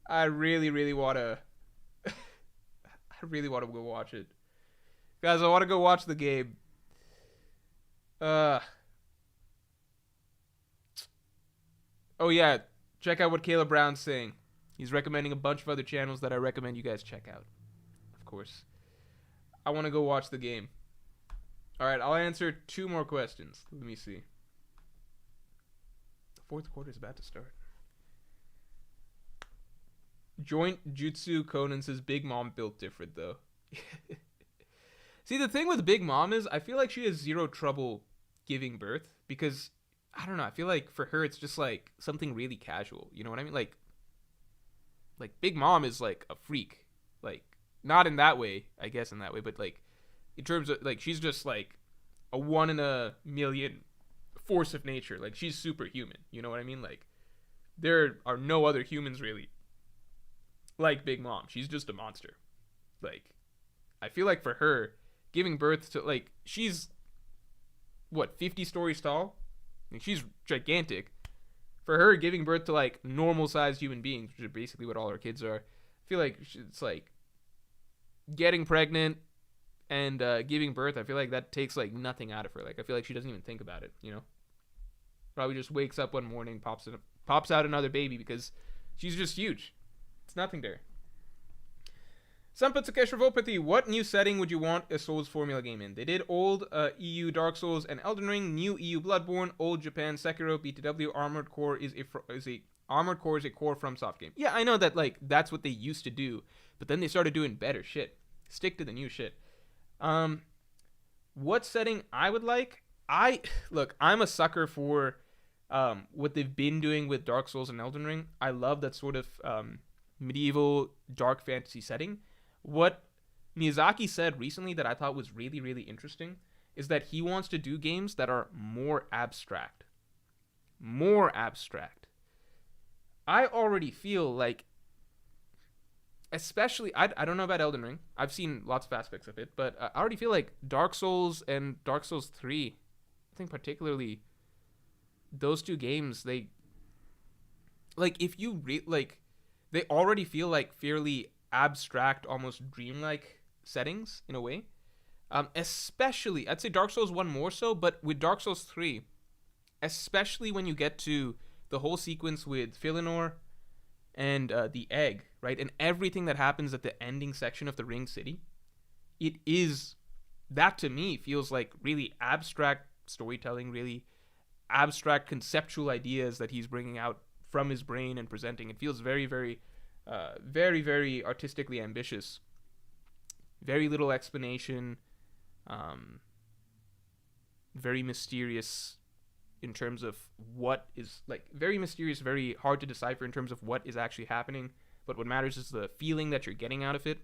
I really, really wanna. I really want to go watch it, guys. I want to go watch the game. Uh. Oh yeah, check out what Caleb Brown's saying. He's recommending a bunch of other channels that I recommend you guys check out. Of course. I want to go watch the game. All right, I'll answer 2 more questions. Let me see. The 4th quarter is about to start. Joint Jutsu Conan says Big Mom built different though. See, the thing with Big Mom is I feel like she has zero trouble giving birth because I don't know, I feel like for her it's just like something really casual. You know what I mean? Like Big Mom is like a freak. Like not in that way, I guess in that way, but like in terms of like she's just like a 1 in a million force of nature. Like she's superhuman. You know what I mean? Like there are no other humans really like Big Mom. She's just a monster. Like I feel like for her giving birth to like she's what 50 stories tall. I mean, she's gigantic. For her giving birth to like normal sized human beings, which is basically what all her kids are. I feel like it's like getting pregnant and giving birth. I feel like that takes like nothing out of her. Like I feel like she doesn't even think about it. You know, probably just wakes up one morning, pops out another baby because she's just huge. It's nothing there. Sampatsukesh Revolpathy, what new setting would you want a Souls formula game in? They did old EU Dark Souls and Elden Ring, new EU Bloodborne, old Japan Sekiro, BTW, Armored Core is a core FromSoft game. Yeah, I know that like that's what they used to do, but then they started doing better shit. Stick to the new shit. What setting I would like? I'm a sucker for what they've been doing with Dark Souls and Elden Ring. I love that sort of medieval dark fantasy setting. What Miyazaki said recently that I thought was really, really interesting is that he wants to do games that are more abstract. More abstract. I already feel like, especially, I don't know about Elden Ring. I've seen lots of aspects of it, but I already feel like Dark Souls and Dark Souls 3, I think particularly those 2 games, they, like, if you they already feel like fairly abstract, almost dreamlike settings in a way. Especially, I'd say Dark Souls 1 more so, but with Dark Souls 3, especially when you get to the whole sequence with Felinor and the egg, right? And everything that happens at the ending section of the Ring City, that to me feels like really abstract storytelling, really abstract conceptual ideas that he's bringing out from his brain and presenting. It feels very, very, very, very artistically ambitious. Very little explanation. Very mysterious in terms of what is like very mysterious, very hard to decipher in terms of what is actually happening. But what matters is the feeling that you're getting out of it.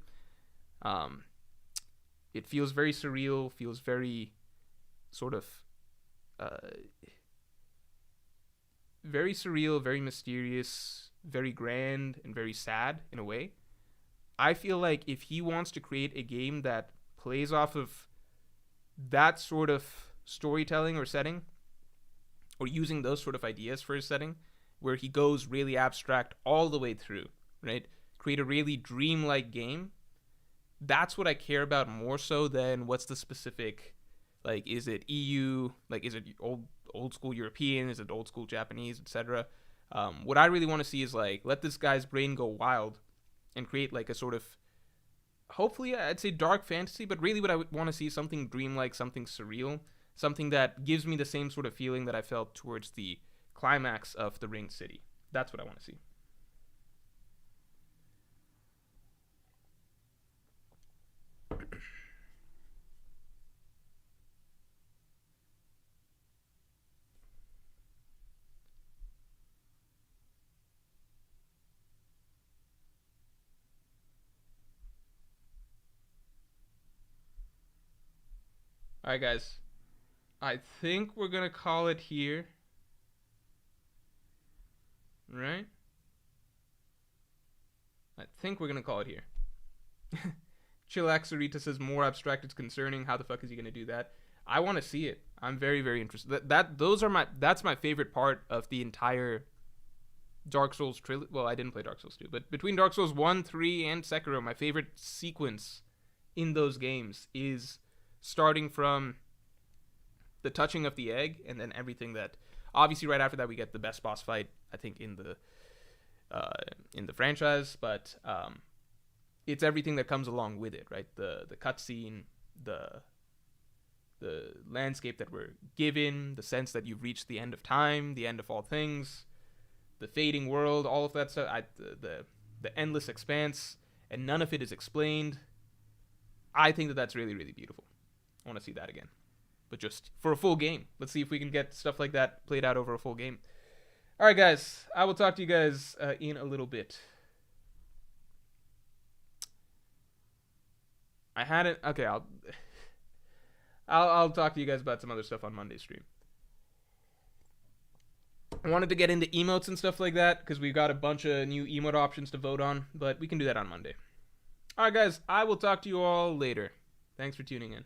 It feels very surreal. Feels very sort of very surreal, very mysterious, very grand, and very sad in a way. I feel like if he wants to create a game that plays off of that sort of storytelling or setting, or using those sort of ideas for his setting, where he goes really abstract all the way through, right? Create a really dreamlike game. That's what I care about more so than what's the specific, like, is it EU, like, is it old school European, is it old school Japanese, etc. What I really want to see is like let this guy's brain go wild and create like a sort of, hopefully I'd say dark fantasy, but really what I would want to see is something dreamlike, something surreal, something that gives me the same sort of feeling that I felt towards the climax of the Ring City. That's what I want to see. All right, guys. I think we're gonna call it here, right? I think we're gonna call it here. Chillax Sarita says more abstract. It's concerning. How the fuck is he gonna do that? I want to see it. I'm very, very interested. That's my favorite part of the entire Dark Souls trilogy. Well, I didn't play Dark Souls 2, but between Dark Souls 1, 3, and Sekiro, my favorite sequence in those games is starting from the touching of the egg, and then everything that. Obviously, right after that, we get the best boss fight, I think, in the franchise, but it's everything that comes along with it, right? The cutscene, the landscape that we're given, the sense that you've reached the end of time, the end of all things, the fading world, all of that stuff, the endless expanse, and none of it is explained. I think that that's really, really beautiful. I want to see that again, but just for a full game. Let's see if we can get stuff like that played out over a full game. All right, guys, I will talk to you guys in a little bit. I hadn't. Okay, I'll talk to you guys about some other stuff on Monday's stream. I wanted to get into emotes and stuff like that because we've got a bunch of new emote options to vote on, but we can do that on Monday. All right, guys, I will talk to you all later. Thanks for tuning in.